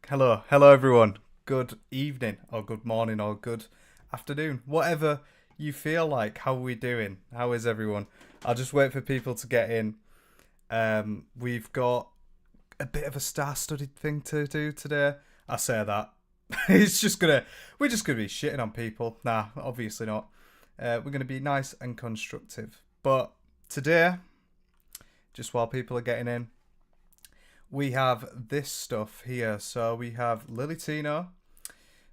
Hello everyone. Good evening, or good morning, or good afternoon, whatever you feel like. How are we doing? How is everyone? I'll just wait for people to get in. We've got a bit of a star-studded thing to do today. I say that. We're just gonna be shitting on people. Nah, obviously not. We're gonna be nice and constructive. But today, just while people are getting in, we have this stuff here. So we have Tino.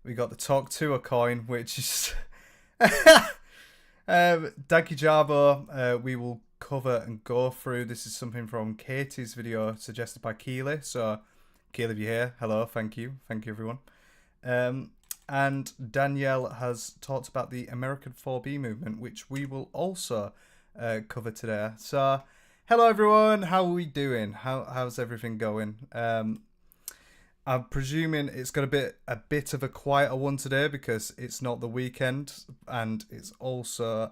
We got the Talk Tuah coin, which is Danky Jarbo. We will cover and go through. This is something from Katie's video suggested by Hailey. So Hailey, if you're here, hello, thank you everyone. And Danielle has talked about the American 4B movement, which we will also cover today. So hello everyone, how are we doing? How's everything going? I'm presuming it's going to be a bit of a quieter one today because it's not the weekend and it's also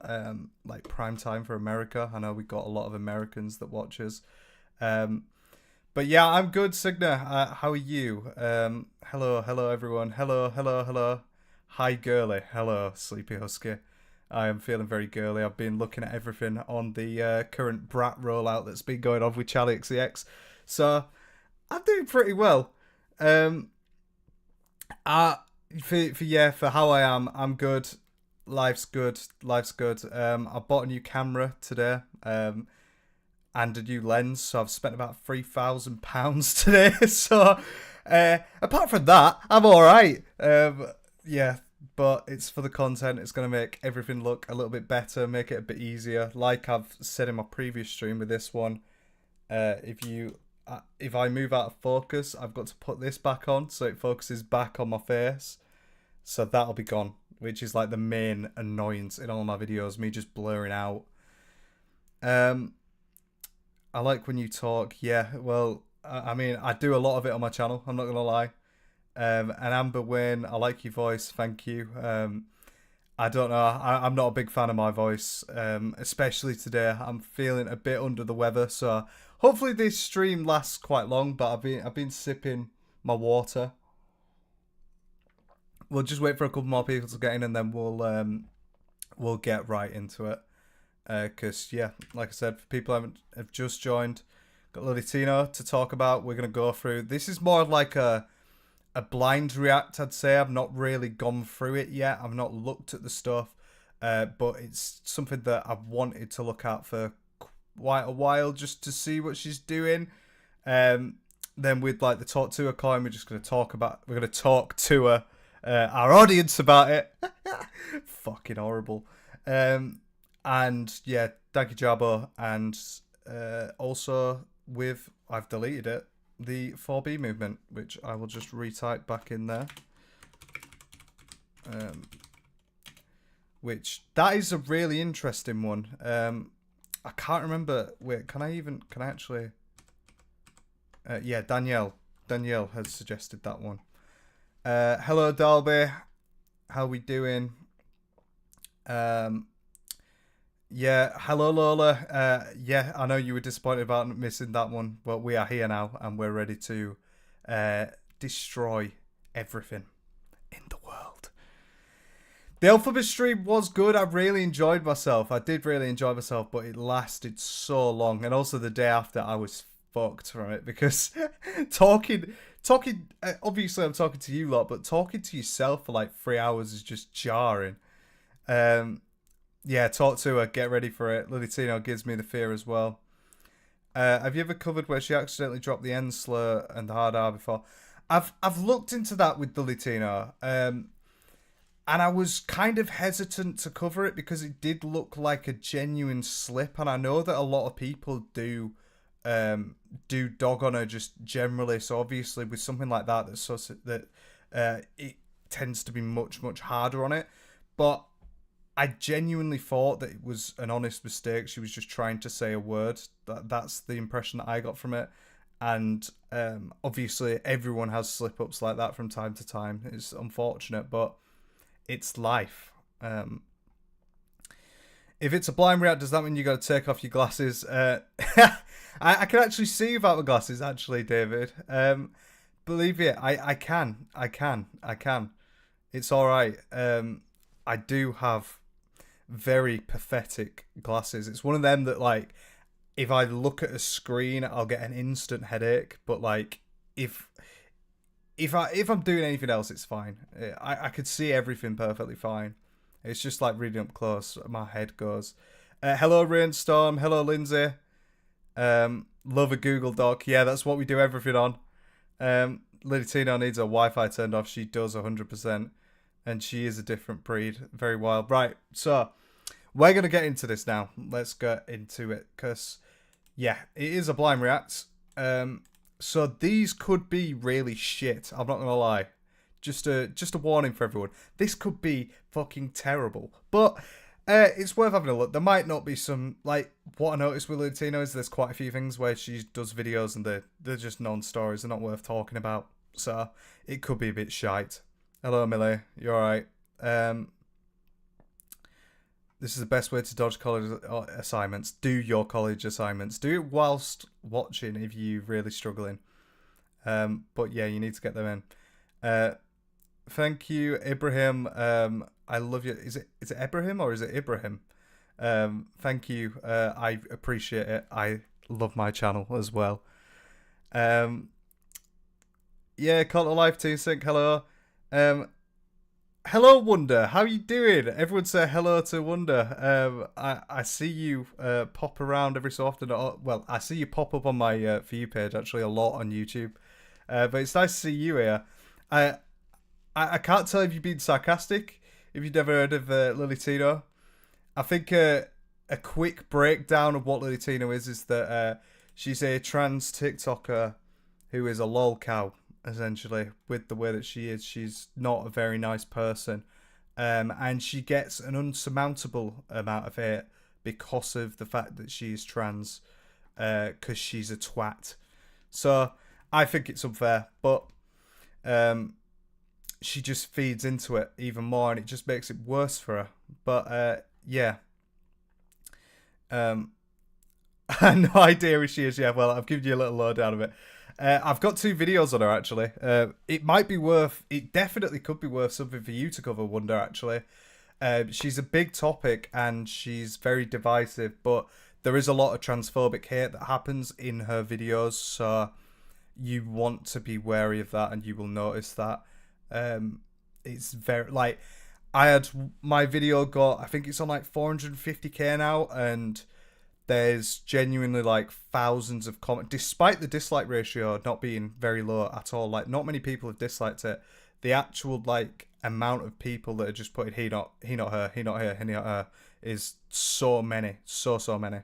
like prime time for America. I know we've got a lot of Americans that watch us. But yeah, I'm good, Signa. How are you? Hello everyone. Hello. Hi, girly. Hello, Sleepy Husky. I am feeling very girly. I've been looking at everything on the current Brat rollout that's been going on with Charlie XCX. So, I'm doing pretty well. For how I am, I'm good. Life's good. I bought a new camera today. And a new lens, so I've spent about £3,000 today. So, apart from that, I'm all right. But it's for the content. It's going to make everything look a little bit better, make it a bit easier. Like I've said in my previous stream with this one, if I move out of focus, I've got to put this back on so it focuses back on my face. So that'll be gone, which is like the main annoyance in all my videos, me just blurring out. I like when you talk. Yeah, well, I mean, I do a lot of it on my channel. I'm not going to lie. And Amber Wayne, I like your voice. Thank you. I don't know. I'm not a big fan of my voice, especially today. I'm feeling a bit under the weather. So hopefully this stream lasts quite long, but I've been sipping my water. We'll just wait for a couple more people to get in and then we'll get right into it. Because, yeah, like I said, for people who have just joined, got Lily Tino to talk about. We're going to go through. This is more of like a blind react, I'd say. I've not really gone through it yet. I've not looked at the stuff. But it's something that I've wanted to look at for quite a while just to see what she's doing. Then with like the Talk Tuah coin, we're going to talk to her, our audience about it. Fucking horrible. And yeah, thank you, Jabbo. And also with, I've deleted it, the 4B movement, which I will just retype back in there. Which, that is a really interesting one. I can't remember, wait, can I actually, yeah, Danielle has suggested that one. Hello, Dalby. How we doing? Yeah, hello Lola. Yeah, I know you were disappointed about missing that one, but we are here now and we're ready to destroy everything in the world. The Alphabet stream was good. I really enjoyed myself. I did really enjoy myself, but it lasted so long. And also the day after, I was fucked from it because talking. Obviously, I'm talking to you lot, but talking to yourself for like 3 hours is just jarring. Yeah, Talk to her. Get ready for it. Lily Tino gives me the fear as well. Have you ever covered where she accidentally dropped the N slur and the hard R before? I've looked into that with Lily Tino, and I was kind of hesitant to cover it because it did look like a genuine slip, and I know that a lot of people do dog on her just generally. So obviously with something like that, it tends to be much harder on it, but I genuinely thought that it was an honest mistake. She was just trying to say a word. That's the impression that I got from it. And obviously everyone has slip-ups like that from time to time. It's unfortunate, but it's life. If it's a blind react, does that mean you got to take off your glasses? I can actually see without my glasses, actually, David. believe it, I can. It's all right. I do have very pathetic glasses. It's one of them that like if I look at a screen, I'll get an instant headache. But like if if I'm doing anything else, it's fine. I could see everything perfectly fine. It's just like reading up close, my head goes. Hello, Rainstorm. Hello, Lindsay. Love a Google Doc. Yeah, that's what we do everything on. Lady Tino needs her Wi-Fi turned off. She does 100%. And she is a different breed. Very wild. Right, so we're going to get into this now. Let's get into it. Because, yeah, it is a blind react. So these could be really shit. I'm not going to lie. Just a warning for everyone. This could be fucking terrible. But it's worth having a look. There might not be some, like, what I noticed with Lady Tino is there's quite a few things where she does videos and they're just non-stories. They're not worth talking about. So it could be a bit shite. Hello, Millie. You alright? This is the best way to dodge college assignments. Do your college assignments. Do it whilst watching if you're really struggling. But yeah, you need to get them in. Thank you, Ibrahim. I love you. Is it Ibrahim or is it Ibrahim? Thank you. I appreciate it. I love my channel as well. Yeah, Cult of Life Team Sync. Hello. Hello, Wonder. How you doing? Everyone say hello to Wonder. I see you pop around every so often. Well, I see you pop up on my For You page actually a lot on YouTube. But it's nice to see you here. I can't tell if you've been sarcastic. If you've never heard of Lily Tino, I think a quick breakdown of what Lily Tino is that she's a trans TikToker who is a lol cow. Essentially, with the way that she is, she's not a very nice person, and she gets an unsurmountable amount of hate because of the fact that she is trans, because she's a twat. So I think it's unfair, but she just feeds into it even more, and it just makes it worse for her. But yeah, I have no idea who she is. Yeah, well, I've given you a little lowdown of it. I've got 2 videos on her actually. It definitely could be worth something for you to cover, Wonder, actually. She's a big topic and she's very divisive, but there is a lot of transphobic hate that happens in her videos, so you want to be wary of that and you will notice that. It's very, like, I had my video got, I think it's on like 450k now, and there's genuinely like thousands of comments, despite the dislike ratio not being very low at all. Like, not many people have disliked it. The actual like amount of people that are just putting he not her, he not here, he not her is so many, so many.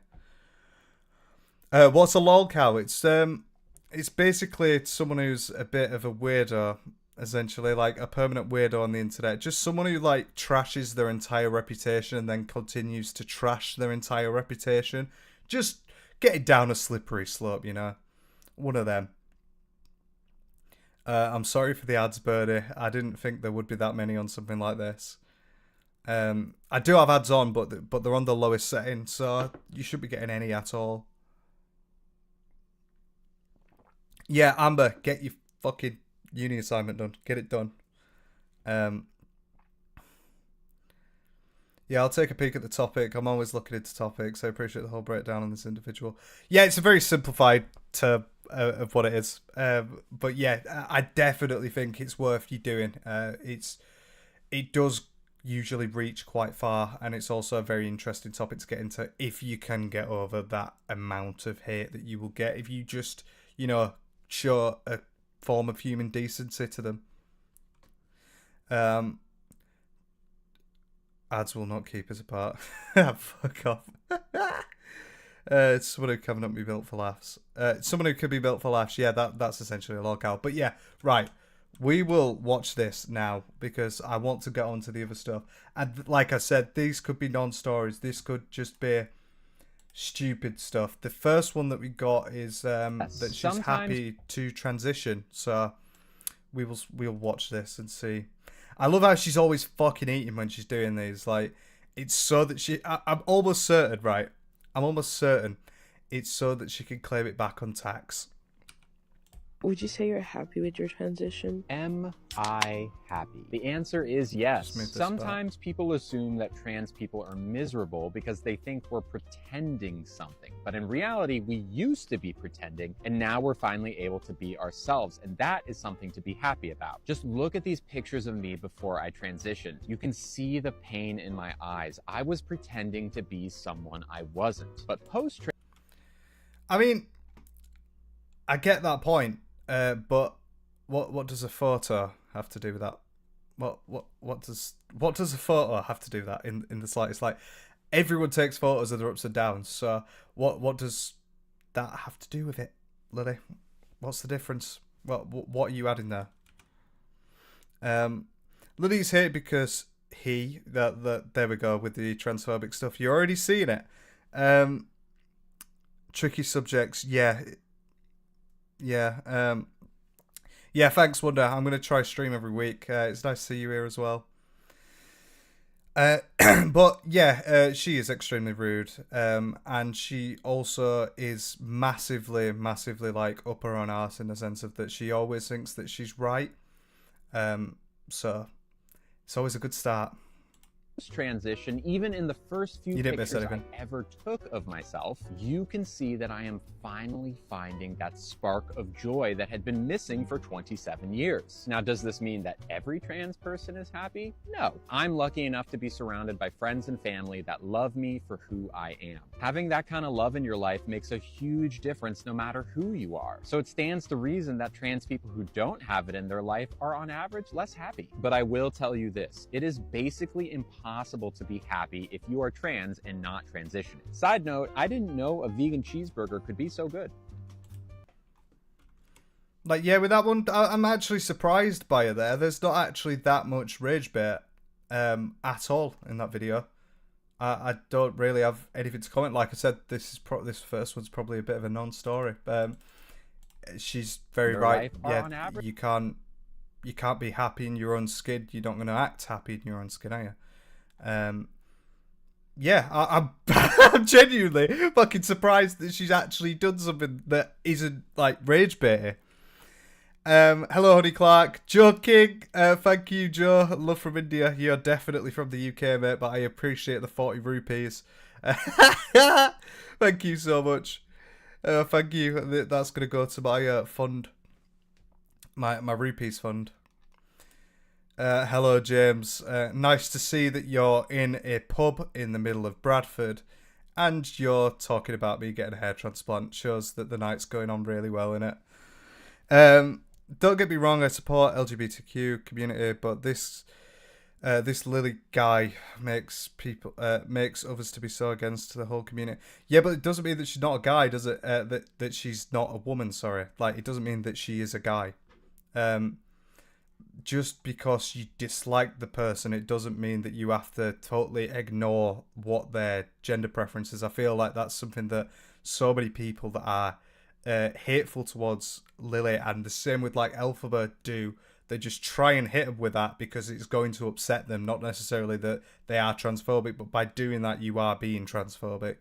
What's a lol cow? It's basically someone who's a bit of a weirdo, essentially, like a permanent weirdo on the internet. Just someone who like trashes their entire reputation and then continues to trash their entire reputation. Just get it down a slippery slope, you know. One of them. I'm sorry for the ads, Birdie. I didn't think there would be that many on something like this. I do have ads on, but they're on the lowest setting, so you shouldn't be getting any at all. Yeah, Amber, get your fucking uni assignment done. Get it done. Yeah, I'll take a peek at the topic. I'm always looking into topics. I appreciate the whole breakdown on this individual. Yeah, it's a very simplified term of what it is. But yeah, I definitely think it's worth you doing. It does usually reach quite far, and it's also a very interesting topic to get into if you can get over that amount of hate that you will get if you just, you know, show a form of human decency to them. Ads will not keep us apart. Fuck off. Someone who cannot be built for laughs. Someone who could be built for laughs. Yeah, that's essentially a lockout. But yeah, right. We will watch this now because I want to get on to the other stuff. And like I said, these could be non-stories. This could just be stupid stuff. The first one that we got is that she's happy to transition. So we'll watch this and see. I love how she's always fucking eating when she's doing these. Like, it's so that I'm almost certain, right? I'm almost certain it's so that she can claim it back on tax. Would you say you're happy with your transition? Am I happy? The answer is yes. Sometimes people assume that trans people are miserable because they think we're pretending something. But in reality, we used to be pretending, and now we're finally able to be ourselves. And that is something to be happy about. Just look at these pictures of me before I transitioned. You can see the pain in my eyes. I was pretending to be someone I wasn't. But post-transition, I mean, I get that point, but what does a photo have to do with that? What does a photo have to do with that in the slightest? Like, everyone takes photos of their ups and downs. So what does that have to do with it, Lily? What's the difference? What are you adding there? Lily's here because there we go with the transphobic stuff. You're already seeing it. Tricky subjects, yeah. Thanks, Wonder. I'm gonna try stream every week. It's nice to see you here as well. But yeah, she is extremely rude, and she also is massively like up her own arse in the sense of that she always thinks that she's right. So it's always a good start. Transition, even in the first few pictures I ever took of myself, you can see that I am finally finding that spark of joy that had been missing for 27 years. Now, does this mean that every trans person is happy? No. I'm lucky enough to be surrounded by friends and family that love me for who I am. Having that kind of love in your life makes a huge difference no matter who you are. So it stands to reason that trans people who don't have it in their life are on average less happy. But I will tell you this, it is basically impossible to be happy if you are trans and not transitioning. Side note, I didn't know a vegan cheeseburger could be so good. Like, yeah, with that one, I'm actually surprised by it there. There's not actually that much rage bait at all in that video. I don't really have anything to comment. Like I said, this first one's probably a bit of a non-story. She's very right. Yeah, you can't be happy in your own skin. You're not going to act happy in your own skin, are you? I'm I'm genuinely fucking surprised that she's actually done something that isn't like rage bait. Hello, Honey Clark, Joe King. Thank you, Joe. Love from India. You're definitely from the UK, mate, but I appreciate the 40 rupees. Thank you so much. Thank you. That's gonna go to my fund, my rupees fund. Hello, James. Nice to see that you're in a pub in the middle of Bradford and you're talking about me getting a hair transplant. Shows that the night's going on really well, innit? Don't get me wrong, I support LGBTQ community, but this Lily guy makes others to be so against the whole community. Yeah, but it doesn't mean that she's not a guy, does it? That she's not a woman, sorry. Like, it doesn't mean that she is a guy. Just because you dislike the person, it doesn't mean that you have to totally ignore what their gender preference is. I feel like that's something that so many people that are hateful towards Lily, and the same with like Elphaba, do. They just try and hit them with that because it's going to upset them, not necessarily that they are transphobic, but by doing that you are being transphobic.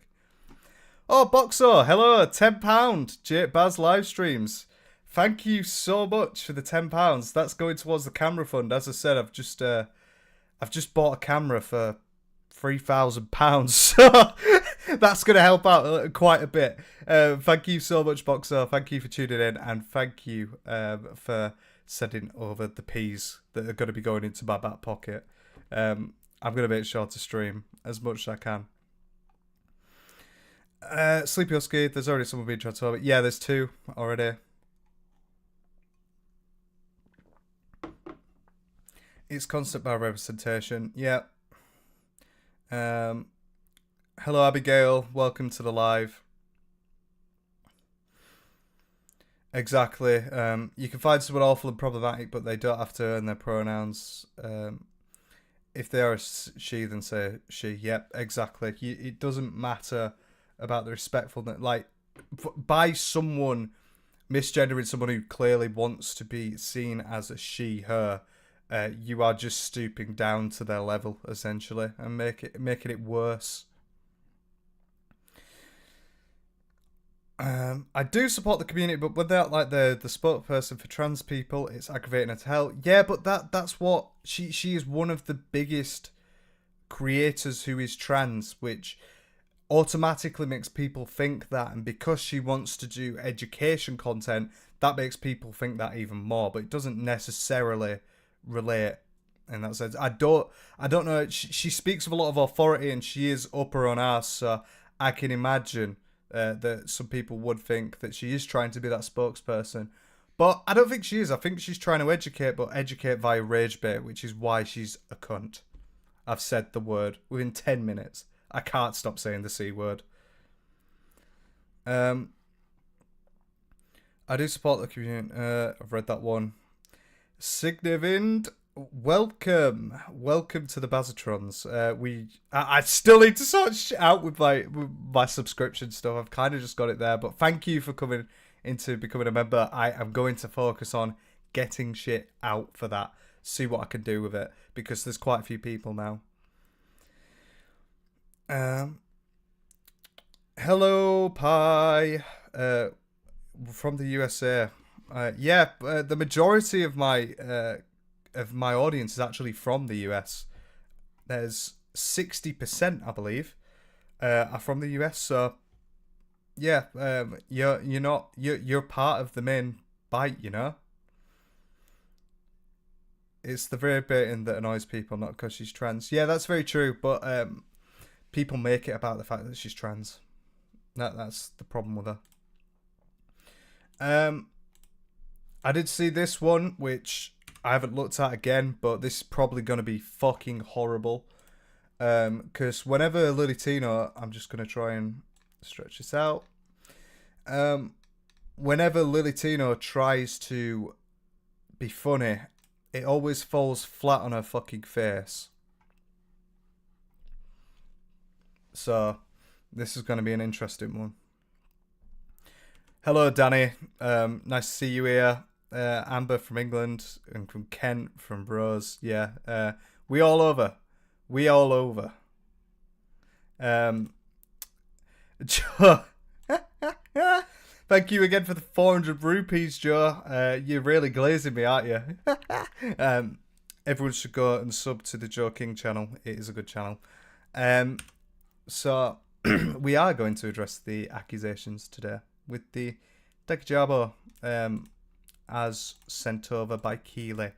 Oh, Boxo, hello, £10. Jake Baz live streams. Thank you so much for the £10. That's going towards the camera fund. As I said, I've just bought a camera for £3,000, so that's going to help out quite a bit. Thank you so much, Boxer. Thank you for tuning in, and thank you for sending over the peas that are going to be going into my back pocket. I'm going to make sure to stream as much as I can. Sleepy Husky, there's already someone being transphobic. Yeah, there's 2 already. It's constant by representation. Yeah. Hello, Abigail. Welcome to the live. Exactly. You can find someone awful and problematic, but they don't have to earn their pronouns. If they are a she, then say she. Yep, exactly. It doesn't matter about the respectfulness. Like, by someone misgendering someone who clearly wants to be seen as a she, her, you are just stooping down to their level, essentially, and making it worse. I do support the community, but without like the spokesperson for trans people, it's aggravating as hell. Yeah, but that's what she is one of the biggest creators who is trans, which automatically makes people think that, and because she wants to do education content, that makes people think that even more. But it doesn't necessarily relate in that sense. I don't know. She speaks with a lot of authority, and she is up her own ass, so I can imagine that some people would think that she is trying to be that spokesperson. But I don't think she is. I think she's trying to educate, but educate via rage bait, which is why she's a cunt. I've said the word within 10 minutes. I can't stop saying the C word. I do support the community. I've read that one. Signivind, welcome to the Bazatrons. I still need to sort shit out with my subscription stuff. I've kind of just got it there, but thank you for coming into becoming a member. I am going to focus on getting shit out for that. See what I can do with it, because there's quite a few people now. Hello, Pi, from the USA. The majority of my audience is actually from the US. There's 60%, I believe, are from the US. So, yeah, you're part of the main bite, you know. It's the very baiting that annoys people, not because she's trans. Yeah, that's very true, but people make it about the fact that she's trans. That's the problem with her. I did see this one, which I haven't looked at again, but this is probably going to be fucking horrible. Because whenever Lily Tino, I'm just going to try and stretch this out. Whenever Lily Tino tries to be funny, it always falls flat on her fucking face. So, this is going to be an interesting one. Hello, Danny. Nice to see you here. Amber from England, and from Kent from Rose. Yeah, we all over. Joe. Thank you again for the 400 rupees, Joe. You're really glazing me, aren't you? Everyone should go and sub to the Joe King channel. It is a good channel. So we are going to address the accusations today with the Dekjabo as sent over by Hailey.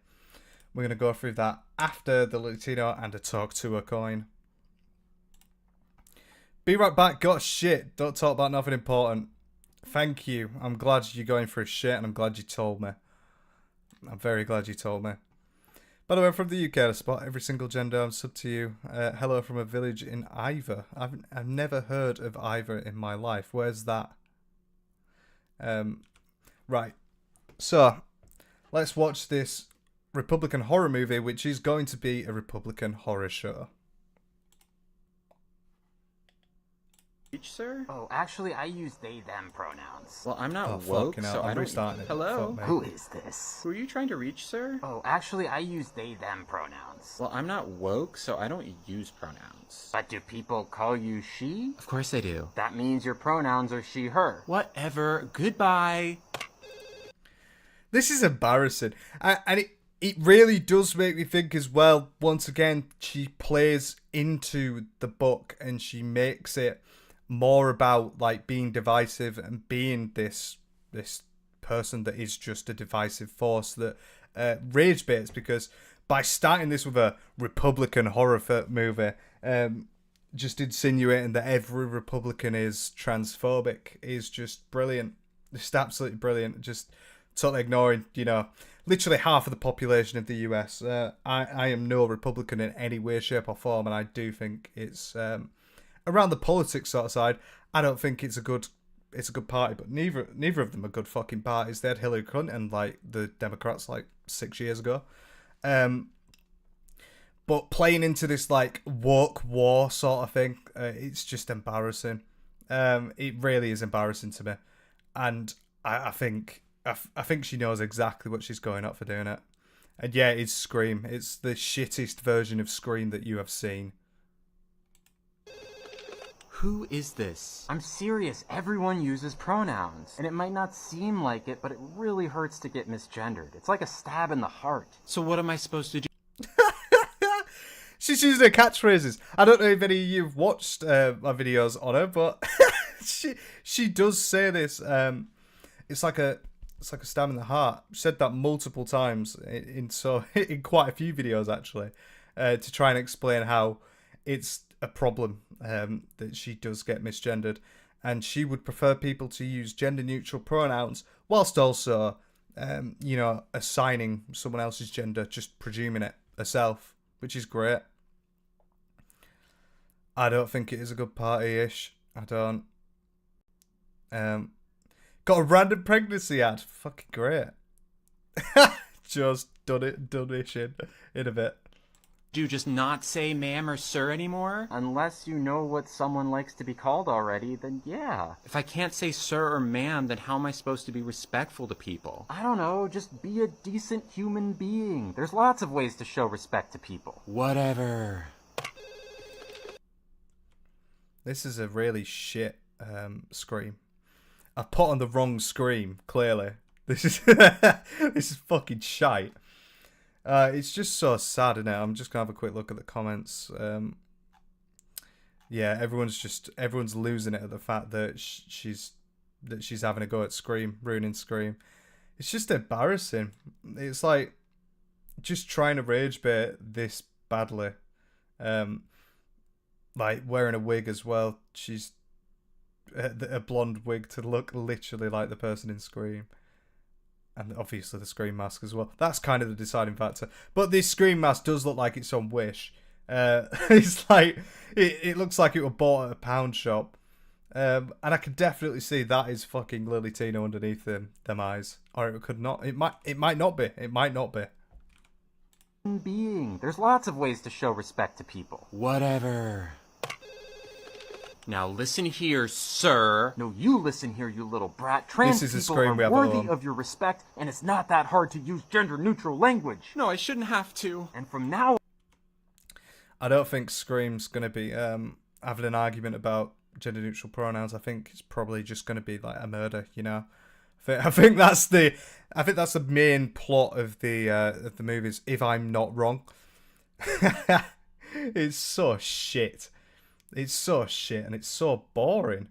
We're going to go through that after the Latino and a talk to a coin. Be right back. Got shit. Don't talk about nothing important. Thank you. I'm glad you're going through shit, and I'm glad you told me. I'm very glad you told me. By the way, I'm from the UK. I spot every single gender. I'm sub to you. Hello from a village in Ivor. I've never heard of Ivor in my life. Where's that? Right. So, let's watch this Republican horror movie, which is going to be a Republican horror show. Sir? Oh, actually, I use they, them pronouns. Well, I'm not woke, so I don't... Hello? Who is this? Who are you trying to reach, sir? Oh, actually, I use they, them pronouns. Well, I'm not woke, so I don't use pronouns. But do people call you she? Of course they do. That means your pronouns are she, her. Whatever. Goodbye. This is embarrassing. And it really does make me think as well, once again, she plays into the book and she makes it more about like being divisive and being this person that is just a divisive force that rage baits, because by starting this with a Republican horror movie, just insinuating that every Republican is transphobic is just brilliant. Just absolutely brilliant. Just totally ignoring, literally half of the population of the US. I am no Republican in any way, shape or form, and I do think it's around the politics sort of side, I don't think it's a good party, but neither of them are good fucking parties. They had Hillary Clinton, like the Democrats, like 6 years ago. But playing into this like woke war sort of thing, it's just embarrassing. It really is embarrassing to me, and I think she knows exactly what she's going up for doing it. And yeah, it's Scream. It's the shittest version of Scream that you have seen. Who is this? I'm serious. Everyone uses pronouns. And it might not seem like it, but it really hurts to get misgendered. It's like a stab in the heart. So what am I supposed to do? She's using her catchphrases. I don't know if any of you've watched my videos on her, but she does say this. It's like a stab in the heart. She said that multiple times in quite a few videos actually, to try and explain how it's a problem that she does get misgendered, and she would prefer people to use gender neutral pronouns whilst also, assigning someone else's gender, just presuming it herself, which is great. I don't think it is a good party-ish. I don't. Got a random pregnancy ad. Fucking great. Just done ish in a bit. Do you just not say ma'am or sir anymore? Unless you know what someone likes to be called already, then yeah. If I can't say sir or ma'am, then how am I supposed to be respectful to people? I don't know, just be a decent human being. There's lots of ways to show respect to people. Whatever. This is a really shit scream. I put on the wrong scream, clearly. This is this is fucking shite. It's just so sad, isn't it? I'm just gonna have a quick look at the comments. Yeah, everyone's losing it at the fact that she's having a go at Scream, ruining Scream. It's just embarrassing. It's like just trying to rage bait this badly. Like wearing a wig as well. She's a blonde wig to look literally like the person in Scream. And obviously the Scream mask as well. That's kind of the deciding factor. But this Scream mask does look like it's on Wish. It's like it looks like it was bought at a pound shop. And I can definitely see that is fucking Lily Tino underneath them eyes. Or it could not. It might not be. It might not be. Being. There's lots of ways to show respect to people. Whatever. Now listen here, sir. No, you listen here, you little brat. Trans This is a people Scream we are have worthy alone. of your respect, and it's not that hard to use gender-neutral language. No, I shouldn't have to. And from now I don't think Scream's going to be having an argument about gender-neutral pronouns. I think it's probably just going to be like a murder, you know? I think that's the main plot of the movies, if I'm not wrong. It's so shit. It's so shit and it's so boring.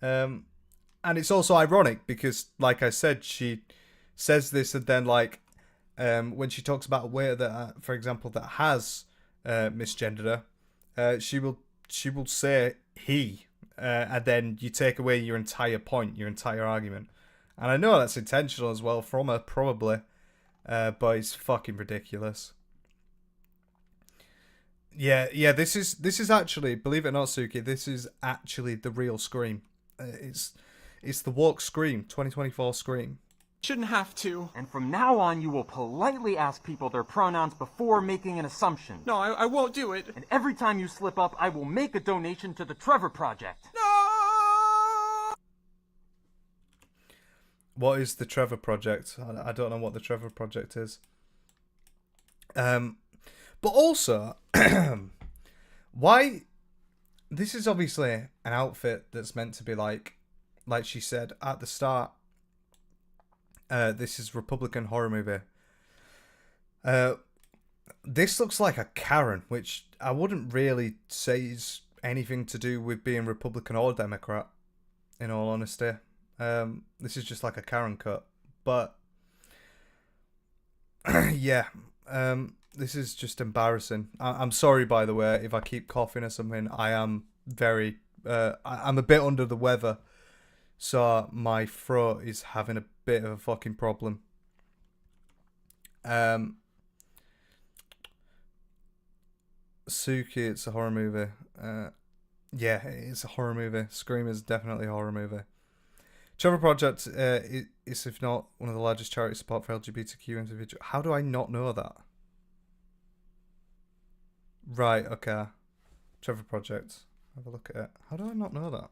And it's also ironic because, like I said, she says this and then, like, when she talks about a way that, for example, that has misgendered her, she will say he, and then you take away your entire point, your entire argument. And I know that's intentional as well from her, probably, but it's fucking ridiculous. Yeah. This is actually, believe it or not, Suki, this is actually the real Scream. It's the woke Scream, 2024 Scream. Shouldn't have to. And from now on, you will politely ask people their pronouns before making an assumption. No, I won't do it. And every time you slip up, I will make a donation to the Trevor Project. No! What is the Trevor Project? I don't know what the Trevor Project is. But also, why? This is obviously an outfit that's meant to be like she said at the start. This is Republican horror movie. This looks like a Karen, which I wouldn't really say is anything to do with being Republican or Democrat, in all honesty. This is just like a Karen cut. But, yeah, this is just embarrassing. I'm sorry, by the way, if I keep coughing or something. I am very... I'm a bit under the weather. So my throat is having a bit of a fucking problem. Suki, it's a horror movie. Yeah, it's a horror movie. Scream is definitely a horror movie. Trevor Project is, if not one of the largest charity support for LGBTQ individuals. How do I not know that? Right, okay. Trevor Project. Have a look at it. How do I not know that?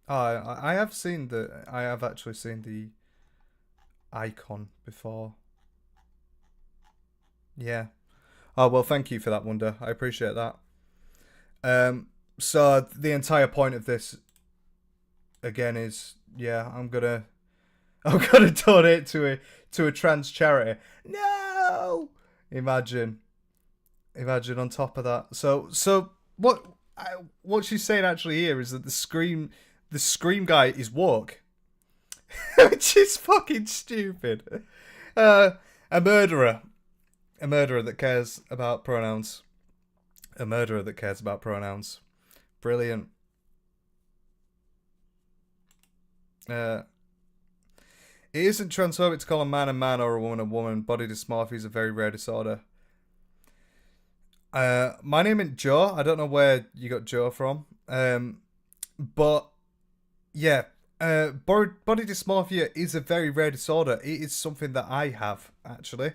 Oh, I have seen I have actually seen the icon before. Yeah. Oh, well, thank you for that, Wonder. I appreciate that. So the entire point of this, again, is, yeah, I'm gonna donate to a trans charity. No! Imagine on top of that. So what she's saying actually here is that the scream guy is woke. Which is fucking stupid. A murderer that cares about pronouns. Brilliant. It isn't transphobic to call a man or a woman. Body dysmorphia is a very rare disorder. My name ain't Joe. I don't know where you got Joe from. But yeah, body dysmorphia is a very rare disorder. It is something that I have, actually.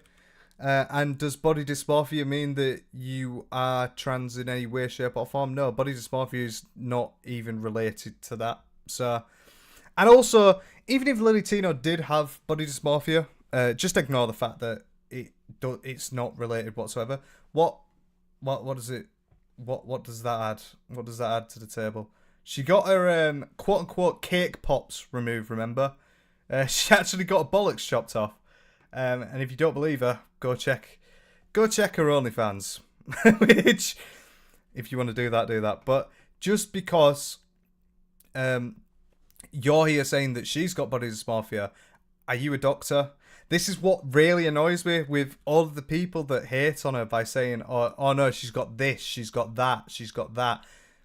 And does body dysmorphia mean that you are trans in any way, shape, or form? No, body dysmorphia is not even related to that. So, and also, even if Lily Tino did have body dysmorphia, just ignore the fact that it's not related whatsoever. What does it? What does that add? What does that add to the table? She got her quote unquote cake pops removed. Remember, she actually got her bollocks chopped off. And if you don't believe her, go check her OnlyFans. Which, if you want to do that. But just because you're here saying that she's got body dysmorphia, are you a doctor? This is what really annoys me with all of the people that hate on her by saying, oh no, she's got this, she's got that.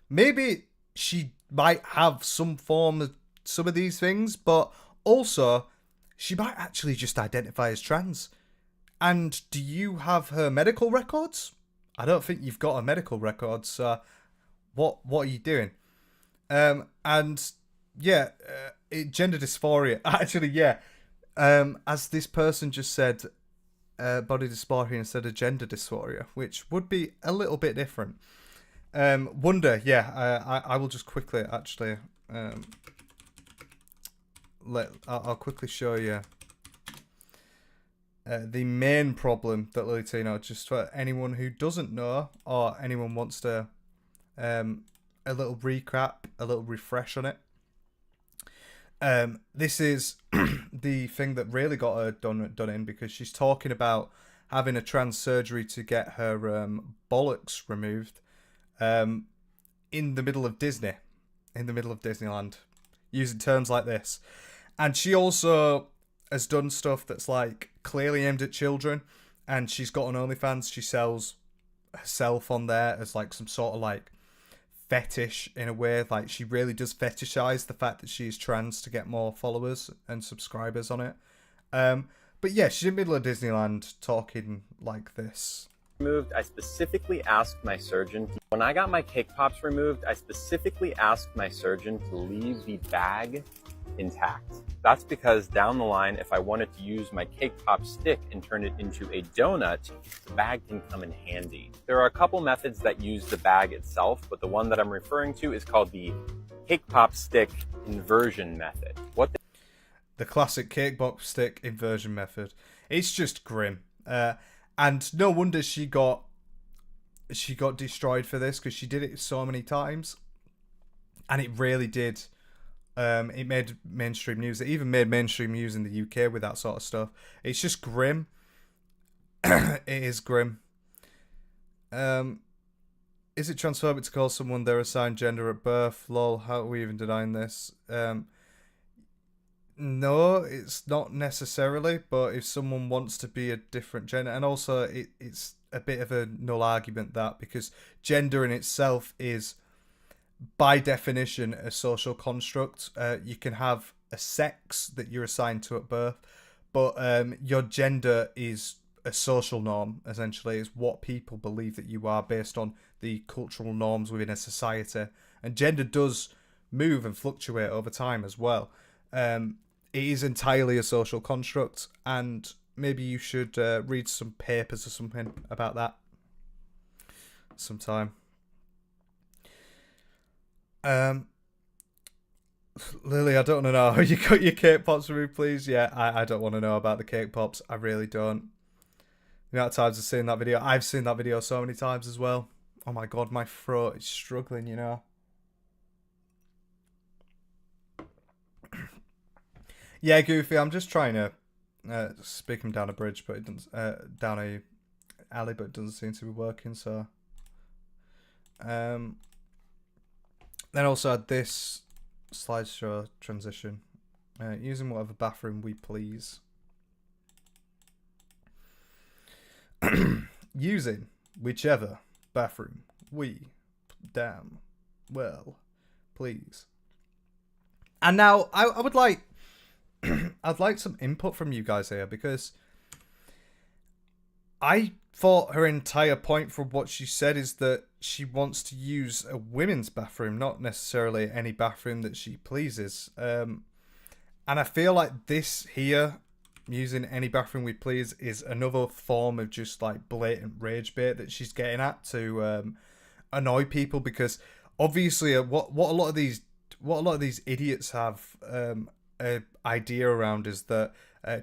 Maybe she might have some form of some of these things, but also she might actually just identify as trans. And do you have her medical records? I don't think you've got her medical records. So what are you doing? And yeah, gender dysphoria. Actually, yeah. As this person just said, body dysphoria instead of gender dysphoria, which would be a little bit different. Wonder, yeah. I will just quickly actually. I'll quickly show you the main problem that Lily Tino, just for anyone who doesn't know or anyone wants to a little recap, a little refresh on it. This is the thing that really got her done in, because she's talking about having a trans surgery to get her bollocks removed in the middle of Disneyland, using terms like this. And she also has done stuff that's like clearly aimed at children, and she's got an OnlyFans. She sells herself on there as like some sort of like fetish in a way. Like, she really does fetishize the fact that she's trans to get more followers and subscribers on it. But yeah, she's in the middle of Disneyland talking like this. Removed, I specifically asked my surgeon. When I got my cake pops removed, I specifically asked my surgeon to leave the bag intact. That's because down the line, if I wanted to use my cake pop stick and turn it into a donut, the bag can come in handy. There are a couple methods that use the bag itself, but the one that I'm referring to is called the cake pop stick inversion method. The classic cake pop stick inversion method. It's just grim. And no wonder she got destroyed for this, because she did it so many times. And it really did. It made mainstream news. It even made mainstream news in the UK with that sort of stuff. It's just grim. It is grim. Is it transphobic to call someone their assigned gender at birth? Lol, how are we even denying this? No, it's not necessarily, but if someone wants to be a different gender, and also it's a bit of a null argument, that because gender in itself is, by definition, a social construct. You can have a sex that you're assigned to at birth, but your gender is a social norm, essentially. It's what people believe that you are based on the cultural norms within a society. And gender does move and fluctuate over time as well. It is entirely a social construct, and maybe you should read some papers or something about that sometime. Lily, I don't want to know how you got your cake pops removed, please. Yeah, I don't want to know about the cake pops. I really don't. The amount of times I've seen that video. I've seen that video so many times as well. Oh my god, my throat is struggling, you know. Yeah, Goofy, I'm just trying to speak him down a bridge, but it doesn't down a alley, but it doesn't seem to be working. So, then also had this slideshow transition, using whatever bathroom we please. Using whichever bathroom we damn well please. And now I would like I'd like some input from you guys here, because I thought her entire point from what she said is that she wants to use a women's bathroom, not necessarily any bathroom that she pleases. And I feel like this here, using any bathroom we please, is another form of just like blatant rage bait that she's getting at to annoy people, because obviously what a lot of these idiots have a idea around is that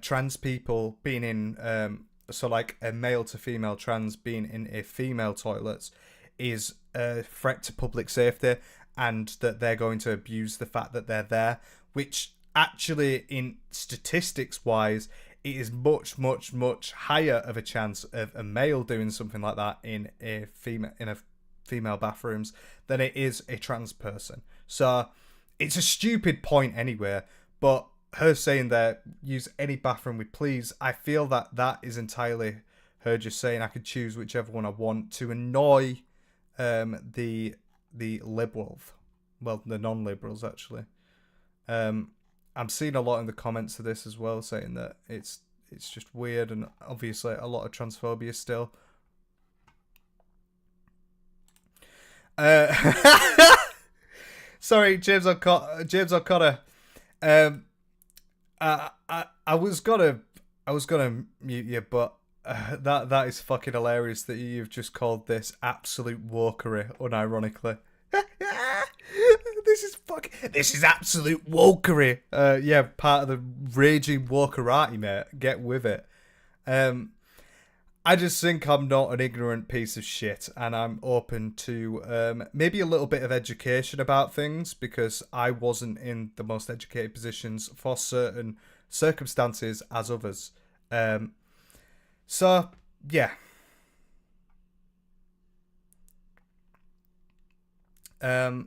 trans people being in so like a male to female trans being in a female toilet is a threat to public safety, and that they're going to abuse the fact that they're there, which actually in statistics wise it is much higher of a chance of a male doing something like that in a female bathrooms than it is a trans person. So it's a stupid point anyway, but her saying that use any bathroom we please, I feel that that is entirely her just saying I could choose whichever one I want to annoy the liberals, well, the non-liberals actually. I'm seeing a lot in the comments of this as well, saying that it's just weird, and obviously a lot of transphobia still. Sorry, James O'Connor. I was gonna mute you, but that is fucking hilarious that you've just called this absolute wokery, unironically. This is absolute wokery. Yeah, part of the raging wokerati, mate. Get with it. I just think I'm not an ignorant piece of shit, and I'm open to maybe a little bit of education about things, because I wasn't in the most educated positions for certain circumstances as others. So, yeah. I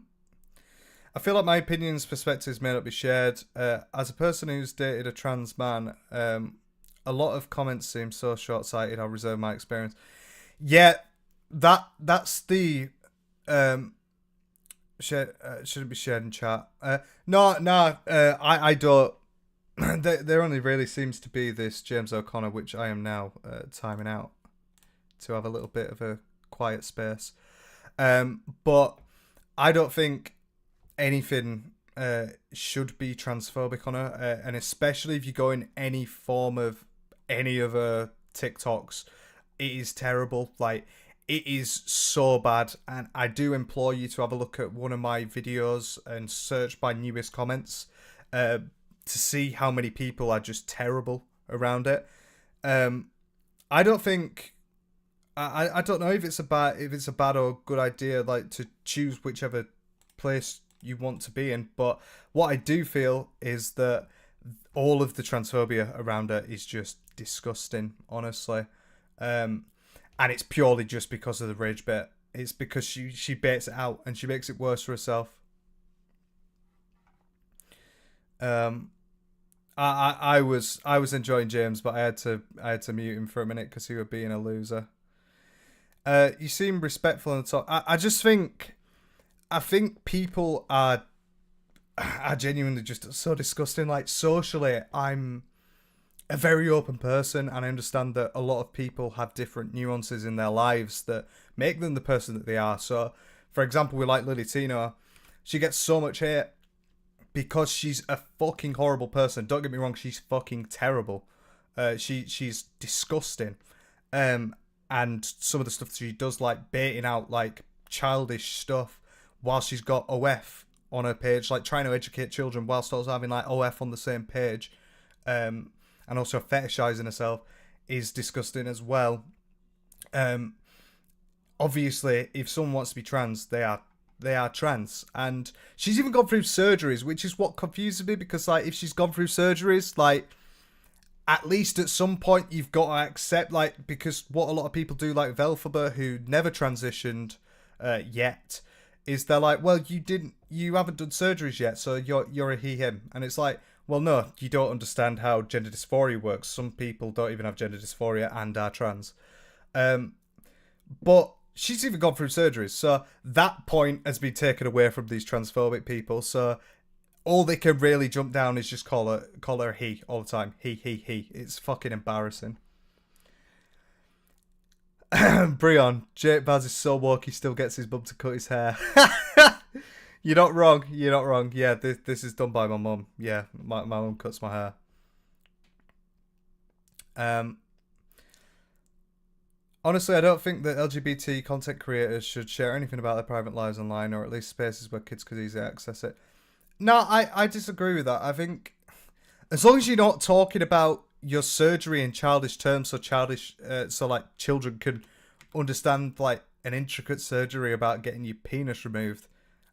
feel like my opinions, perspectives may not be shared. As a person who's dated a trans man, a lot of comments seem so short-sighted. I'll reserve my experience. Yeah, that's the shouldn't be shared in chat. I don't. There only really seems to be this James O'Connor, which I am now timing out to have a little bit of a quiet space. But I don't think anything should be transphobic on her, and especially if you go in any form of any of her TikToks, it is terrible. Like, it is so bad, and I do implore you to have a look at one of my videos and search by newest comments to see how many people are just terrible around it. I don't think I don't know if it's a bad or good idea, like, to choose whichever place you want to be in, but what I do feel is that all of the transphobia around her is just disgusting, honestly. And it's purely just because of the rage bit. It's because she baits it out and she makes it worse for herself. I was enjoying James, but I had to mute him for a minute because he was being a loser. You seem respectful and talk. I think people are genuinely just so disgusting. Like, socially, I'm a very open person, and I understand that a lot of people have different nuances in their lives that make them the person that they are. So, for example, we like Tino. She gets so much hate because she's a fucking horrible person. Don't get me wrong, she's fucking terrible. She's disgusting. And some of the stuff she does, like baiting out like childish stuff while she's got OF on her page, like trying to educate children whilst also having like OF on the same page, and also fetishizing herself, is disgusting as well. Obviously, if someone wants to be trans, they are trans, and she's even gone through surgeries, which is what confuses me, because like if she's gone through surgeries, like at least at some point you've got to accept, like, because what a lot of people do, like Velphaba, who never transitioned yet, is they're like, well, you haven't done surgeries yet, so you're a he him, and it's like, well, no, you don't understand how gender dysphoria works. Some people don't even have gender dysphoria and are trans, but she's even gone through surgeries, so that point has been taken away from these transphobic people. So all they can really jump down is just call her he all the time. He. It's fucking embarrassing. Breon, Jake Baz is so woke he still gets his bum to cut his hair. You're not wrong. Yeah, this is done by my mum. Yeah, my mum cuts my hair. Honestly, I don't think that LGBT content creators should share anything about their private lives online, or at least spaces where kids could easily access it. No, I disagree with that. I think as long as you're not talking about your surgery in childish terms, so like children can understand like an intricate surgery about getting your penis removed,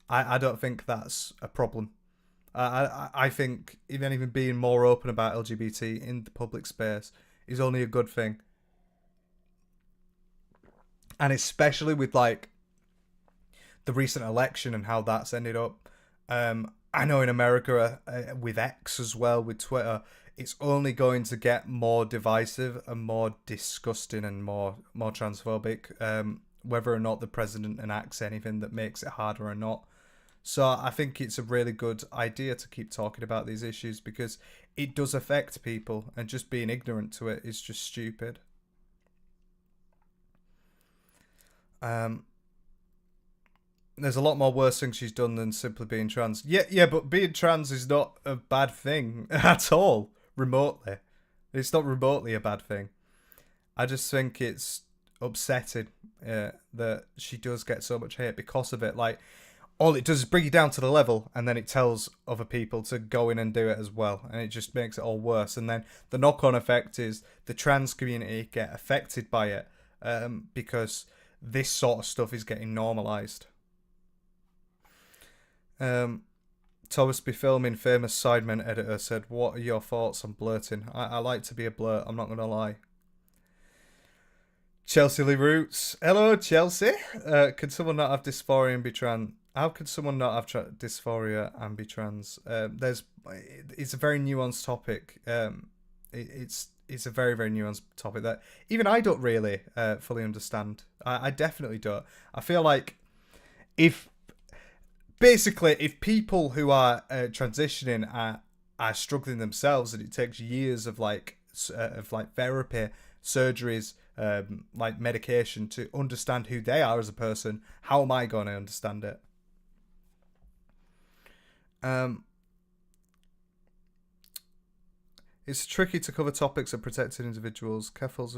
I don't think that's a problem. I think if anything, being more open about LGBT in the public space is only a good thing. And especially with like the recent election and how that's ended up. I know in America with X as well, with Twitter, it's only going to get more divisive and more disgusting and more transphobic, whether or not the president enacts anything that makes it harder or not. So I think it's a really good idea to keep talking about these issues, because it does affect people, and just being ignorant to it is just stupid. There's a lot more worse things she's done than simply being trans. Yeah, but being trans is not a bad thing at all, remotely. It's not remotely a bad thing. I just think it's upsetting that she does get so much hate because of it. Like, all it does is bring you down to the level, and then it tells other people to go in and do it as well, and it just makes it all worse. And then the knock-on effect is the trans community get affected by it, because this sort of stuff is getting normalised. Thomas B. Filming, famous Sidemen editor, said, what are your thoughts on blurting? I like to be a blurt, I'm not going to lie. Chelsea Lee Roots. Hello, Chelsea. Can someone not have dysphoria and be trans? How could someone not have dysphoria and be trans? It's a very nuanced topic. It's a very, very nuanced topic that even I don't really fully understand. I definitely don't. I feel like if people who are transitioning are struggling themselves, and it takes years of therapy, surgeries, like medication to understand who they are as a person, how am I going to understand it? It's tricky to cover topics of protected individuals. Keffels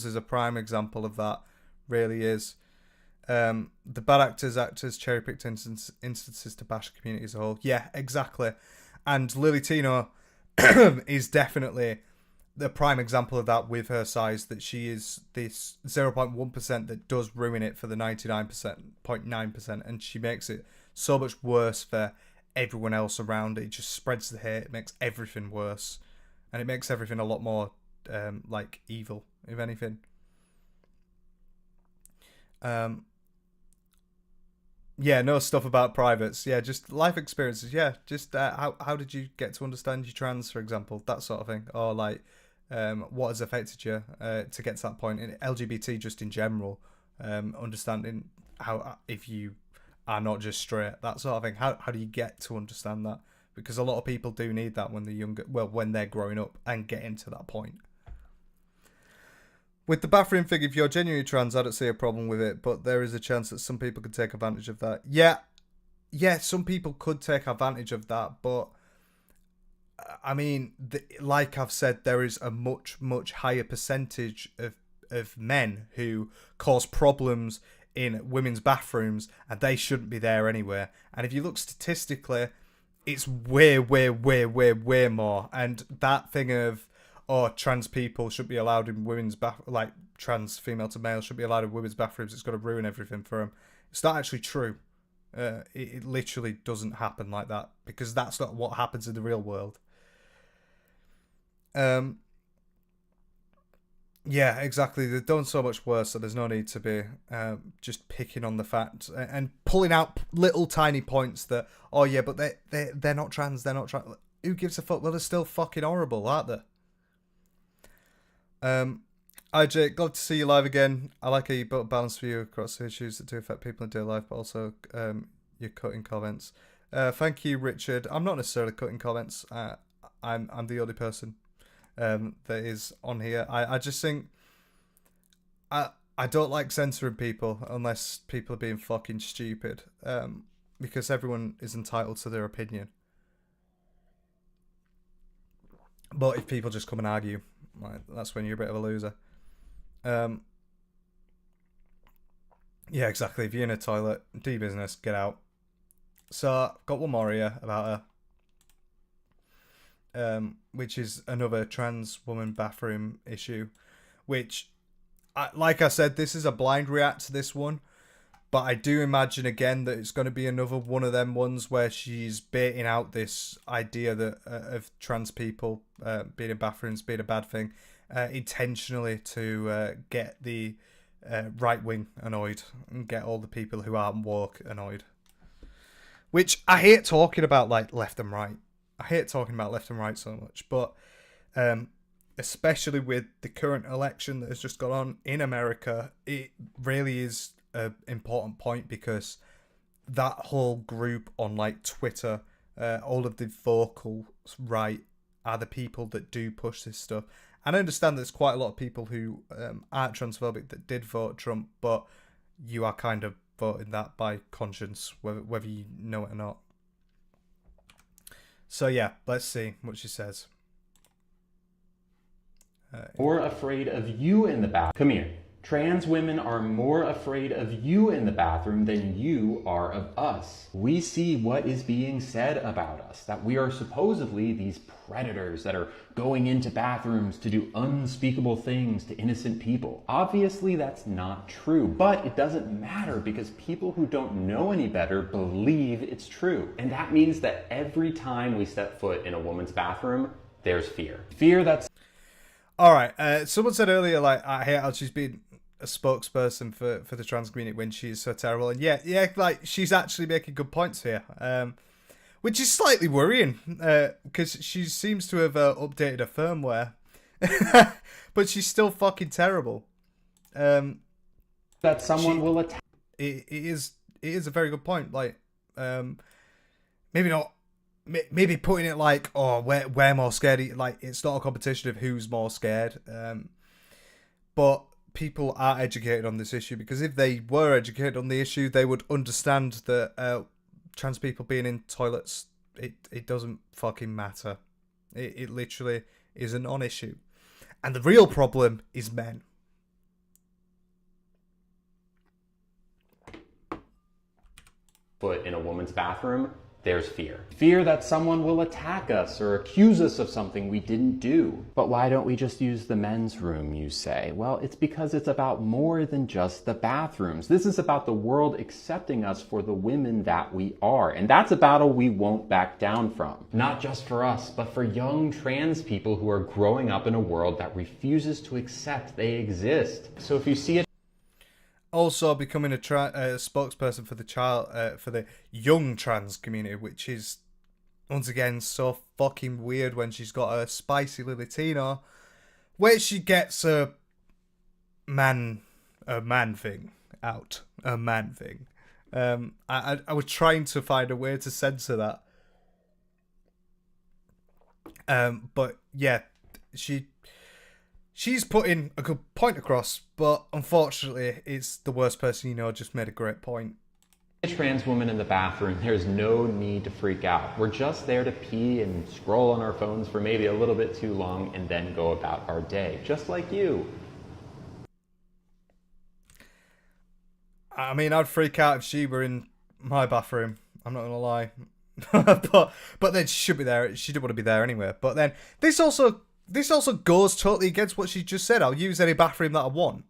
is a prime example of that. Really is. The bad actors cherry-picked instances to bash the community as a whole. Yeah, exactly. And Lily Tino is definitely the prime example of that, with her size, that she is this 0.1% that does ruin it for the 99.9%, and she makes it so much worse for everyone else around. It just spreads the hate. It makes everything worse, and it makes everything a lot more evil, if anything. Yeah, no stuff about privates. Yeah, just life experiences. Yeah, just how did you get to understand your trans, for example, that sort of thing, or like what has affected you to get to that point in LGBT, just in general, understanding how, if you are not just straight, that sort of thing. How do you get to understand that? Because a lot of people do need that when they're younger, when they're growing up and getting to that point. With the bathroom thing, if you're genuinely trans, I don't see a problem with it, but there is a chance that some people could take advantage of that. Yeah, some people could take advantage of that, but I mean, like I've said, there is a much, much higher percentage of men who cause problems in women's bathrooms, and they shouldn't be there anyway. And if you look statistically, it's way, way, way, way, way more. And that thing of, or trans people should be allowed in women's like trans female to male should be allowed in women's bathrooms. It's going to ruin everything for them. It's not actually true. It literally doesn't happen like that, because that's not what happens in the real world. Yeah, exactly. They've done so much worse, so there's no need to be just picking on the fact and pulling out little tiny points that, oh yeah, but they're not trans, they're not trans. Who gives a fuck? Well, they're still fucking horrible, aren't they? IJ, glad to see you live again. I like how you built a balanced view across the issues that do affect people in daily life, but also you're cutting comments. Thank you, Richard. I'm not necessarily cutting comments. I'm the only person that is on here. I just think I don't like censoring people unless people are being fucking stupid, because everyone is entitled to their opinion. But if people just come and argue, like, that's when you're a bit of a loser. Yeah, exactly. If you're in a toilet, do your business, get out. So I've got one more here about her, which is another trans woman bathroom issue, which, like I said, this is a blind react to this one, but I do imagine again that it's going to be another one of them ones where she's baiting out this idea that of trans people being in bathrooms being a bad thing, intentionally to get the right wing annoyed and get all the people who aren't woke annoyed. Which I hate talking about, like, left and right. I hate talking about left and right so much, but especially with the current election that has just gone on in America, it really is an important point, because that whole group on, like, Twitter, all of the vocal right are the people that do push this stuff. And I understand there's quite a lot of people who aren't transphobic that did vote Trump, but you are kind of voting that by conscience, whether you know it or not. So yeah, let's see what she says. More afraid of you in the bathroom. Come here. Trans women are more afraid of you in the bathroom than you are of us. We see what is being said about us, that we are supposedly these predators that are going into bathrooms to do unspeakable things to innocent people. Obviously, that's not true, but it doesn't matter, because people who don't know any better believe it's true. And that means that every time we step foot in a woman's bathroom, there's fear. Fear that's... All right. Someone said earlier, like, I hate how she's been a spokesperson for the trans community when she is so terrible. And yeah, like, she's actually making good points here, which is slightly worrying, because she seems to have updated her firmware, but she's still fucking terrible. That someone will attack. It is a very good point. Like, maybe not. Maybe putting it like, oh, we're more scared. Like, it's not a competition of who's more scared. But people are educated on this issue, because if they were educated on the issue, they would understand that trans people being in toilets, it doesn't fucking matter. It literally is a non-issue. And the real problem is men. Foot in a woman's bathroom, there's fear. Fear that someone will attack us or accuse us of something we didn't do. But why don't we just use the men's room, you say? Well, it's because it's about more than just the bathrooms. This is about the world accepting us for the women that we are. And that's a battle we won't back down from. Not just for us, but for young trans people who are growing up in a world that refuses to accept they exist. So if you see it... Also, becoming a spokesperson for the young trans community, which is once again so fucking weird when she's got a spicy little Tino, where she gets a man thing out, a man thing. I was trying to find a way to censor that, but yeah, she's putting a good point across, but unfortunately, it's the worst person you know just made a great point. A trans woman in the bathroom, there's no need to freak out. We're just there to pee and scroll on our phones for maybe a little bit too long and then go about our day, just like you. I mean, I'd freak out if she were in my bathroom. I'm not going to lie. but then she should be there. She didn't want to be there anyway. But then this also this also goes totally against what she just said. I'll use any bathroom that I want.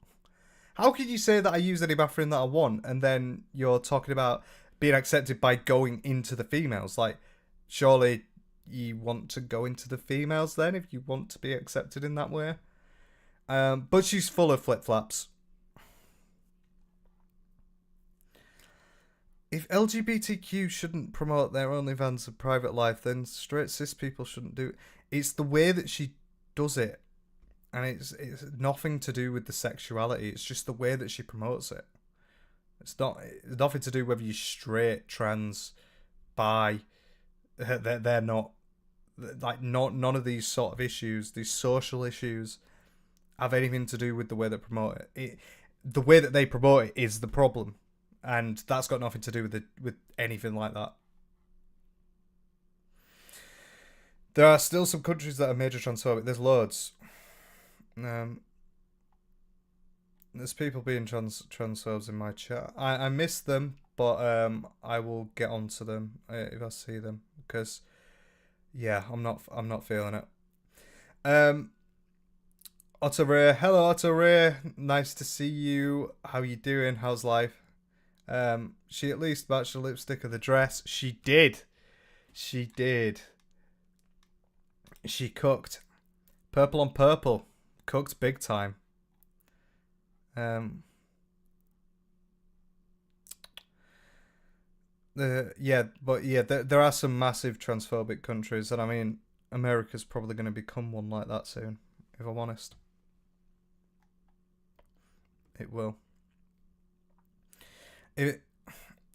How can you say that I use any bathroom that I want, and then you're talking about being accepted by going into the females? Like, surely you want to go into the females then if you want to be accepted in that way. But she's full of flip-flops. If LGBTQ shouldn't promote their OnlyFans of private life, then straight cis people shouldn't do it. It's the way that she does it. And it's nothing to do with the sexuality. It's just the way that she promotes it. It's nothing to do whether you're straight, trans, bi. They're not. Like, none of these sort of issues, these social issues, have anything to do with the way they promote it. The way that they promote it is the problem. And that's got nothing to do with anything like that. There are still some countries that are major transphobic. There's loads. There's people being transphobes in my chat. I miss them, but I will get onto them if I see them, because yeah, I'm not feeling it. Otto Ray, hello Otto Ray, nice to see you. How you doing? How's life? She at least matched the lipstick of the dress. She did. She cooked. Purple on purple. Cooked big time. There are some massive transphobic countries, and I mean, America's probably going to become one like that soon, if I'm honest. It will.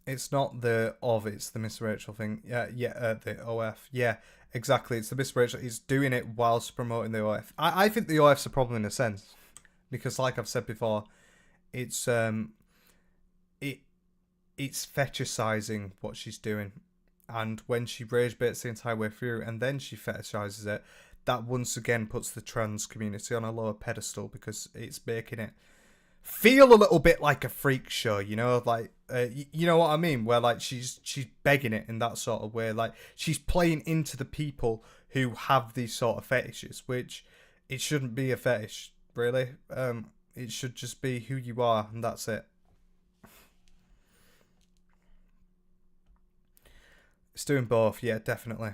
It's not the it's the Miss Rachel thing. The OF. Yeah, exactly. It's the Miss Rachel. He's doing it whilst promoting the OF. I think the OF's a problem in a sense, because like I've said before, it's fetishizing what she's doing, and when she rage baits the entire way through and then she fetishizes it, that once again puts the trans community on a lower pedestal, because it's making it feel a little bit like a freak show, you know, like you know what I mean, where like she's begging it in that sort of way, like she's playing into the people who have these sort of fetishes, which it shouldn't be a fetish, really. It should just be who you are, and that's it. It's doing both, yeah, definitely.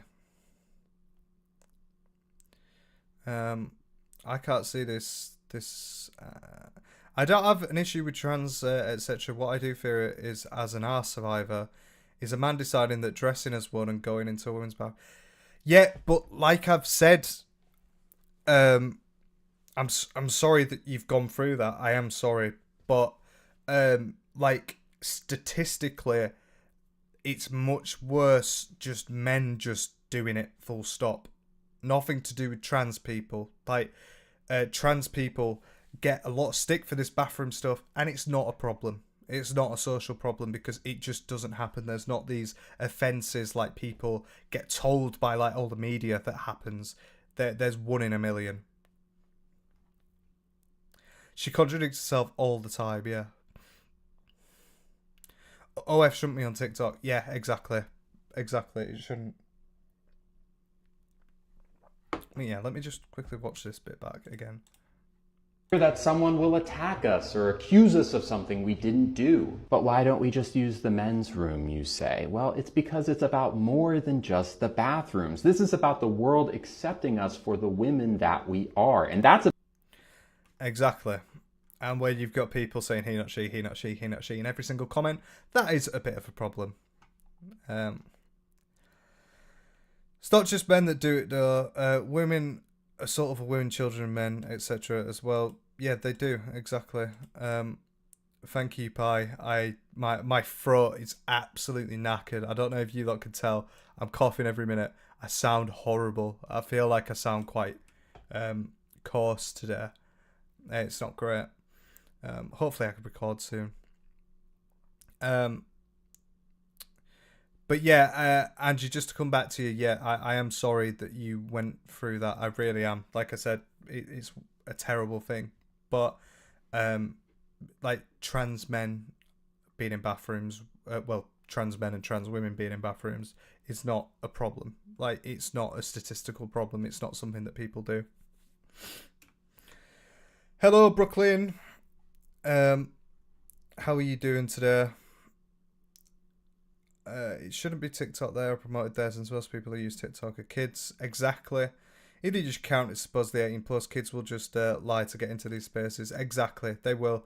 I can't see this. I don't have an issue with trans, etc. What I do fear is, as an R survivor, is a man deciding that dressing as one and going into a women's bath. Yeah, but like I've said, I'm sorry that you've gone through that. I am sorry, but like statistically, it's much worse just men just doing it, full stop. Nothing to do with trans people. Like, trans people get a lot of stick for this bathroom stuff, and it's not a problem. It's not a social problem, because it just doesn't happen. There's not these offences like people get told by like all the media that happens. There's one in a million. She contradicts herself all the time, yeah. OF shouldn't be on TikTok. Yeah, exactly. It shouldn't. Yeah, let me just quickly watch this bit back again. That someone will attack us or accuse us of something we didn't do. But why don't we just use the men's room, you say? Well, it's because it's about more than just the bathrooms. This is about the world accepting us for the women that we are. And that's exactly. And where you've got people saying he, not she, he, not she, he, not she in every single comment, that is a bit of a problem. It's not just men that do it though. Women are sort of women, children, men, etc. as well. Yeah, they do, exactly. Thank you, Pi. My throat is absolutely knackered. I don't know if you lot can tell. I'm coughing every minute. I sound horrible. I feel like I sound quite coarse today. It's not great. Hopefully I can record soon. But yeah, Angie, just to come back to you, yeah, I am sorry that you went through that. I really am. Like I said, it's a terrible thing. But like trans men being in bathrooms, trans men and trans women being in bathrooms is not a problem. Like, it's not a statistical problem. It's not something that people do. Hello, Brooklyn. How are you doing today? It shouldn't be TikTok there. I promoted there since most people who use TikTok are kids. Exactly. If you just count it, suppose the 18 plus kids will just lie to get into these spaces. Exactly. They will.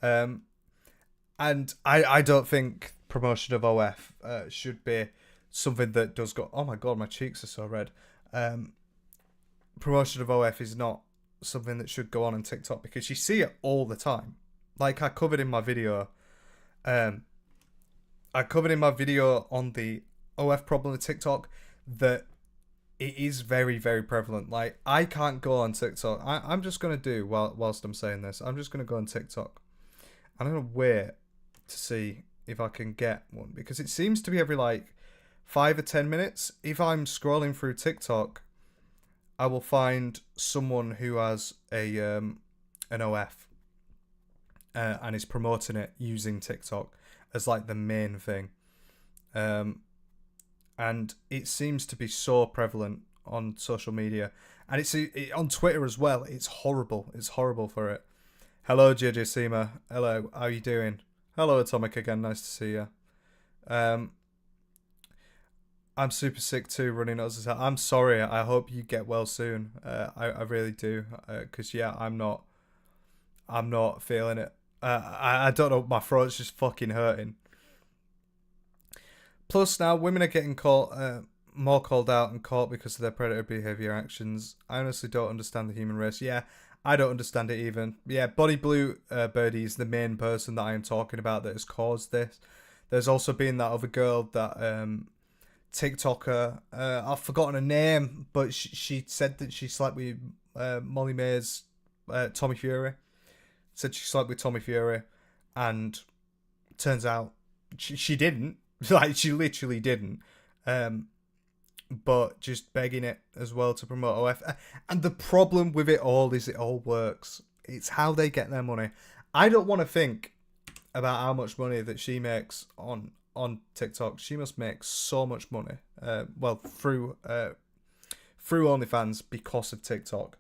And I don't think promotion of OF should be something that does go... Oh my god, my cheeks are so red. Promotion of OF is not something that should go on TikTok because you see it all the time. Like I covered in my video... I covered in my video on the OF problem with TikTok that it is very, very prevalent. Like, I can't go on TikTok. I'm just going to do, whilst I'm saying this, I'm just going to go on TikTok. I'm going to wait to see if I can get one. Because it seems to be every, like, 5 or 10 minutes. If I'm scrolling through TikTok, I will find someone who has an OF and is promoting it using TikTok as like the main thing. And it seems to be so prevalent on social media. And it's on Twitter as well. It's horrible. It's horrible for it. Hello, JJ Seema. Hello, how are you doing? Hello, Atomic again. Nice to see you. I'm super sick too, running nose as hell. I'm sorry. I hope you get well soon. I really do. Because, yeah, I'm not feeling it. I don't know, my throat's just fucking hurting. Plus now, women are getting more called out and caught because of their predator behaviour actions. I honestly don't understand the human race. Yeah, I don't understand it even. Yeah, Bonnie Blue Birdie is the main person that I am talking about that has caused this. There's also been that other girl, that TikToker, I've forgotten her name, but she said that she slept with Molly May's Tommy Fury. Said she slept with Tommy Fury, and turns out she didn't. Like, she literally didn't. But just begging it as well to promote OF. And the problem with it all is it all works. It's how they get their money. I don't want to think about how much money that she makes on TikTok. She must make so much money. Through OnlyFans because of TikTok.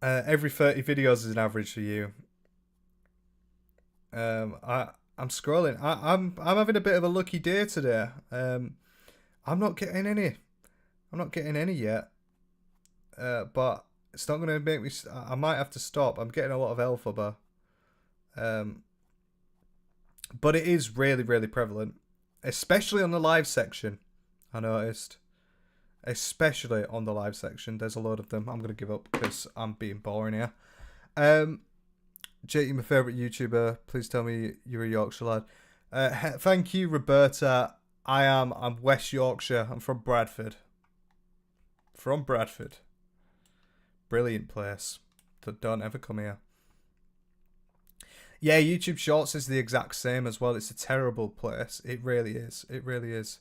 Every 30 videos is an average for you. I'm scrolling. I'm having a bit of a lucky day today. I'm not getting any. I'm not getting any yet. But it's not going to make me... I might have to stop. I'm getting a lot of alpha. But it is really, really prevalent. Especially on the live section, I noticed. Especially on the live section. There's a load of them. I'm going to give up because I'm being boring here. JT, my favourite YouTuber. Please tell me you're a Yorkshire lad. Thank you, Roberta. I'm West Yorkshire. I'm from Bradford. Brilliant place. Don't ever come here. Yeah, YouTube Shorts is the exact same as well. It's a terrible place. It really is.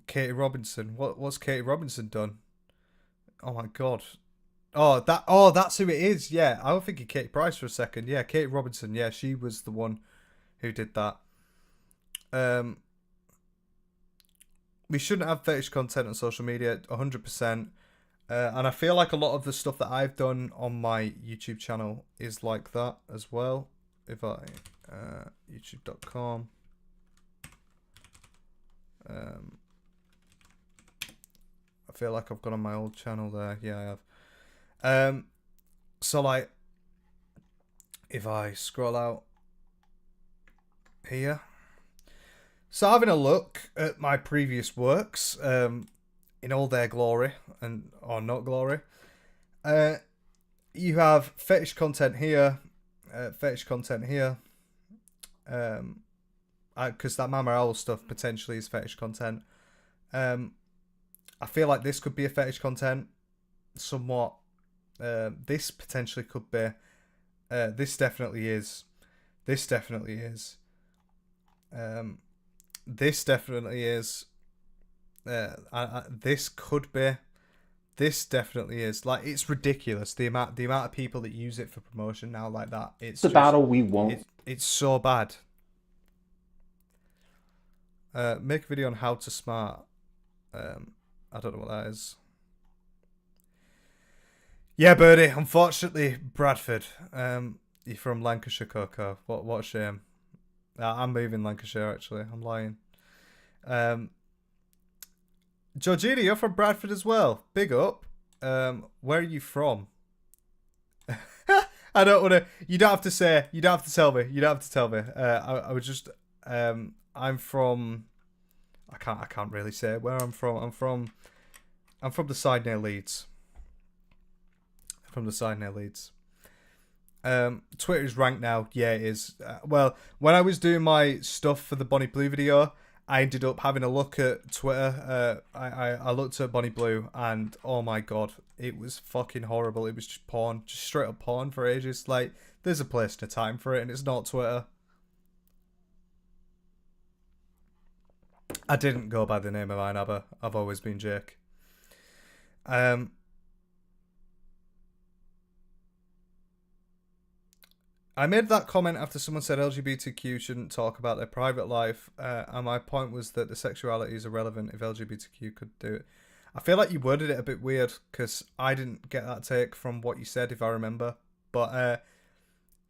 Katie Robinson. What's Katie Robinson done? Oh my god. Oh, that's who it is. Yeah, I was thinking Katie Price for a second. Yeah, Katie Robinson. Yeah, she was the one who did that. We shouldn't have fetish content on social media, 100%. And I feel like a lot of the stuff that I've done on my YouTube channel is like that as well. If I youtube.com. I feel like I've gone on my old channel there. Yeah, I have. So like, if I scroll out here, so having a look at my previous works, in all their glory or not glory, you have fetish content here, because that Mama Owl stuff potentially is fetish content. I feel like this could be a fetish content, somewhat. This potentially could be. This definitely is. This definitely is. This definitely is. This could be. This definitely is. Like, it's ridiculous the amount of people that use it for promotion now like that. It's a battle we won't. It's so bad. Make a video on how to smart. I don't know what that is. Yeah, Birdie. Unfortunately, Bradford. You're from Lancashire, Coco. What a shame. I'm moving Lancashire, actually. I'm lying. Georgina, you're from Bradford as well. Big up. Where are you from? I don't want to. You don't have to say. You don't have to tell me. You don't have to tell me. I was just. I'm from. I can't really say where I'm from. I'm from the side near Leeds. From the side near Leeds. Twitter is ranked now. Yeah, it is. Well, when I was doing my stuff for the Bonnie Blue video, I ended up having a look at Twitter. I looked at Bonnie Blue, and oh my god, it was fucking horrible. It was just porn, just straight up porn for ages. Like, there's a place and a time for it, and it's not Twitter. I didn't go by the name of Einabber. I've always been Jake. I made that comment after someone said LGBTQ shouldn't talk about their private life, and my point was that the sexuality is irrelevant if LGBTQ could do it. I feel like you worded it a bit weird, because I didn't get that take from what you said, if I remember. But,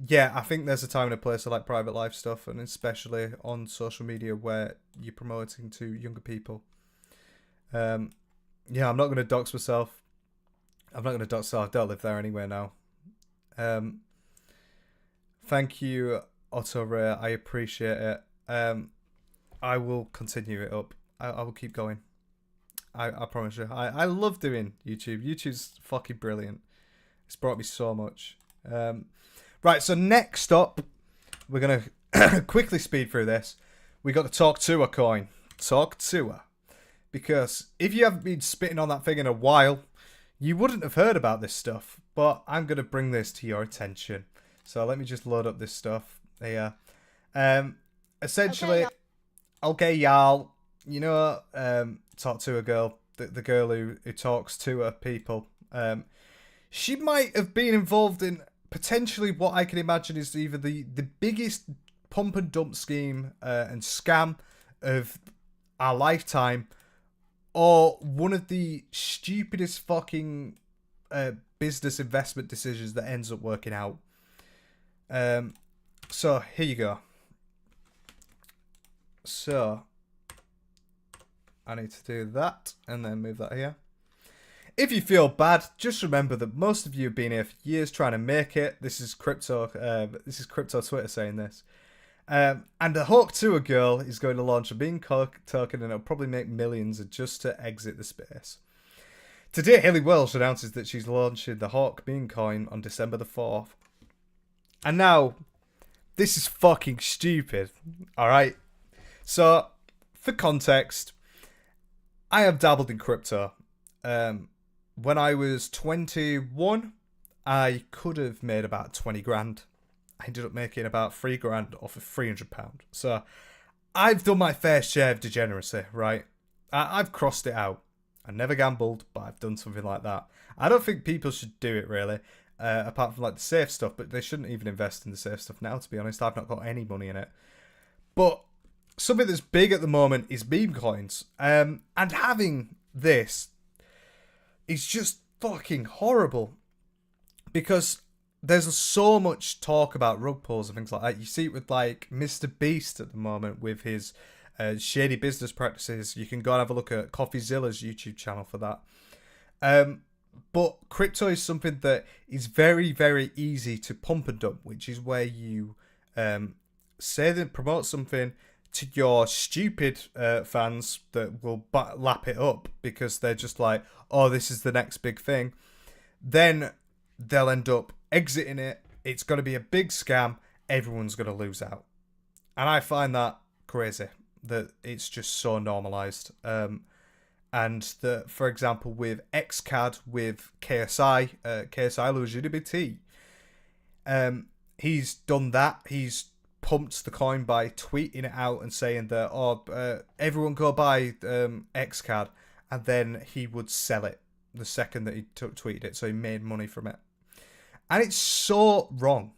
yeah, I think there's a time and a place for like private life stuff, and especially on social media where you're promoting to younger people. Yeah, I'm not going to dox myself. I'm not going to dox myself. I don't live there anywhere now. Thank you, Otto Ray. I appreciate it. I will continue it up. I will keep going. I promise you. I love doing YouTube. YouTube's fucking brilliant. It's brought me so much. Right, so next up, we're going to quickly speed through this. We got the Talk Tuah coin. Talk Tuah. Because if you haven't been spitting on that thing in a while, you wouldn't have heard about this stuff. But I'm going to bring this to your attention. So let me just load up this stuff here. Essentially, okay, y'all. You know, Talk to a girl, the girl who talks to her people. She might have been involved in potentially what I can imagine is either the biggest pump and dump scheme and scam of our lifetime, or one of the stupidest fucking business investment decisions that ends up working out. So here you go. So I need to do that and then move that here. If you feel bad, just remember that most of you have been here for years trying to make it. This is crypto Twitter saying this. And the Hawk Tuah girl is going to launch a bean token, and it'll probably make millions just to exit the space. Today, Hailey Welch announces that she's launching the Hawk Bean coin on December the 4th. And now, this is fucking stupid, alright? So, for context, I have dabbled in crypto. When I was 21, I could have made about 20 grand. I ended up making about 3 grand off of £300. So, I've done my fair share of degeneracy, right? I've crossed it out. I never gambled, but I've done something like that. I don't think people should do it, really. Apart from like the safe stuff, but they shouldn't even invest in the safe stuff now, to be honest. I've not got any money in it. But something that's big at the moment is meme coins. And having this is just fucking horrible. Because there's so much talk about rug pulls and things like that. You see it with like Mr. Beast at the moment with his shady business practices. You can go and have a look at CoffeeZilla's YouTube channel for that. But crypto is something that is very, very easy to pump and dump, which is where you say that promote something to your stupid fans that will lap it up because they're just like, oh, this is the next big thing. Then they'll end up exiting it. It's going to be a big scam. Everyone's going to lose out. And I find that crazy, that it's just so normalized. And that, for example, with XCAD, with KSI, KSI LGBT, he's done that. He's pumped the coin by tweeting it out and saying that, everyone go buy XCAD, and then he would sell it the second that he tweeted it, so he made money from it. And it's so wrong.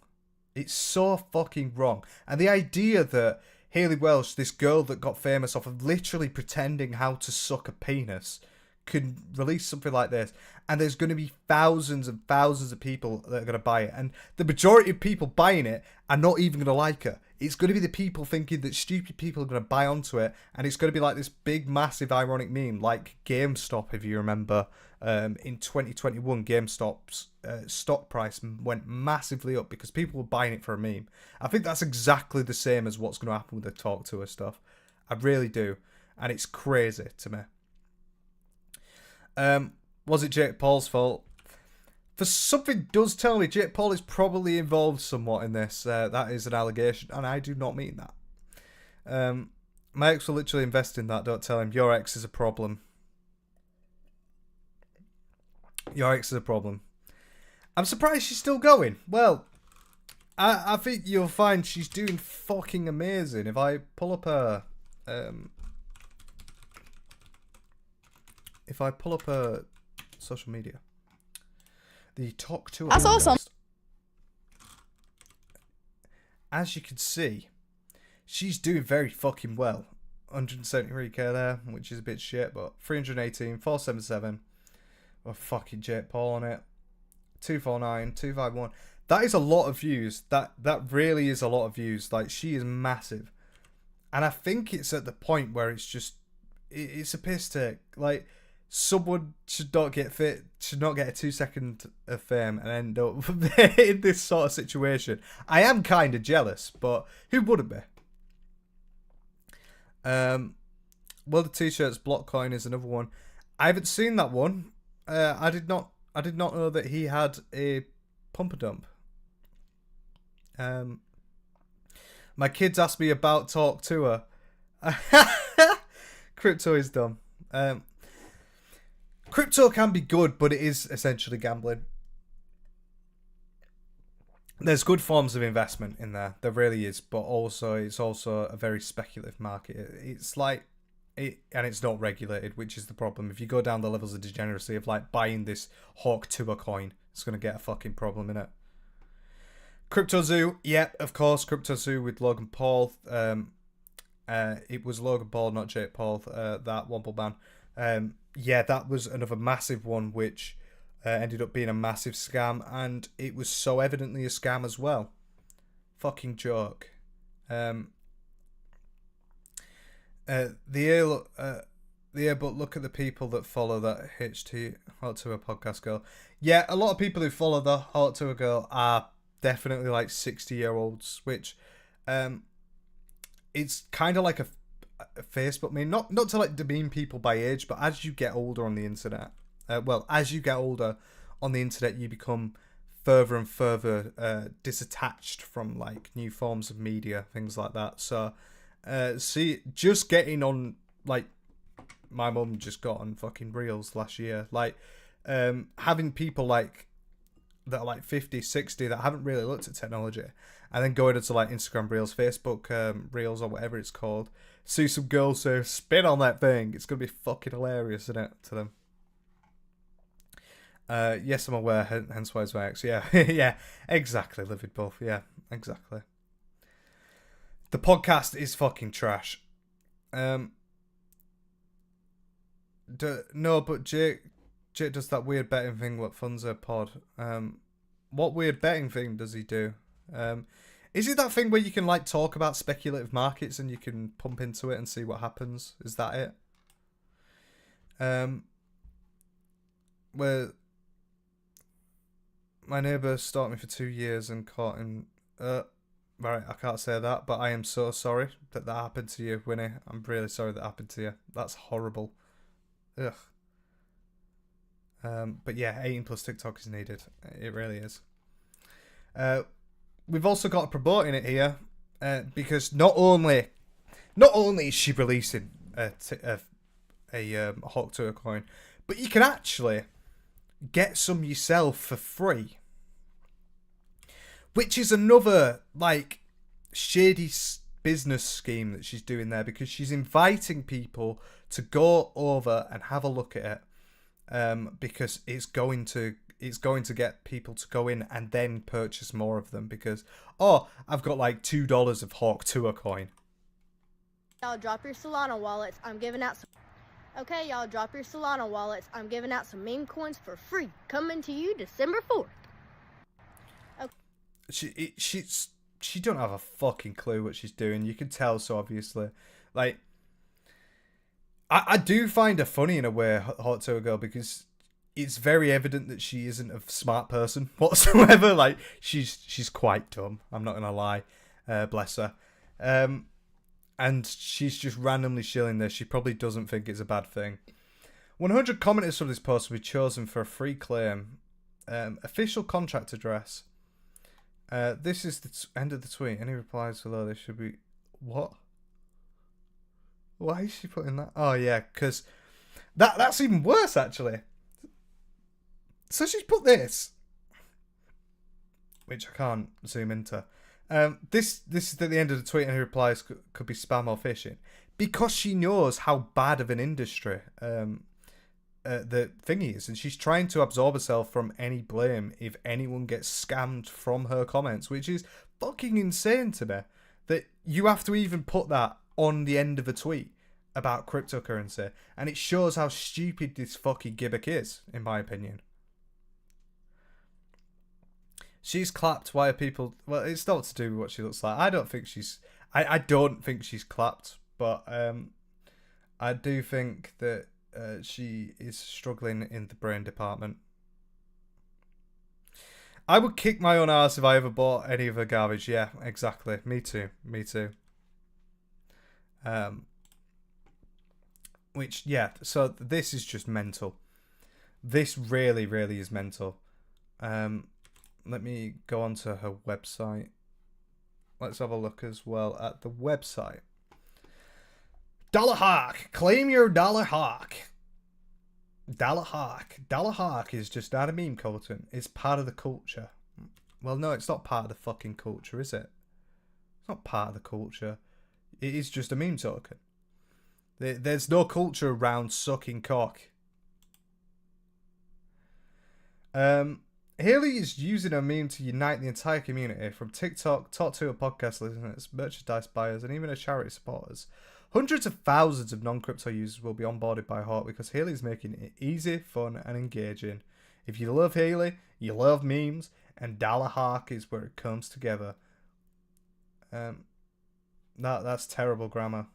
It's so fucking wrong. And the idea that Hailey Welch, this girl that got famous off of literally pretending how to suck a penis, could release something like this, and there's going to be thousands and thousands of people that are going to buy it, and the majority of people buying it are not even going to like her. It's going to be the people thinking that stupid people are going to buy onto it, and it's going to be like this big, massive, ironic meme, like GameStop, if you remember. In 2021, GameStop's stock price went massively up because people were buying it for a meme. I think that's exactly the same as what's going to happen with the Talk to Her stuff. I really do, and it's crazy to me. Was it Jake Paul's fault? For something does tell me Jake Paul is probably involved somewhat in this. That is an allegation, and I do not mean that. My ex will literally invest in that. Don't tell him. Your ex is a problem. Your ex is a problem. I'm surprised she's still going. Well, I think you'll find she's doing fucking amazing. If I pull up her... if I pull up her social media, the Talk to Her. That's awesome. As you can see, she's doing very fucking well. 173k there, which is a bit shit, but 318, 477. With fucking Jake Paul on it. 249, 251. That is a lot of views. That really is a lot of views. Like, she is massive. And I think it's at the point where it's just... It's a piss take. Like, someone should not get a 2-second of fame and end up in this sort of situation. I am kind of jealous, but who wouldn't be? Well, the t-shirts block coin is another one. I haven't seen that one. I did not know that he had a pump and dump. My kids asked me about Talk to Her. Crypto is dumb. Crypto can be good, but it is essentially gambling. There's good forms of investment in there. There really is, but also it's also a very speculative market. It's like and it's not regulated, which is the problem. If you go down the levels of degeneracy of like buying this Hawk Tuah coin, it's going to get a fucking problem in it. Crypto Zoo, yeah, of course, Crypto Zoo with Logan Paul. It was Logan Paul, not Jake Paul, that Womble ban. Yeah, that was another massive one, which ended up being a massive scam, and it was so evidently a scam as well. Fucking joke. But look at the people that follow that HT Hot Tour podcast girl. Yeah, a lot of people who follow the Hot Tour girl are definitely like 60-year-olds, which it's kind of like a Facebook meme. Not to like demean people by age, but as you get older on the internet, as you get older on the internet, you become further and further disattached from like new forms of media, things like that. So. See, just getting on, like, my mum just got on fucking Reels last year. Like, having people, like, that are, like, 50, 60 that haven't really looked at technology, and then going into, like, Instagram Reels, Facebook Reels, or whatever it's called, see some girls say, spin on that thing. It's going to be fucking hilarious, isn't it, to them? Yes, I'm aware, hence why it's my ex. Yeah, yeah, exactly, Livid Buff. Yeah, exactly. The podcast is fucking trash. No, but Jake does that weird betting thing what funds a pod. What weird betting thing does he do? Is it that thing where you can like talk about speculative markets and you can pump into it and see what happens? Is that it? Where my neighbour stalked me for 2 years and caught him. Right, I can't say that, but I am so sorry that happened to you, Winnie. I'm really sorry that happened to you. That's horrible. Ugh. But yeah, 18 plus TikTok is needed. It really is. We've also got a promoting it here, because not only is she releasing a Hawk Tour coin, but you can actually get some yourself for free. Which is another, like, shady business scheme that she's doing there, because she's inviting people to go over and have a look at it, because it's going to get people to go in and then purchase more of them, because, oh, I've got like $2 of Hawk Tour coin. Y'all drop your Solana wallets. I'm giving out some... Okay, y'all drop your Solana wallets. I'm giving out some meme coins for free. Coming to you December 4th. Okay. She don't have a fucking clue what she's doing. You can tell so obviously. Like, I do find her funny in a way, Hot Tour Girl, because it's very evident that she isn't a smart person whatsoever. Like, she's quite dumb. I'm not gonna lie. Bless her. And she's just randomly shilling this. She probably doesn't think it's a bad thing. 100 commenters from this post will be chosen for a free claim. Official contract address. This is the end of the tweet. Any replies below this should be... What? Why is she putting that? Oh, yeah, because that's even worse, actually. So she's put this, which I can't zoom into. This is at the end of the tweet, and her replies could be spam or phishing, because she knows how bad of an industry the thingy is, and she's trying to absorb herself from any blame if anyone gets scammed from her comments, which is fucking insane to me. That you have to even put that on the end of a tweet about cryptocurrency, and it shows how stupid this fucking gimmick is, in my opinion. She's clapped. Why are people... Well, it's not to do with what she looks like. I don't think she's... I don't think she's clapped. But I do think that she is struggling in the brain department. I would kick my own ass if I ever bought any of her garbage. Yeah, exactly. Me too. Me too. Which, yeah. So this is just mental. This really, really is mental. Let me go on to her website. Let's have a look as well at the website. Dollar Hawk. Claim your Dollar Hawk. Dollar Hawk. Dollar Hawk is just not a meme content. It's part of the culture. Well, no, it's not part of the fucking culture, is it? It's not part of the culture. It is just a meme token. There's no culture around sucking cock. Hailey is using her meme to unite the entire community, from TikTok, top to podcast listeners, merchandise buyers, and even her charity supporters. Hundreds of thousands of non-crypto users will be onboarded by Hawk because Hailey is making it easy, fun, and engaging. If you love Hailey, you love memes, and Dollar Hawk is where it comes together. That's terrible grammar.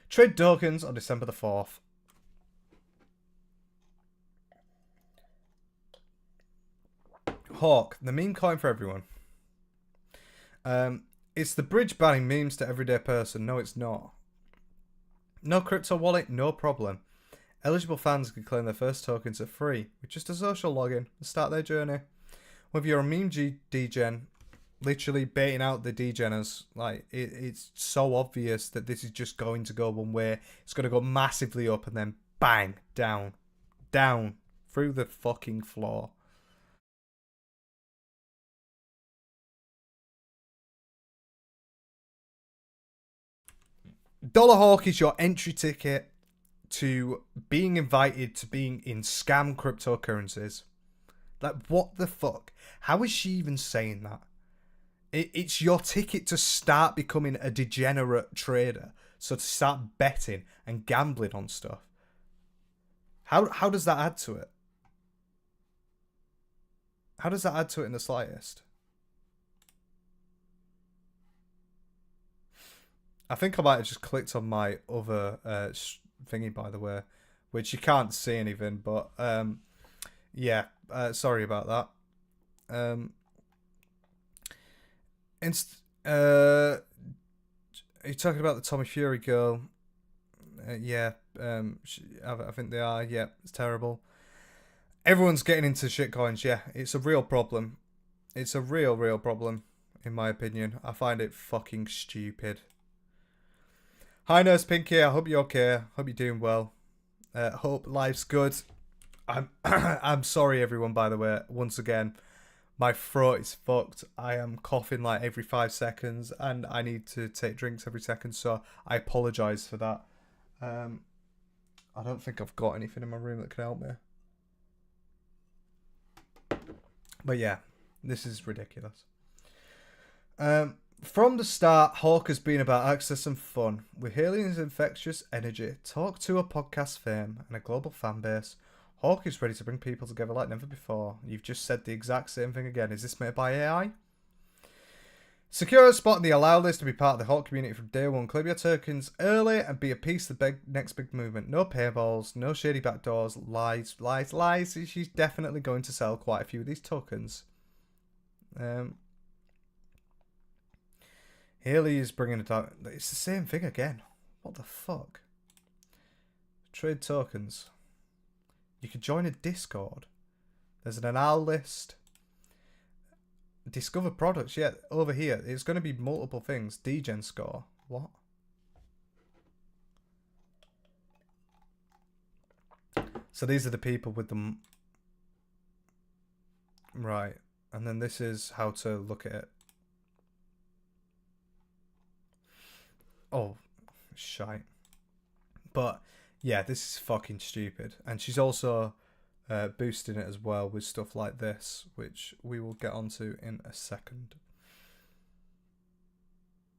Trade tokens on December the 4th. Hawk, the meme coin for everyone. It's the bridge banning memes to everyday person. No, it's not. No crypto wallet, no problem. Eligible fans can claim their first tokens are free with just a social login and start their journey. Whether you're a meme degen, literally baiting out the degeners, like it's so obvious that this is just going to go one way. It's going to go massively up and then bang, down, through the fucking floor. Dollar Hawk is your entry ticket to being invited to being in scam cryptocurrencies. Like, what the fuck? How is she even saying that? It's your ticket to start becoming a degenerate trader. So to start betting and gambling on stuff. How does that add to it? How does that add to it in the slightest? I think I might have just clicked on my other thingy, by the way, which you can't see anything, but yeah, sorry about that. Are you talking about the Tommy Fury girl? Yeah, I think they are. Yeah, it's terrible. Everyone's getting into shitcoins. Yeah, it's a real problem. It's a real problem, in my opinion. I find it fucking stupid. Hi, Nurse Pinky. I hope you're okay. Hope you're doing well. Hope life's good. I'm sorry, everyone, by the way. Once again, my throat is fucked. I am coughing like every 5 seconds, and I need to take drinks every second, so I apologise for that. I don't think I've got anything in my room that can help me. But yeah, this is ridiculous. From the start, Hawk has been about access and fun. With Hailey's infectious energy, Tuah podcast fame, and a global fan base, Hawk is ready to bring people together like never before. You've just said the exact same thing again. Is this made by AI? Secure a spot in the allow list to be part of the Hawk community from day one. Claim your tokens early and be a piece of the next big movement. No paywalls, no shady backdoors, lies. She's definitely going to sell quite a few of these tokens. Hailey is bringing it out. It's the same thing again. What the fuck? Trade tokens. You could join a Discord. There's an allow list. Discover products. Yeah, over here. It's going to be multiple things. Degen score. What? So these are the people with them. Right. And then this is how to look at it. Oh, shite. But, yeah, this is fucking stupid. And she's also boosting it as well with stuff like this, which we will get onto in a second.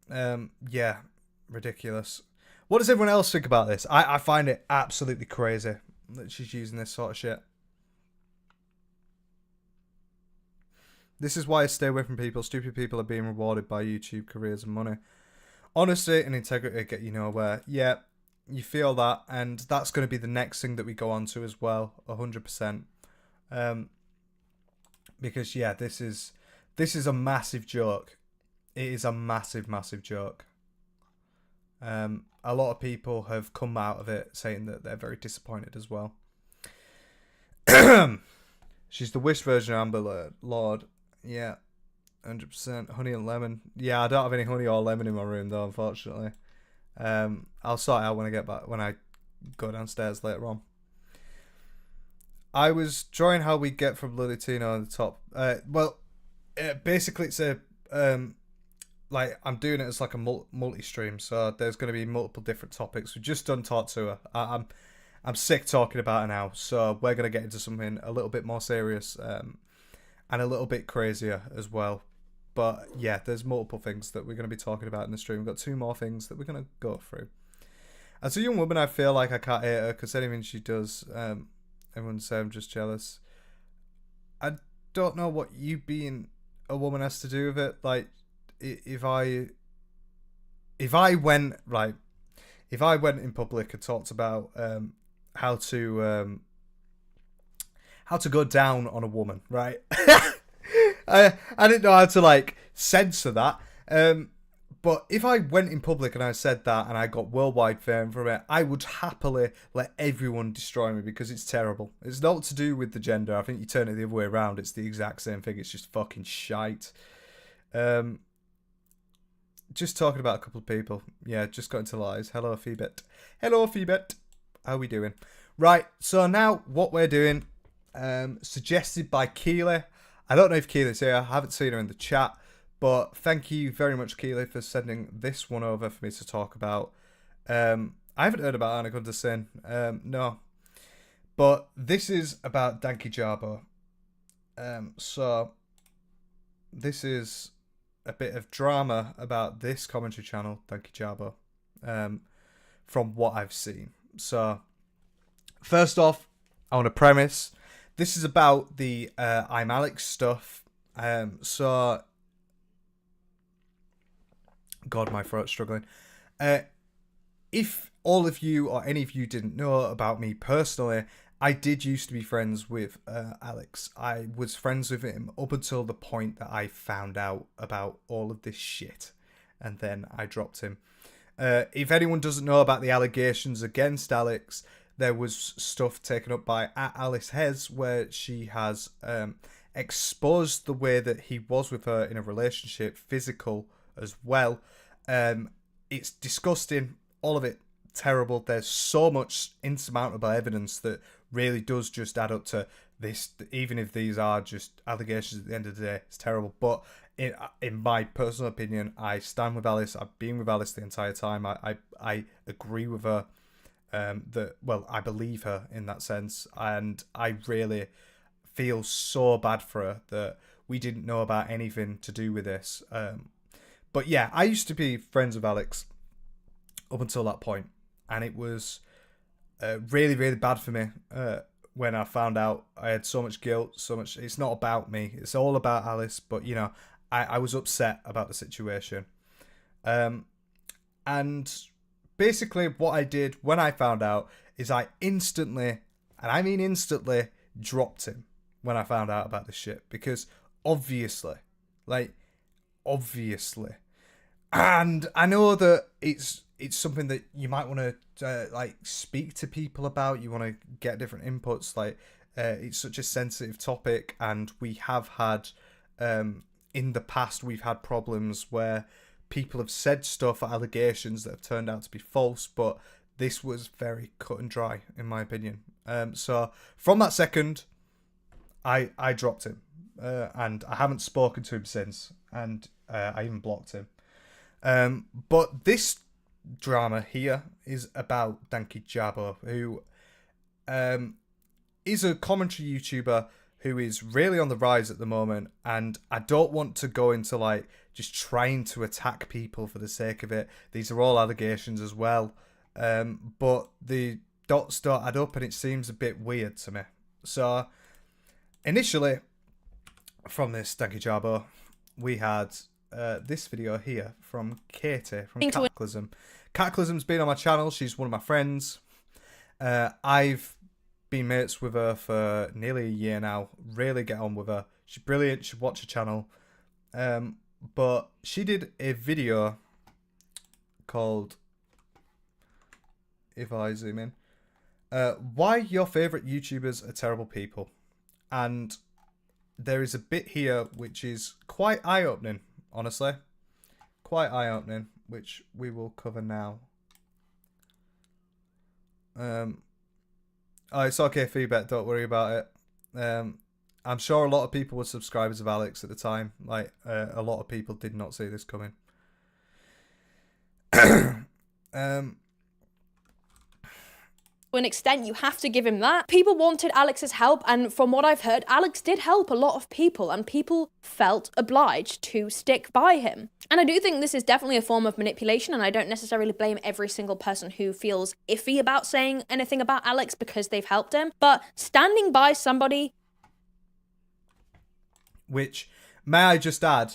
Yeah, ridiculous. What does everyone else think about this? I find it absolutely crazy that she's using this sort of shit. This is why I stay away from people. Stupid people are being rewarded by YouTube careers and money. Honesty and integrity get you nowhere. Yeah, you feel that, and that's going to be the next thing that we go on to as well, 100%. Because yeah, this is a massive joke. It is a massive joke. A lot of people have come out of it saying that they're very disappointed as well. She's the Wish version of Amber Lord. Yeah, 100%. Honey and lemon. Yeah, I don't have any honey or lemon in my room though, unfortunately. I'll sort it out when I get back, when I go downstairs later on. I was drawing how we get from bloody Tino on the top. Basically it's a like I'm doing it as like a multi-stream, so there's going to be multiple different topics. We've just done Talk to Her. I'm sick talking about it now, so we're going to get into something a little bit more serious and a little bit crazier as well. But yeah, there's multiple things that we're going to be talking about in the stream. We've got 2 more things that we're going to go through. As a young woman, I feel like I can't hate her because anything she does, everyone say I'm just jealous. I don't know what you being a woman has to do with it. Like, if I went in public and talked about how to go down on a woman, right? I didn't know how to like censor that. But if I went in public and I said that and I got worldwide fame from it, I would happily let everyone destroy me because it's terrible. It's not to do with the gender. I think you turn it the other way around. It's the exact same thing. It's just fucking shite. Just talking about a couple of people. Yeah, just got into lies. Hello, Phoebet. Hello, Phoebet. How are we doing? Right, so now what we're doing, suggested by Keely. I don't know if Keely's here. I haven't seen her in the chat. But thank you very much, Keely, for sending this one over for me to talk about. I haven't heard about Anaconda Sin. No. But this is about Danky Jarbo. So this is a bit of drama about this commentary channel, Danky Jarbo, from what I've seen. So first off, I want to premise, this is about the I'm Alex stuff. So... God, my throat's struggling. If all of you or any of you didn't know about me personally, I did used to be friends with Alex. I was friends with him up until the point that I found out about all of this shit. And then I dropped him. If anyone doesn't know about the allegations against Alex, there was stuff taken up by Alice Hez where she has exposed the way that he was with her in a relationship, physical as well. It's disgusting, all of it terrible. There's so much insurmountable evidence that really does just add up to this, even if these are just allegations at the end of the day. It's terrible, but in my personal opinion, I stand with Alice. I've been with Alice the entire time. I agree with her, I believe her in that sense, and I really feel so bad for her that we didn't know about anything to do with this. But yeah, I used to be friends with Alex up until that point, and it was really, really bad for me when I found out. I had so much guilt, so much. It's not about me; it's all about Alice. But you know, I was upset about the situation, and basically, what I did when I found out is I instantly, and I mean instantly, dropped him when I found out about this shit, because obviously, and I know that it's something that you might want to speak to people about. You want to get different inputs. It's such a sensitive topic, and we have had in the past we've had problems where people have said stuff, allegations that have turned out to be false, but this was very cut and dry, in my opinion. So from that second, I dropped him, and I haven't spoken to him since, and I even blocked him. But this drama here is about Danky Jabo, who is a commentary YouTuber who is really on the rise at the moment, and I don't want to go into just trying to attack people for the sake of it. These are all allegations as well, but the dots don't add up, and it seems a bit weird to me. So initially, from this Danky Jabo, we had this video here from Katie from Cataclysm. Cataclysm's been on my channel. She's one of my friends. I've been mates with her for nearly a year now. Really get on with her. She's brilliant. Should watch her channel. But she did a video called, if I zoom in, why your favourite YouTubers are terrible people. And there is a bit here which is quite eye-opening, honestly. Quite eye-opening, which we will cover now. Oh, it's okay, feedback, don't worry about it. I'm sure a lot of people were subscribers of Alex at the time. A lot of people did not see this coming. To an extent, you have to give him that. People wanted Alex's help, and from what I've heard, Alex did help a lot of people, and people felt obliged to stick by him. And I do think this is definitely a form of manipulation, and I don't necessarily blame every single person who feels iffy about saying anything about Alex because they've helped him, but standing by somebody... Which, may I just add,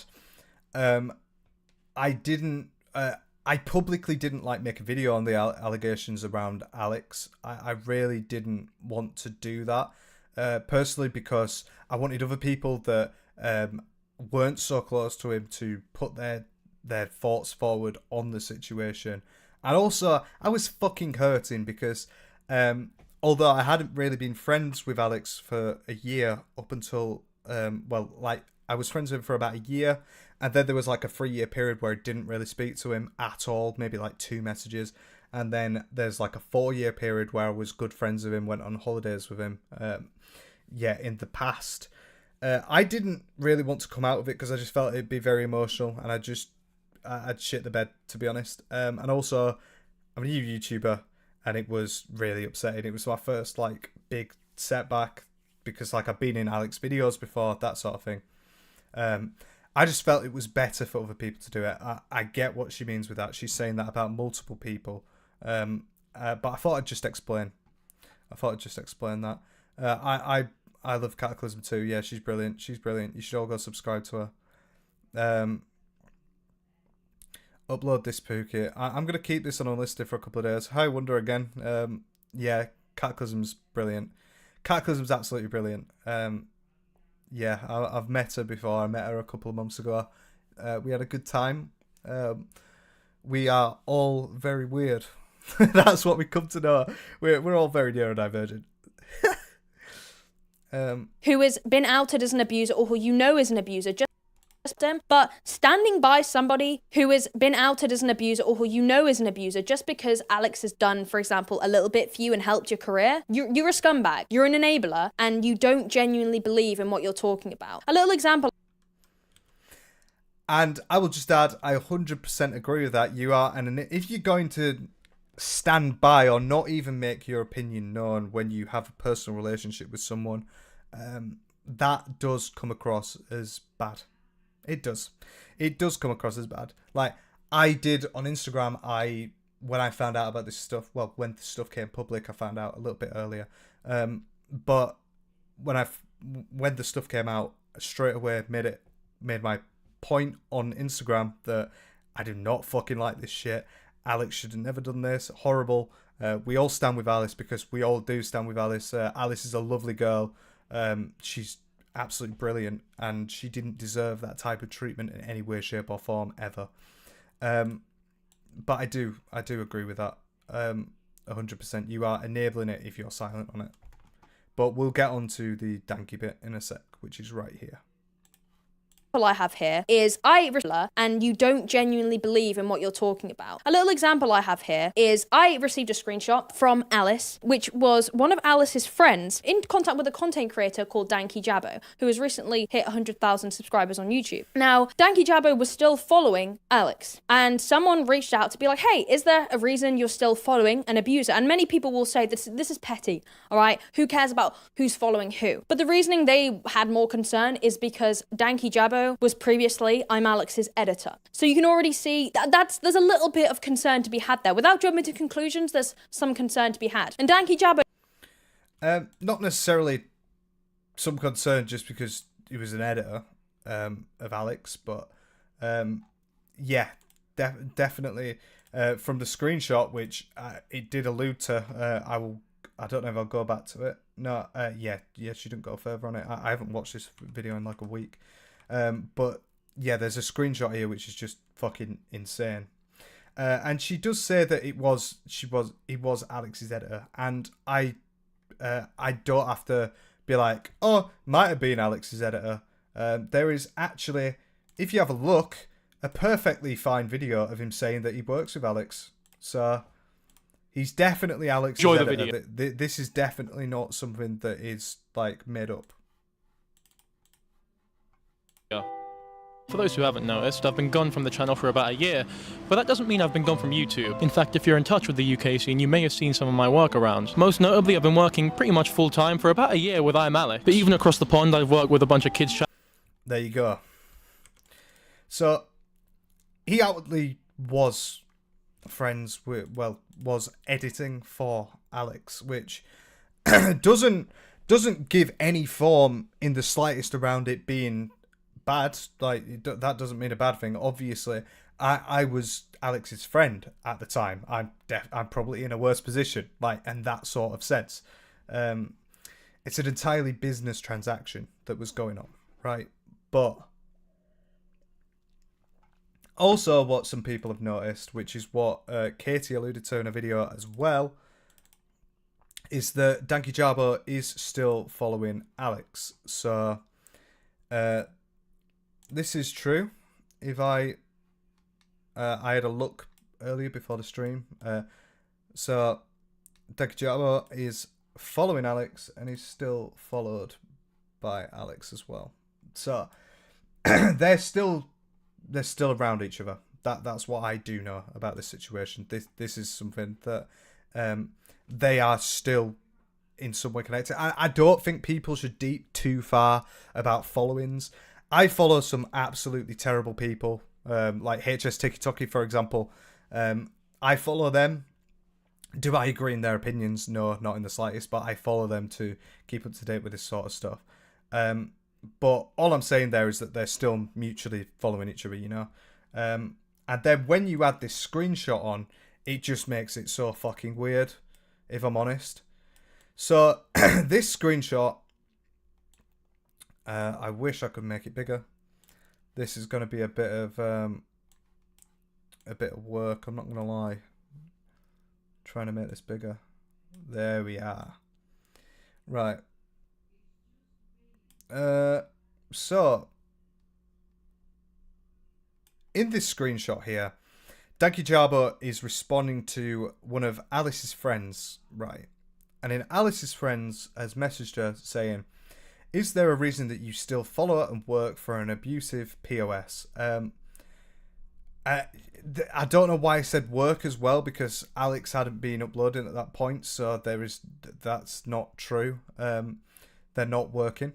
I publicly didn't make a video on the allegations around Alex. I really didn't want to do that, personally, because I wanted other people that weren't so close to him to put their thoughts forward on the situation. And also, I was fucking hurting because although I hadn't really been friends with Alex for a year up until, I was friends with him for about a year. And then there was a 3-year period where I didn't really speak to him at all, maybe 2 messages. And then there's a 4-year period where I was good friends with him, went on holidays with him. In the past. I didn't really want to come out of it because I just felt it'd be very emotional, and I'd shit the bed, to be honest. And also, I'm a new YouTuber, and it was really upsetting. It was my first big setback because I've been in Alex videos before, that sort of thing. I just felt it was better for other people to do it. I get what she means with that. She's saying that about multiple people. But I thought I'd just explain. That. I love Cataclysm too. Yeah, she's brilliant. You should all go subscribe to her. Upload this Pookie. I'm going to keep this on unlisted for a couple of days. Hi, Wonder again. Yeah, Cataclysm's brilliant. Cataclysm's absolutely brilliant. Yeah, I've met her before. I met her a couple of months ago. We had a good time. We are all very weird. That's what we come to know. We're all very neurodivergent. Who has been outed as an abuser, or who you know is an abuser, just them. But standing by somebody who has been outed as an abuser, or who you know is an abuser, just because Alex has done, for example, a little bit for you and helped your career, you're a scumbag. You're an enabler, and you don't genuinely believe in what you're talking about. A little example. And I will just add, I 100% agree with that. You are, and if you're going to stand by or not even make your opinion known when you have a personal relationship with someone, that does come across as bad. It does. It does come across as bad. Like, I did on Instagram, when I found out about this stuff, well, when the stuff came public, I found out a little bit earlier. But when the stuff came out, straight away made my point on Instagram that I do not fucking like this shit. Alex should have never done this. Horrible. We all stand with Alice because we all do stand with Alice. Alice is a lovely girl. She's absolutely brilliant, and she didn't deserve that type of treatment in any way, shape, or form ever. But I do agree with that. 100%. You are enabling it if you're silent on it. But we'll get on to the danky bit in a sec, which is right here. I have here is and you don't genuinely believe in what you're talking about. A little example I have here is I received a screenshot from Alice, which was one of Alice's friends in contact with a content creator called Danky Jabbo, who has recently hit 100,000 subscribers on YouTube. Now, Danky Jabbo was still following Alex, and someone reached out to be like, hey, is there a reason you're still following an abuser? And many people will say this is petty, all right? Who cares about who's following who? But the reasoning they had more concern is because Danky Jabbo was previously I'm Alex's editor. So you can already see there's a little bit of concern to be had there. Without jumping to conclusions, there's some concern to be had. And Danky Jabbo... Not necessarily some concern just because he was an editor of Alex, but yeah, definitely from the screenshot, which it did allude to, I don't know if I'll go back to it. No, yeah, she didn't go further on it. I haven't watched this video in like a week. But yeah, there's a screenshot here which is just fucking insane. And she does say that it was Alex's editor, and I don't have to be like, oh, might have been Alex's editor. There is actually, if you have a look, a perfectly fine video of him saying that he works with Alex. So he's definitely Alex's Enjoy editor. the video. This is definitely not something that is like made up. For those who haven't noticed, I've been gone from the channel for about a year, but that doesn't mean I've been gone from YouTube. In fact, if you're in touch with the UK scene, you may have seen some of my work around. Most notably, I've been working pretty much full-time for about a year with I'm Alex, but even across the pond, I've worked with a bunch of kids. There you go. So, he outwardly was friends with, well, was editing for Alex, which doesn't give any form in the slightest around it being bad. Like, that doesn't mean a bad thing. Obviously, I was Alex's friend at the time. I'm probably in a worse position, like, in that sort of sense. It's an entirely business transaction that was going on, right? But also, what some people have noticed, which is what Katie alluded to in a video as well, is that Danky Jabbo is still following Alex. So, this is true. If I had a look earlier before the stream. So Danky Jabbo is following Alex and is still followed by Alex as well. So they're still around each other. That's what I do know about this situation. This is something that they are still in some way connected. I don't think people should deep too far about followings. I follow some absolutely terrible people, like HS TikToky, for example. I follow them. Do I agree in their opinions? No, not in the slightest, but I follow them to keep up to date with this sort of stuff. But all I'm saying there is that they're still mutually following each other, you know? And then when you add this screenshot on, it just makes it so fucking weird, if I'm honest. So, this screenshot... I wish I could make it bigger. This is going to be a bit of work. I'm not going to lie. Trying to make this bigger. There we are. Right. So in this screenshot here, Danky Jabbo is responding to one of Alice's friends, right? And in Alice's friends has messaged her saying, is there a reason that you still follow and work for an abusive POS? I don't know why I said work as well, because Alex hadn't been uploading at that point, so that's not true. They're not working.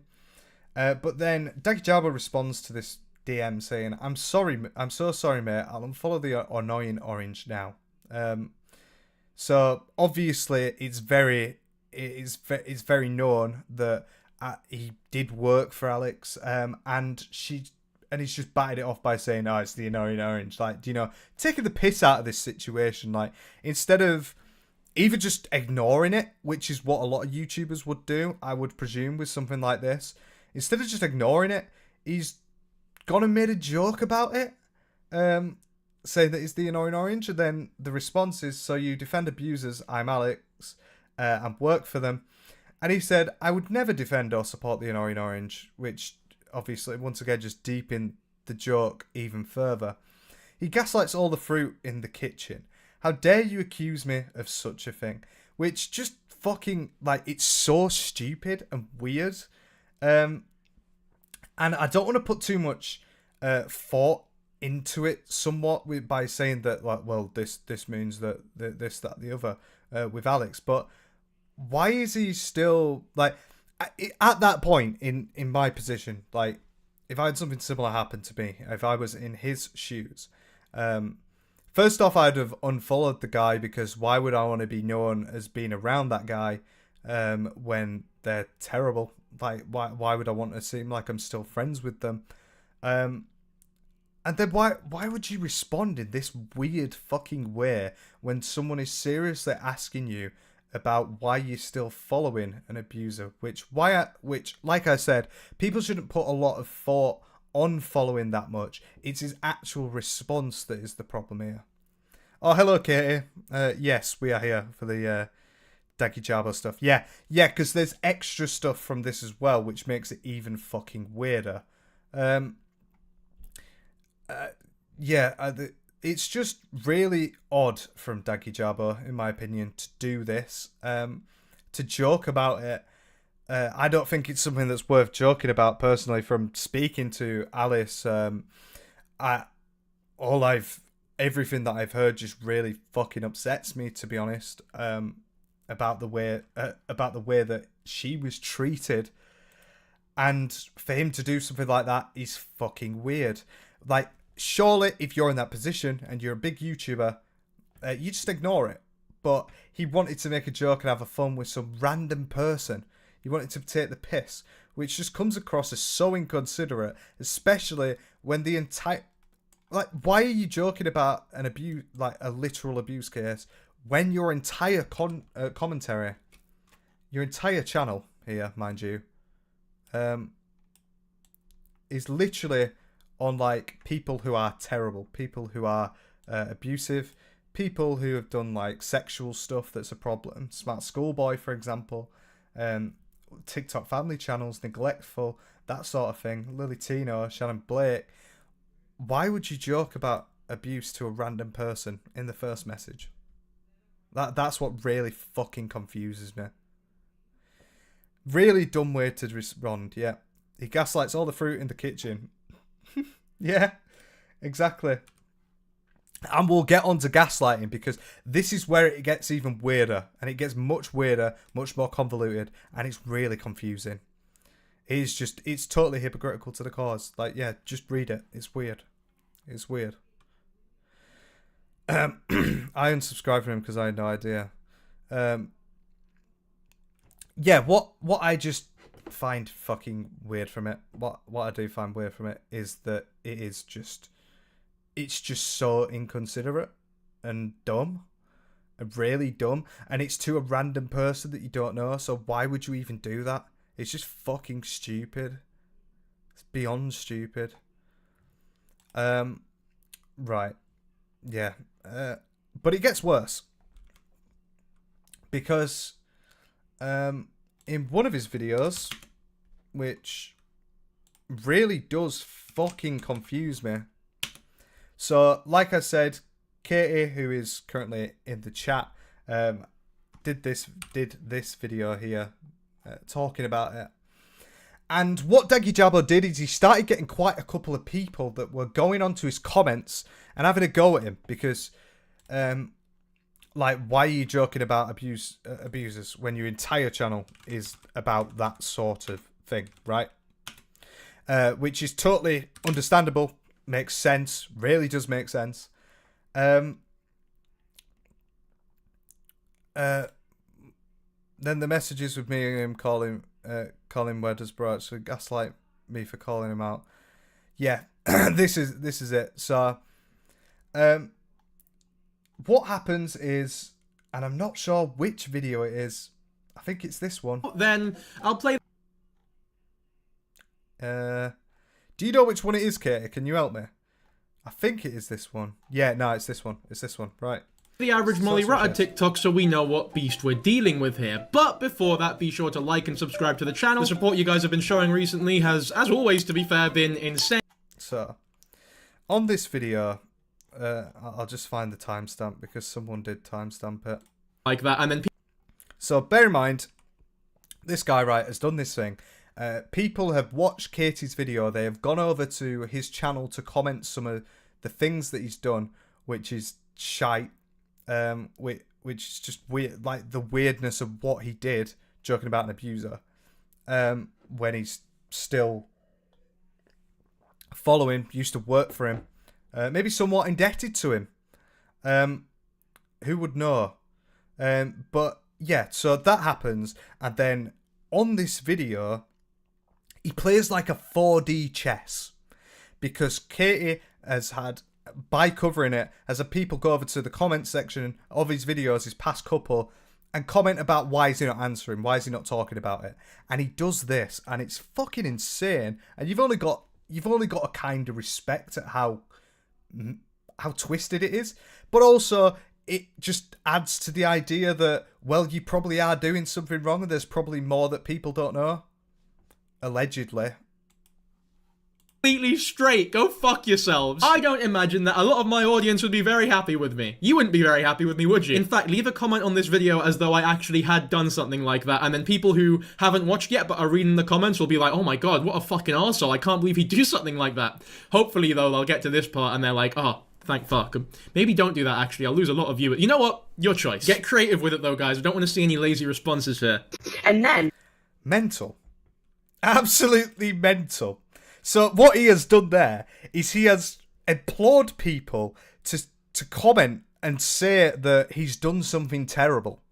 But then Danky Jabbo responds to this DM saying, I'm sorry, I'm so sorry, mate. I'll unfollow the annoying orange now. So obviously it's very known that he did work for Alex, and he's just batted it off by saying, oh, it's the annoying orange. Like, you know, taking the piss out of this situation. Like, instead of either just ignoring it, which is what a lot of YouTubers would do, I would presume, with something like this. Instead of just ignoring it, he's gone and made a joke about it, saying that it's the annoying orange, and then the response is, so you defend abusers, I'm Alex, and work for them. And he said, I would never defend or support the annoying orange, which obviously, once again, just deepened the joke even further. He gaslights all the fruit in the kitchen. How dare you accuse me of such a thing? Which just fucking, like, it's so stupid and weird. And I don't want to put too much thought into it somewhat by saying that, like, well, this means that this, that, the other with Alex. But why is he still, like, at that point in my position, like, if I had something similar happen to me, if I was in his shoes, first off, I'd have unfollowed the guy, because why would I want to be known as being around that guy when they're terrible? Like, why would I want to seem like I'm still friends with them? And then why would you respond in this weird fucking way when someone is seriously asking you about why you're still following an abuser? Which, like I said, people shouldn't put a lot of thought on following that much. It's his actual response that is the problem here. Oh, hello, Katie. Yes, we are here for the Daggy Jabo stuff. Yeah, because there's extra stuff from this as well, which makes it even fucking weirder. It's just really odd from Daggy Jabo, in my opinion, to do this, to joke about it. I don't think it's something that's worth joking about, personally. From speaking to Alice, everything that I've heard just really fucking upsets me, to be honest, about the way that she was treated. And for him to do something like that is fucking weird. Like, surely, if you're in that position and you're a big YouTuber, you just ignore it. But he wanted to make a joke and have a fun with some random person. He wanted to take the piss, which just comes across as so inconsiderate, especially when the entire... Like, why are you joking about an abuse, like a literal abuse case, when your entire commentary, your entire channel here, mind you, is literally on, like, people who are terrible, people who are abusive, people who have done, like, sexual stuff that's a problem. Smart Schoolboy, for example, TikTok family channels, neglectful, that sort of thing. Lily Tino, Shannon Blake. Why would you joke about abuse to a random person in the first message? That's what really fucking confuses me. Really dumb way to respond, yeah. He gaslights all the fruit in the kitchen. Yeah, exactly. And we'll get on to gaslighting, because this is where it gets even weirder. And it gets much weirder, much more convoluted, and it's really confusing. It's totally hypocritical to the cause. Like, yeah, just read it. It's weird. It's weird. I unsubscribed from him because I had no idea. Yeah, what I just find fucking weird from it, what I do find weird from it, is that it's just so inconsiderate and dumb, and really dumb, and it's to a random person that you don't know. So why would you even do that? It's just fucking stupid. It's beyond stupid. Right, yeah, but it gets worse, because in one of his videos, which really does fucking confuse me. So, like I said, Katie, who is currently in the chat, did this video here, talking about it. And what Daggy Jabo did is he started getting quite a couple of people that were going onto his comments and having a go at him, because, like, why are you joking about abusers when your entire channel is about that sort of thing, right? which is totally understandable. Makes sense. Really does make sense. Then the messages with me and him calling Wedders bro, so gaslight me for calling him out. Yeah, this is it. So, what happens is, and I'm not sure which video it is. I think it's this one. Then I'll play. Do you know which one it is, Katie? Can you help me? I think it is this one. Yeah, no, it's this one. It's this one. Right. The average Molly Rotter TikTok so we know what beast we're dealing with here. But before that, be sure to like and subscribe to the channel. The support you guys have been showing recently has, as always, to be fair, been insane. So, on this video, I'll just find the timestamp because someone did timestamp it. Like that, and then... So, bear in mind, this guy, right, has done this thing. People have watched Katie's video. They have gone over to his channel to comment some of the things that he's done, which is shite. Which is just weird, like the weirdness of what he did, joking about an abuser, when he's still following, used to work for him, maybe somewhat indebted to him. Who would know? But yeah, so that happens, and then on this video, he plays like a 4D chess, because Katie has had, by covering it, as a people go over to the comment section of his videos, his past couple, and comment about why is he not answering, why is he not talking about it, and he does this, and it's fucking insane. And you've only got a kind of respect at how twisted it is, but also it just adds to the idea that, well, you probably are doing something wrong, and there's probably more that people don't know, allegedly. Completely straight. Go fuck yourselves. I don't imagine that a lot of my audience would be very happy with me. You wouldn't be very happy with me, would you? In fact, leave a comment on this video as though I actually had done something like that, and then people who haven't watched yet but are reading the comments will be like, oh my god, what a fucking arsehole, I can't believe he'd do something like that. Hopefully, though, they'll get to this part and they're like, oh, thank fuck. Maybe don't do that, actually. I'll lose a lot of viewers. You know what? Your choice. Get creative with it, though, guys. I don't want to see any lazy responses here. And then... Mental. Absolutely mental. So what he has done there is he has implored people to comment and say that he's done something terrible.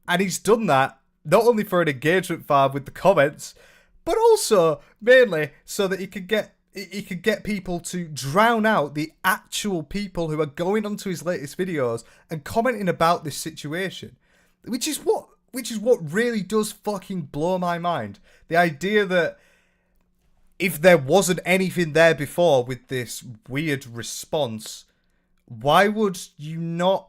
And he's done that not only for an engagement farm with the comments, but also mainly so that he could get people to drown out the actual people who are going onto his latest videos and commenting about this situation. Which is what really does fucking blow my mind. The idea that if there wasn't anything there before with this weird response, why would you not,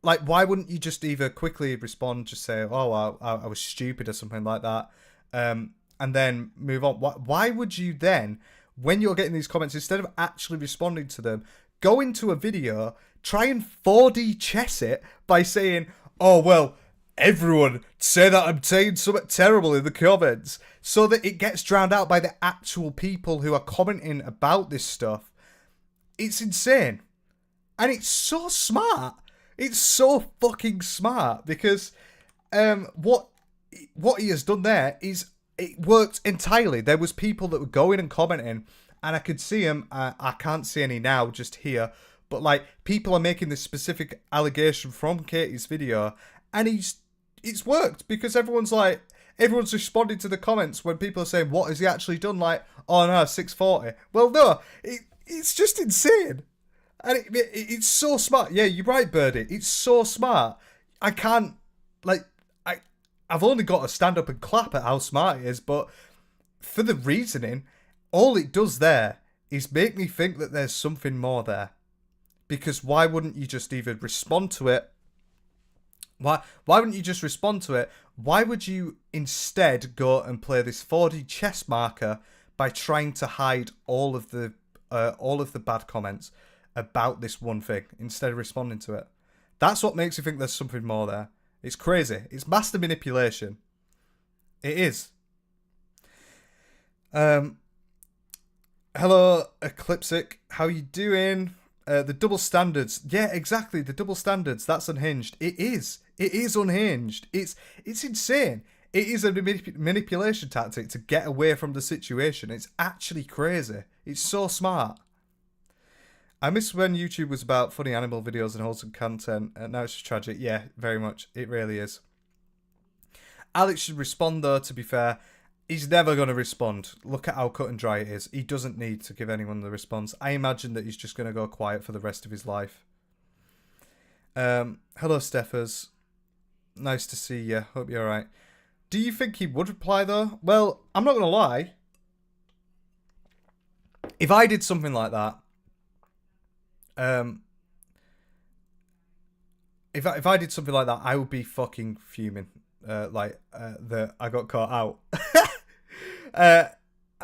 like, why wouldn't you just either quickly respond, just say, oh, I was stupid or something like that, and then move on? Why would you then, when you're getting these comments, instead of actually responding to them, go into a video, try and 4D chess it by saying, oh, well, everyone say that I'm saying something terrible in the comments, so that it gets drowned out by the actual people who are commenting about this stuff. It's insane. And it's so smart. It's so fucking smart, because what he has done there is, it worked entirely. There was people that were going and commenting, and I could see them. I can't see any now, just here. But like, people are making this specific allegation from Katie's video, and it's worked, because everyone's responding to the comments when people are saying, what has he actually done? Like, oh no, 640. Well, no, it's just insane. And it's so smart. Yeah, you're right, Birdie. It's so smart. I can't, like, I've only got to stand up and clap at how smart it is, but for the reasoning, all it does there is make me think that there's something more there. Because why wouldn't you just either respond to it? Why wouldn't you just respond to it? Why would you instead go and play this 4D chess marker by trying to hide all of the bad comments about this one thing instead of responding to it? That's what makes you think there's something more there. It's crazy. It's master manipulation. It is. Hello, Eclipsic. How you doing? The double standards. Yeah, exactly. The double standards. That's unhinged. It is. It is unhinged. It's insane. It is a manipulation tactic to get away from the situation. It's actually crazy. It's so smart. I miss when YouTube was about funny animal videos and wholesome content, and now it's just tragic. Yeah, very much. It really is. Alex should respond, though, to be fair. He's never going to respond. Look at how cut and dry it is. He doesn't need to give anyone the response. I imagine that he's just going to go quiet for the rest of his life. Hello, Steffers. Nice to see you. Hope you're alright. Do you think he would reply, though? Well, I'm not going to lie. If I did something like that, if I did something like that, I would be fucking fuming. That I got caught out.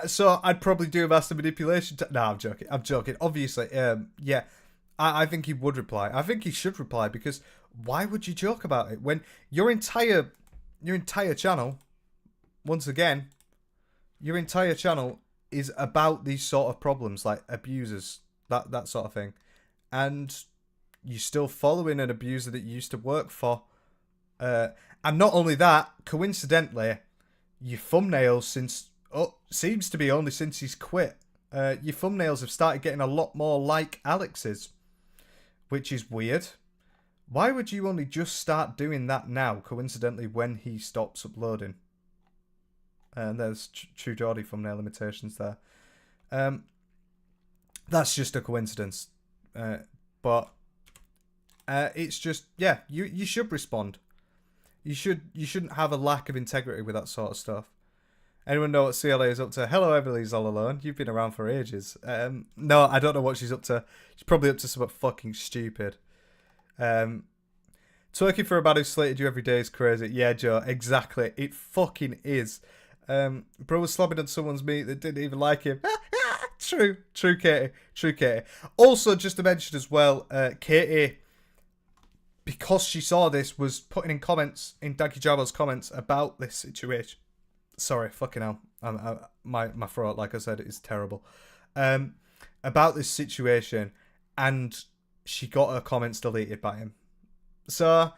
So I'd probably do a master manipulation. No, I'm joking. I'm joking. Obviously, yeah. I think he would reply. I think he should reply, because why would you joke about it when your entire channel, once again, your entire channel is about these sort of problems, like abusers, that sort of thing, and you're still following an abuser that you used to work for. And not only that, coincidentally, your thumbnails seems to be only since he's quit. Your thumbnails have started getting a lot more like Alex's, which is weird. Why would you only just start doing that now, coincidentally, when he stops uploading? And there's True Geordie thumbnail limitations there. That's just a coincidence. But it's just, yeah, you should respond. You shouldn't have a lack of integrity with that sort of stuff. Anyone know what CLA is up to? Hello, Everly's all alone. You've been around for ages. No, I don't know what she's up to. She's probably up to something fucking stupid. Twerking for a man who slated you every day is crazy. Yeah, Joe, exactly. It fucking is. Bro was slobbing on someone's meat that didn't even like him. True, Katie. Also, just to mention as well, Katie, because she saw this, was putting in comments, in Danky Jabo's comments, about this situation. Sorry, fucking hell. My throat, like I said, is terrible. About this situation, and she got her comments deleted by him. So,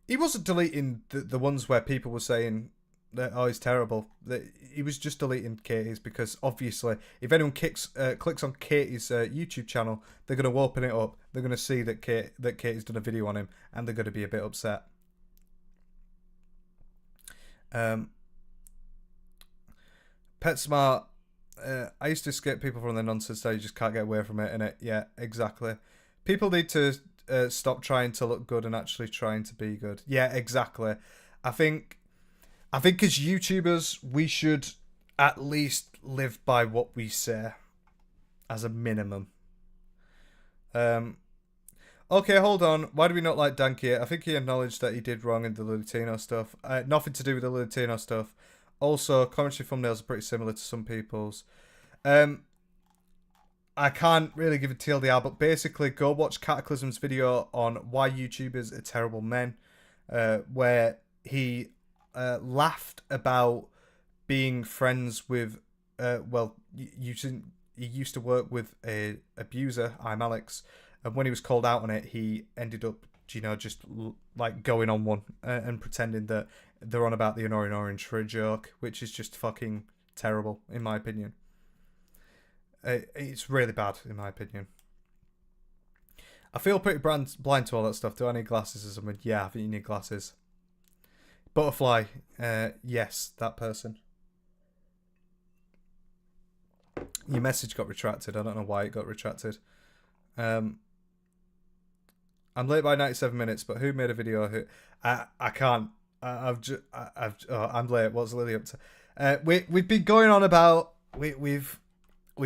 he wasn't deleting the ones where people were saying that, oh, he's terrible. He was just deleting Katie's, because obviously, if anyone clicks on Katie's YouTube channel, they're going to open it up. They're going to see that Katie's done a video on him, and they're going to be a bit upset. PetSmart, I used to escape people from their nonsense, so you just can't get away from it, innit? Yeah, exactly. People need to stop trying to look good and actually trying to be good. Yeah, exactly. I think as YouTubers, we should at least live by what we say, as a minimum. Okay, hold on. Why do we not like Danky? I think he acknowledged that he did wrong in the Tino stuff. Nothing to do with the Tino stuff. Also, commentary thumbnails are pretty similar to some people's. I can't really give a TLDR, but basically, go watch Cataclysm's video on why YouTubers are terrible men, where he laughed about being friends with, he used to work with a abuser, I'm Alex, and when he was called out on it, he ended up, just like going on one and pretending that they're on about the annoying orange for a joke, which is just fucking terrible, in my opinion. It's really bad, in my opinion. I feel pretty blind to all that stuff. Do I need glasses or something? Yeah, I think you need glasses. Butterfly, yes, that person. Your message got retracted. I don't know why it got retracted. I'm late by 97 minutes, but who made a video? I can't. I'm late. What's Lily up to? We've been going on about we've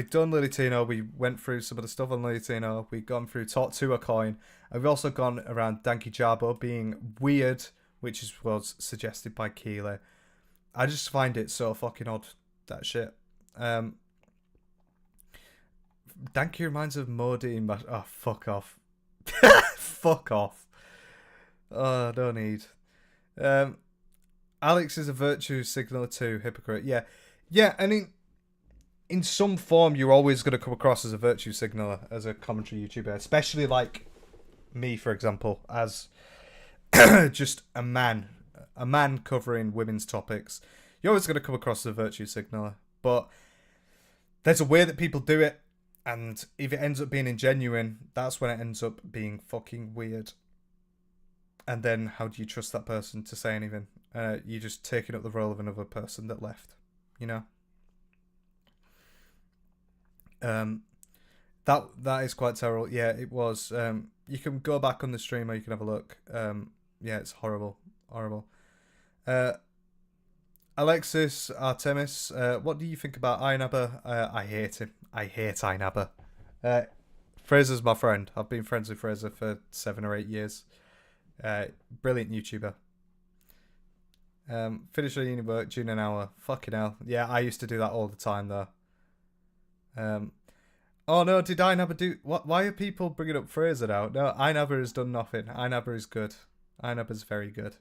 done Lily Tino. We went through some of the stuff on Lily Tino. We've gone through Tuah coin, and we've also gone around Danky Jabo being weird, which was suggested by Keely. I just find it so fucking odd, that shit. Danky reminds of Modi. Oh, fuck off. Fuck off. Oh, no need. Alex is a virtue signaler too, hypocrite. Yeah, and in some form, you're always going to come across as a virtue signaler, as a commentary YouTuber, especially like me, for example, as just a man. a man covering women's topics, you're always going to come across as a virtue signaler. But there's a way that people do it, and if it ends up being ingenuine, that's when it ends up being fucking weird. And then how do you trust that person to say anything? You're just taking up the role of another person that left, you know? That is quite terrible. Yeah, it was. You can go back on the stream or you can have a look. Yeah, it's horrible. Horrible. Alexis Artemis, what do you think about Einaber? I hate him. I hate Einaber. Fraser's my friend. I've been friends with Fraser for 7 or 8 years. Brilliant YouTuber. Finish your uni work during an hour. Fucking hell. Yeah, I used to do that all the time though. Oh no, did Einaber do... What? Why are people bringing up Fraser now? No, Einaber has done nothing. Einaber is good. Einaber's very good.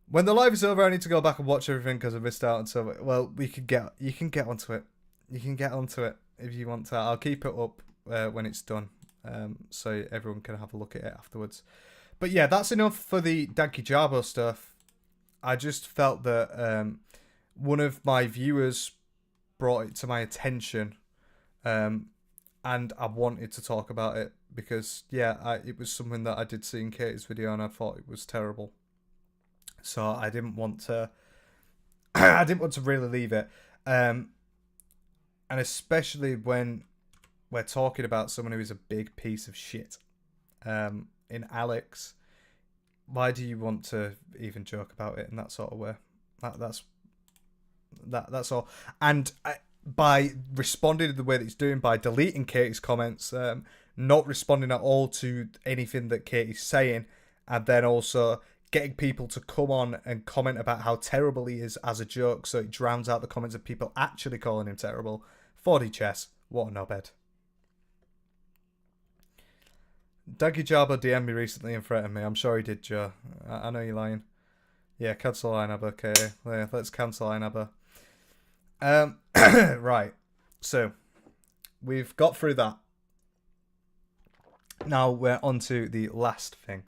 When the live is over, I need to go back and watch everything because I missed out on so... Well, you can get onto it. You can get onto it if you want to. I'll keep it up when it's done, so everyone can have a look at it afterwards. But yeah, that's enough for the Danky Jarbo stuff. I just felt that one of my viewers brought it to my attention, and I wanted to talk about it because, yeah, it was something that I did see in Katie's video and I thought it was terrible. So I didn't want to really leave it. And especially when we're talking about someone who is a big piece of shit. In Alex, why do you want to even joke about it in that sort of way? That's all. And by responding to the way that he's doing, by deleting Katie's comments, not responding at all to anything that Katie's saying, and then also getting people to come on and comment about how terrible he is as a joke, so it drowns out the comments of people actually calling him terrible. 4D chess, what a knobhead. Danky Jarbo DM'd me recently and threatened me. I'm sure he did, Joe. I know you're lying. Yeah, cancel Einaber. Okay, let's cancel Einaber. Right. So, we've got through that. Now we're on to the last thing,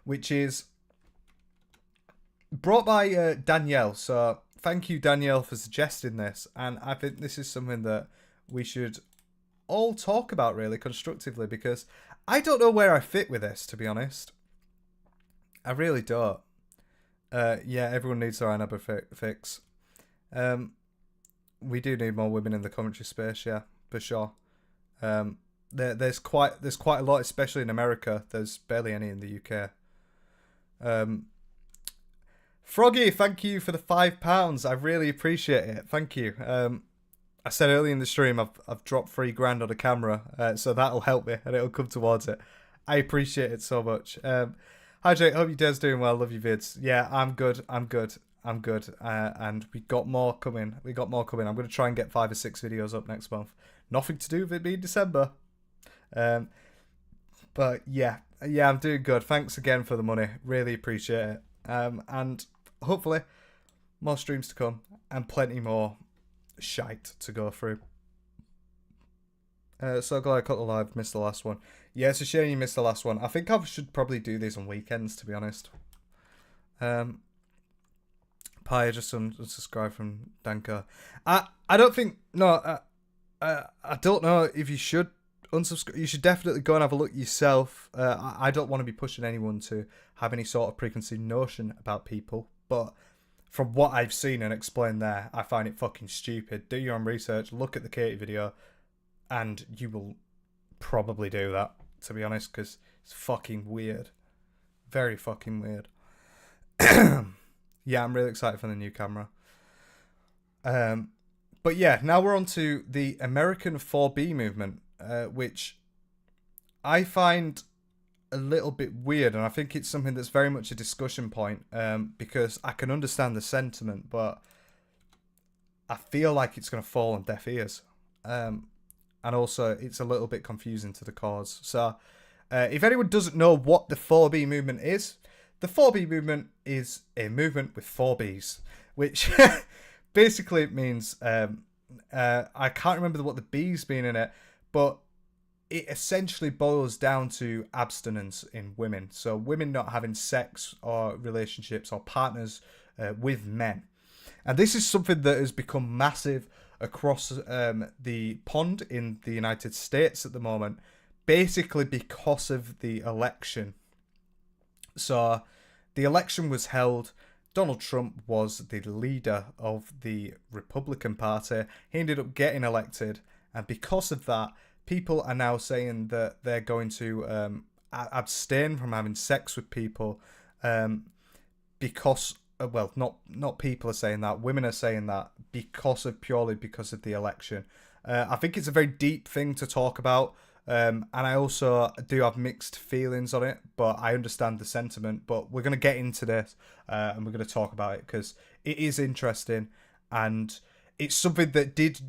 which is brought by Danielle. So, thank you, Danielle, for suggesting this. And I think this is something that we should all talk about really constructively, because I don't know where I fit with this, to be honest. I really don't. Yeah, everyone needs their Einaber fix. We do need more women in the commentary space, yeah, for sure. There's quite a lot, especially in America. There's barely any in the UK. Froggy, thank you for the £5. I really appreciate it. Thank you. I said earlier in the stream I've dropped $3,000 on a camera, so that'll help me and it'll come towards it. I appreciate it so much. Hi Jake, hope your day's doing well. Love your vids. Yeah, I'm good. And we got more coming. I'm going to try and get 5 or 6 videos up next month. Nothing to do with it being December. But yeah, I'm doing good. Thanks again for the money. Really appreciate it. And hopefully more streams to come and plenty more shite to go through. So glad I caught the live, missed the last one. Yeah, it's a shame you missed the last one. I think I should probably do these on weekends, to be honest. Pi just unsubscribed from Danko. I don't think, no, I don't know if you should unsubscribe. You should definitely go and have a look yourself. I don't want to be pushing anyone to have any sort of preconceived notion about people, but from what I've seen and explained there, I find it fucking stupid. Do your own research, look at the Katie video, and you will probably do that, to be honest, because it's fucking weird. Very fucking weird. Yeah, I'm really excited for the new camera. But yeah, now we're on to the American 4B movement, which I find a little bit weird, and I think it's something that's very much a discussion point, because I can understand the sentiment, but I feel like it's going to fall on deaf ears. And also, it's a little bit confusing to the cause. So, if anyone doesn't know what the 4B movement is, the 4B movement is a movement with 4 Bs, which basically means, I can't remember what the B's mean in it, but it essentially boils down to abstinence in women. So women not having sex or relationships or partners with men. And this is something that has become massive across the pond in the United States at the moment, basically because of the election. So the election was held. Donald Trump was the leader of the Republican Party. He ended up getting elected. And because of that, people are now saying that they're going to abstain from having sex with people because, well, not people are saying that, women are saying that purely because of the election. I think it's a very deep thing to talk about, and I also do have mixed feelings on it, but I understand the sentiment. But we're going to get into this, and we're going to talk about it because it is interesting, and it's something that did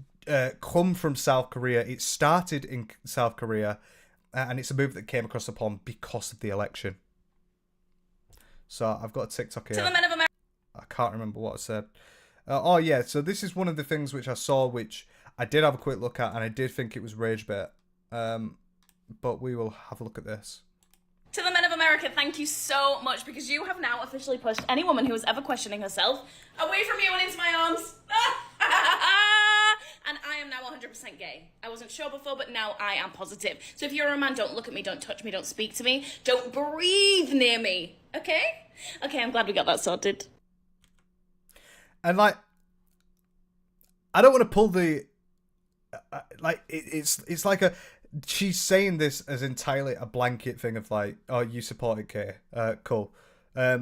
come from South Korea. It started in South Korea, and it's a move that came across the pond because of the election. So I've got a TikTok here. To the men of America. I can't remember what I said. Oh yeah, so this is one of the things which I saw, which I did have a quick look at, and I did think it was rage bait. But we will have a look at this. To the men of America, thank you so much, because you have now officially pushed any woman who is ever questioning herself away from you and into my arms. And I am now 100% gay. I wasn't sure before, but now I am positive. So if you're a man, don't look at me, don't touch me, don't speak to me, don't breathe near me. Okay? Okay, I'm glad we got that sorted. And like, I don't want to pull the it's like a, she's saying this as entirely a blanket thing of like, oh, you supported Kay, cool. I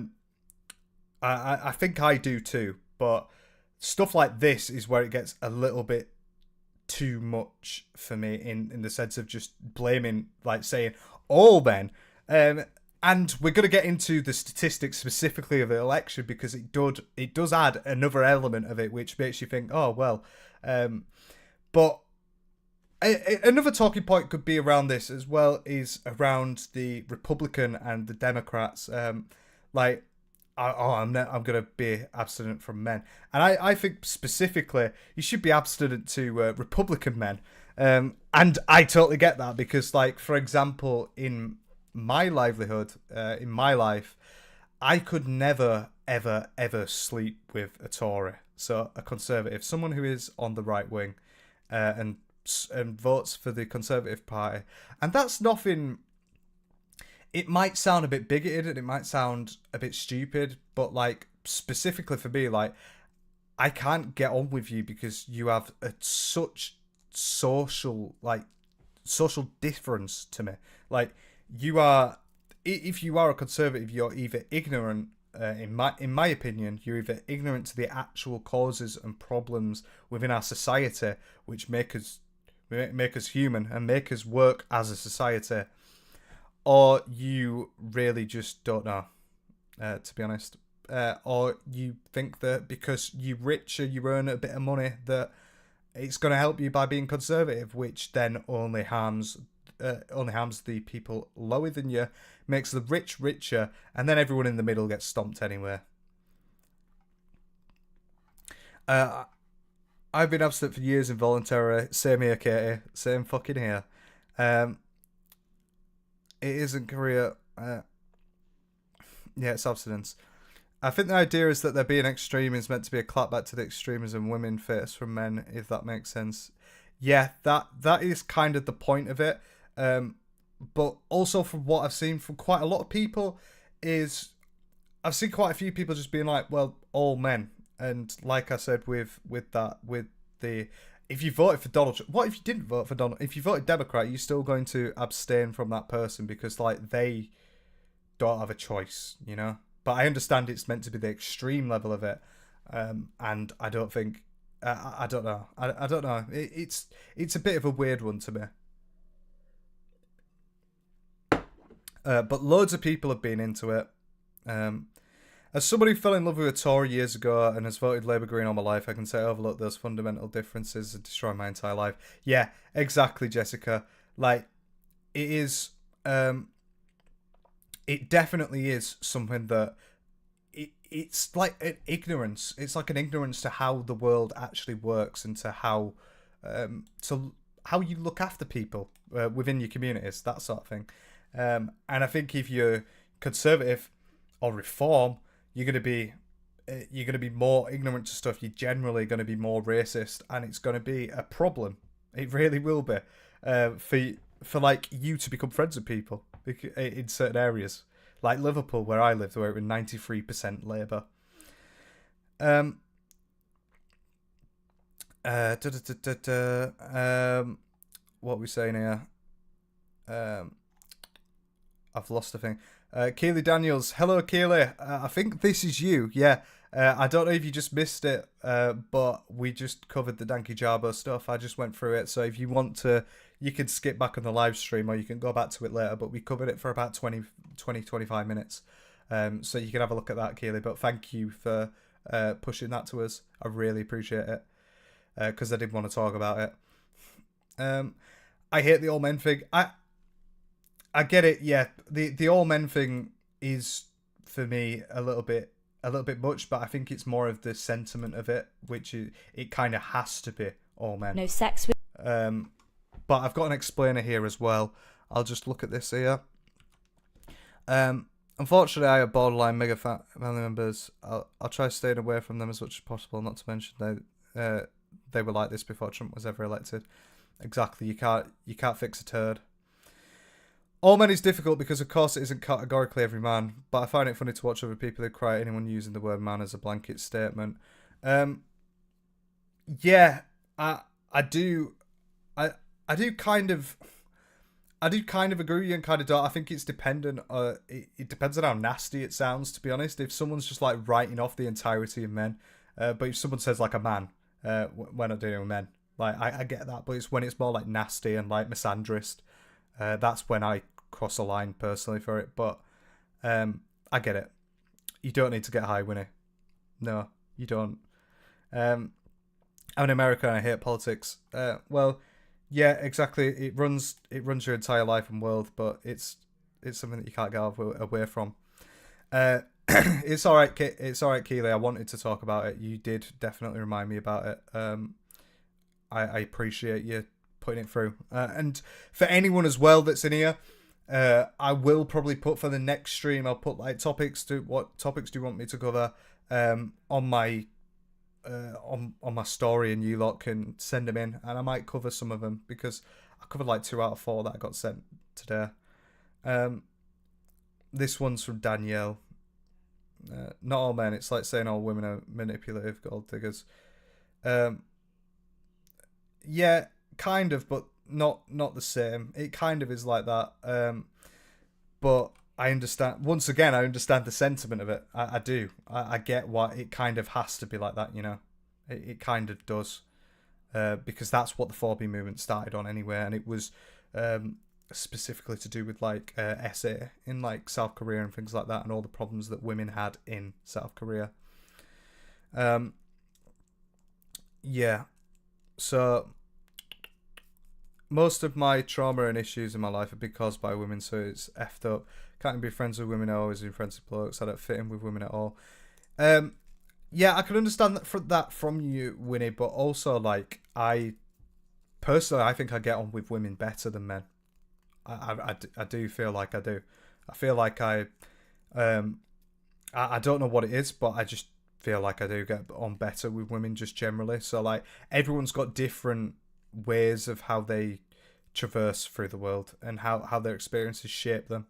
think I do too, but stuff like this is where it gets a little bit too much for me in the sense of just blaming, like saying all men. And we're going to get into the statistics specifically of the election, because it does add another element of it which makes you think, oh well. But another talking point could be around this as well, is around the Republican and the Democrats. Like, I'm going to be abstinent from men. And I think specifically you should be abstinent to Republican men. And I totally get that, because, like, for example, in my livelihood, in my life, I could never, ever, ever sleep with a Tory. So a Conservative, someone who is on the right wing and votes for the Conservative Party. And that's nothing. It might sound a bit bigoted and it might sound a bit stupid, but like specifically for me, like, I can't get on with you because you have such social difference to me. Like, you are, if you are a Conservative, you're either ignorant. In my opinion, you're either ignorant to the actual causes and problems within our society, which make us human and make us work as a society, or you really just don't know, to be honest. Or you think that because you're rich or you earn a bit of money that it's going to help you by being conservative, which then only harms the people lower than you, makes the rich richer, and then everyone in the middle gets stomped anyway. I've been abstinent for years involuntarily. Same here, Katie. Same fucking here. It isn't Korea. Yeah, it's abstinence. I think the idea is that there being extreme is meant to be a clapback to the extremism women face from men, if that makes sense. Yeah, that is kind of the point of it. But also from what I've seen from quite a lot of people is, I've seen quite a few people just being like, well, all men. And like I said, with the, if you voted for Donald Trump, what if you didn't vote for Donald? If you voted Democrat, you're still going to abstain from that person because, like, they don't have a choice, you know? But I understand it's meant to be the extreme level of it. And I don't think, I don't know. I don't know. It's a bit of a weird one to me. But loads of people have been into it. As somebody who fell in love with a Tory years ago and has voted Labour Green all my life, I can say I overlook those fundamental differences and destroy my entire life. Yeah, exactly, Jessica. Like, it is, it definitely is something that it's like an ignorance. It's like an ignorance to how the world actually works and to how how you look after people within your communities, that sort of thing. And I think if you're conservative or reform, you're going to be more ignorant to stuff. You're generally going to be more racist, and it's going to be a problem. It really will be for like you to become friends with people in certain areas, like Liverpool, where I lived, where it was 93% Labour. What are we saying here? I've lost the thing. Keely Daniels. Hello, Keely. I think this is you. Yeah. I don't know if you just missed it, but we just covered the Danky Jarbo stuff. I just went through it. So if you want to, you can skip back on the live stream or you can go back to it later. But we covered it for about 25 minutes. So you can have a look at that, Keely. But thank you for pushing that to us. I really appreciate it. Because I did want to talk about it. I hate the all men thing. I get it. Yeah, the all men thing is for me a little bit much, but I think it's more of the sentiment of it, which it kind of has to be all men. No sex with. But I've got an explainer here as well. I'll just look at this here. Unfortunately, I have borderline mega family members. I'll try staying away from them as much as possible. Not to mention they were like this before Trump was ever elected. Exactly. You can't fix a turd. All men is difficult because, of course, it isn't categorically every man, but I find it funny to watch other people who cry at anyone using the word man as a blanket statement. Yeah, I do kind of agree with you and kind of don't. I think it's dependent. It depends on how nasty it sounds, to be honest. If someone's just like writing off the entirety of men, but if someone says like a man, we're not doing with men. Like I get that, but it's when it's more like nasty and like misandrist. That's when I cross a line personally for it. But I get it. You don't need to get high, Winnie. No, you don't. I'm in America and I hate politics. Well, yeah, exactly. It runs your entire life and world, but it's something that you can't get away from. It's all right. It's all right, Keely. I wanted to talk about it. You did definitely remind me about it. I appreciate you putting it through. And for anyone as well that's in here, I will probably put for the next stream. I'll put like topics. What topics do you want me to cover on my story, and you lot can send them in, and I might cover some of them because I covered like 2 out of 4 that I got sent today. This one's from Danielle. Not all men. It's like saying all women are manipulative gold diggers. Yeah, kind of, but not the same. It kind of is like that. But I understand. Once again, I understand the sentiment of it. I do. I get why it kind of has to be like that. You know, it kind of does, because that's what the 4B movement started on anyway, and it was specifically to do with like SA in like South Korea and things like that, and all the problems that women had in South Korea. Yeah. So most of my trauma and issues in my life have been caused by women, so it's effed up. Can't be friends with women. I always been friends with blokes. I don't fit in with women at all. Yeah, I can understand that from you, Winnie, but also like I think I get on with women better than men. I do feel like I do. I feel like I don't know what it is, but I just feel like I do get on better with women just generally. So like everyone's got different ways of how they traverse through the world and how their experiences shape them.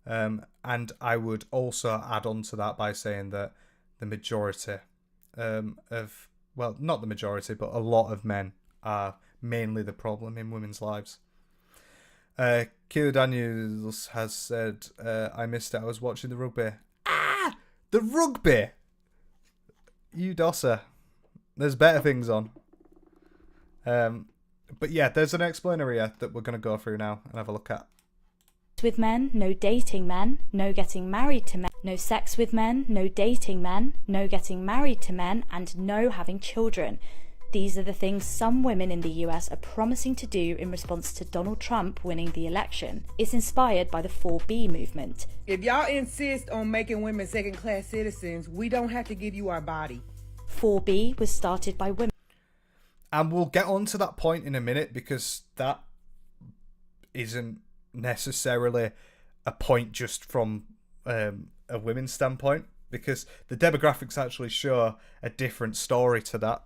And I would also add on to that by saying that the majority not the majority, but a lot of men are mainly the problem in women's lives. Keely Daniels has said, I missed it. I was watching the rugby. The rugby! You dosser. There's better things on. But yeah, there's an explainer here that we're going to go through now and have a look at. With men, no dating men, no getting married to men, no sex with men, no dating men, no getting married to men, and no having children. These are the things some women in the US are promising to do in response to Donald Trump winning the election. It's inspired by the 4B movement. If y'all insist on making women second-class citizens, we don't have to give you our body. 4B was started by women. And we'll get on to that point in a minute, because that isn't necessarily a point just from a women's standpoint, because the demographics actually show a different story to that.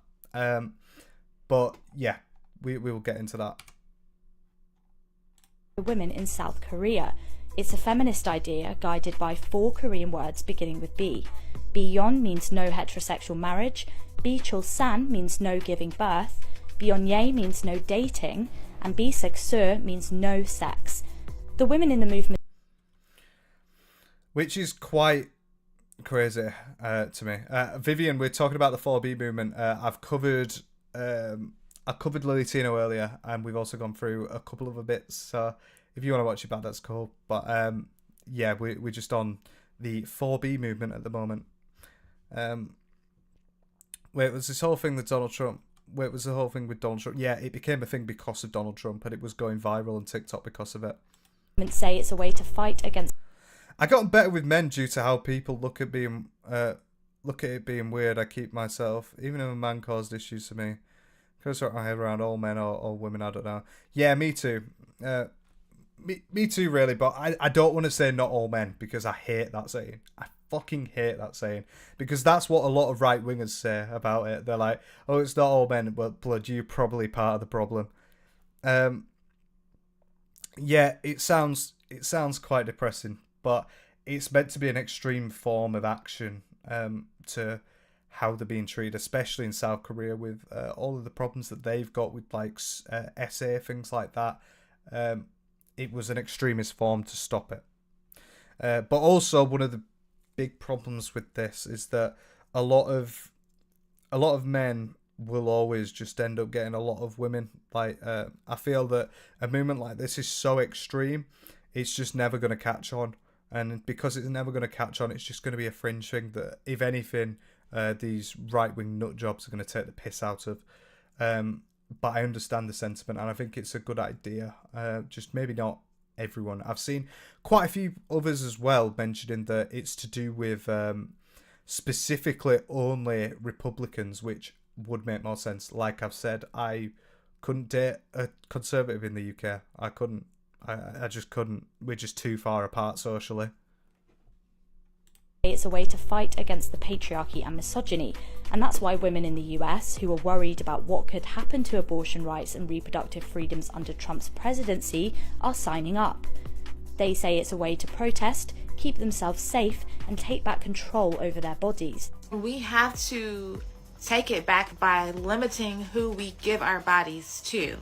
But yeah, we will get into that. Women in South Korea. It's a feminist idea guided by 4 Korean words beginning with B. Byeon means no heterosexual marriage, Bi-chul-san means no giving birth, Byeonye means no dating, and Bi-sek-seo means no sex. The women in the movement... Which is quite crazy to me. Vivian, we're talking about the 4B movement. I covered Lily Tino earlier, and we've also gone through a couple of bits. So if you want to watch it back, that's cool. But yeah, we're just on the 4B movement at the moment. Wait, was this whole thing with Donald Trump? Wait, was the whole thing with Donald Trump? Yeah, it became a thing because of Donald Trump, and it was going viral on TikTok because of it. Say it's a way to fight against... I got better with men due to how people look at it being weird. I keep myself, even if a man caused issues to me. Because I head around all men or women, I don't know. Yeah, me too. Me too, really. But I don't want to say not all men, because I hate that saying. I fucking hate that saying, because that's what a lot of right wingers say about it. They're like, "Oh, it's not all men." Well, blood, you're probably part of the problem. Yeah, it sounds quite depressing, but it's meant to be an extreme form of action to how they're being treated, especially in South Korea with all of the problems that they've got with like SA, things like that. It was an extremist form to stop it. But also one of the big problems with this is that a lot of men will always just end up getting a lot of women. Like I feel that a movement like this is so extreme, it's just never going to catch on. And because it's never going to catch on, it's just going to be a fringe thing that, if anything, these right-wing nut jobs are going to take the piss out of. But I understand the sentiment, and I think it's a good idea. Just maybe not everyone. I've seen quite a few others as well mentioning that it's to do with specifically only Republicans, which would make more sense. Like I've said, I couldn't date a conservative in the UK. I couldn't. I just couldn't. We're just too far apart socially. It's a way to fight against the patriarchy and misogyny, and that's why women in the US who are worried about what could happen to abortion rights and reproductive freedoms under Trump's presidency are signing up. They say it's a way to protest, keep themselves safe, and take back control over their bodies. We have to take it back by limiting who we give our bodies to.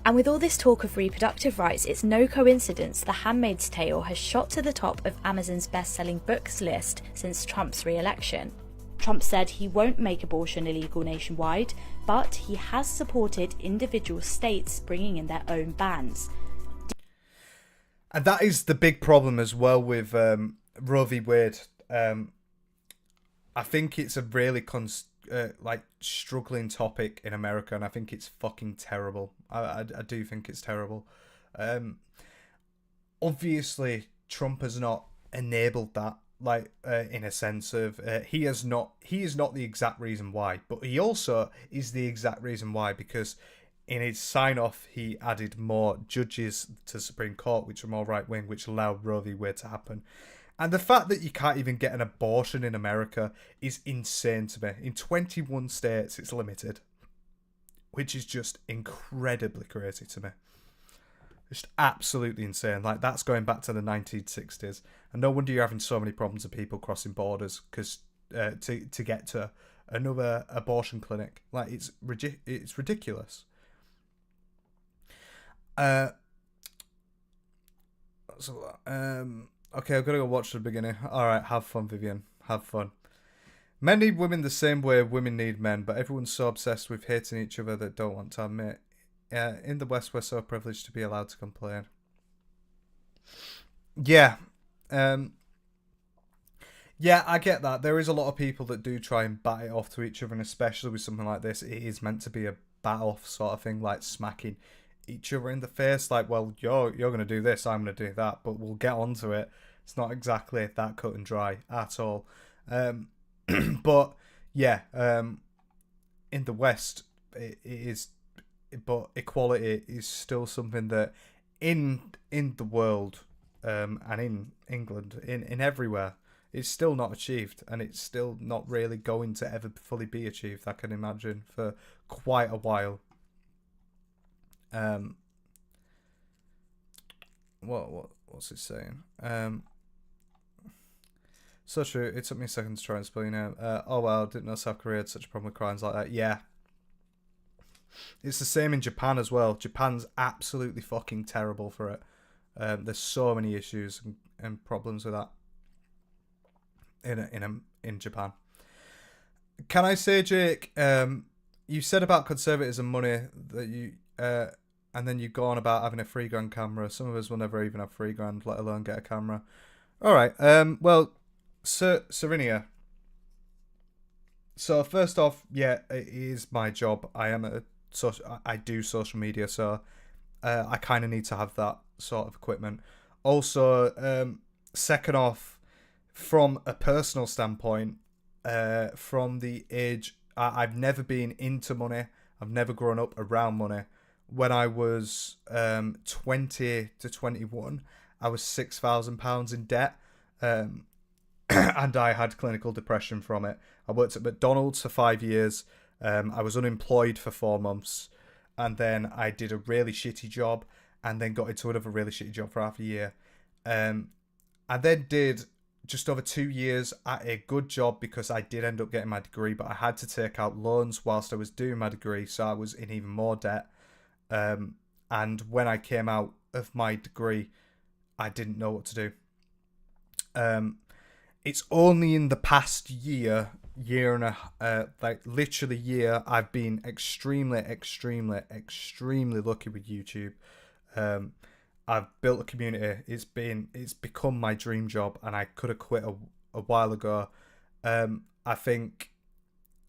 And with all this talk of reproductive rights, it's no coincidence The Handmaid's Tale has shot to the top of Amazon's best-selling books list since Trump's re-election. Trump said he won't make abortion illegal nationwide, but he has supported individual states bringing in their own bans. And that is the big problem as well with Roe v. Wade. I think it's a really struggling topic in America, and I think it's fucking terrible. I do think it's terrible. Obviously, Trump has not enabled that, in a sense of he is not the exact reason why, but he also is the exact reason why, because in his sign-off he added more judges to Supreme Court, which are more right-wing, which allowed Roe v. Wade to happen. And the fact that you can't even get an abortion in America is insane to me. In 21 states, it's limited, which is just incredibly crazy to me. Just absolutely insane. Like, that's going back to the 1960s. And no wonder you're having so many problems with people crossing borders because to get to another abortion clinic. Like, it's ridiculous. Okay, I've got to go watch the beginning. Alright, have fun, Vivian. Have fun. Men need women the same way women need men, but everyone's so obsessed with hating each other that don't want to admit. In the West, we're so privileged to be allowed to complain. Yeah. Yeah, I get that. There is a lot of people that do try and bat it off to each other, and especially with something like this, it is meant to be a bat-off sort of thing, like smacking each other in the face, like, well, you're going to do this, I'm going to do that, but we'll get onto it. It's not exactly that cut and dry at all. But yeah, in the West, it is, but equality is still something that in the world, and in England, in everywhere, it's still not achieved, and it's still not really going to ever fully be achieved, I can imagine, for quite a while. What's it saying? So true. It took me a second to try and explain it. Oh well, didn't know South Korea had such a problem with crimes like that. Yeah. It's the same in Japan as well. Japan's absolutely fucking terrible for it. There's so many issues and problems with that in Japan. Can I say, Jake? You said about conservatism money that you and then you go on about having a $3,000 camera. Some of us will never even have $3,000, let alone get a camera. All right. Well, Serinia. So first off, yeah, it is my job. I do social media, so I kind of need to have that sort of equipment. Also, second off, from a personal standpoint, from the age, I've never been into money. I've never grown up around money. When I was 20 to 21, I was £6,000 in debt, and I had clinical depression from it. I worked at McDonald's for 5 years. I was unemployed for 4 months, and then I did a really shitty job, and then got into another really shitty job for half a year. I then did just over 2 years at a good job because I did end up getting my degree, but I had to take out loans whilst I was doing my degree, so I was in even more debt. And when I came out of my degree, I didn't know what to do. It's only in the past year and literally year, I've been extremely lucky with YouTube. I've built a community. It's become my dream job, and I could have quit a while ago. I think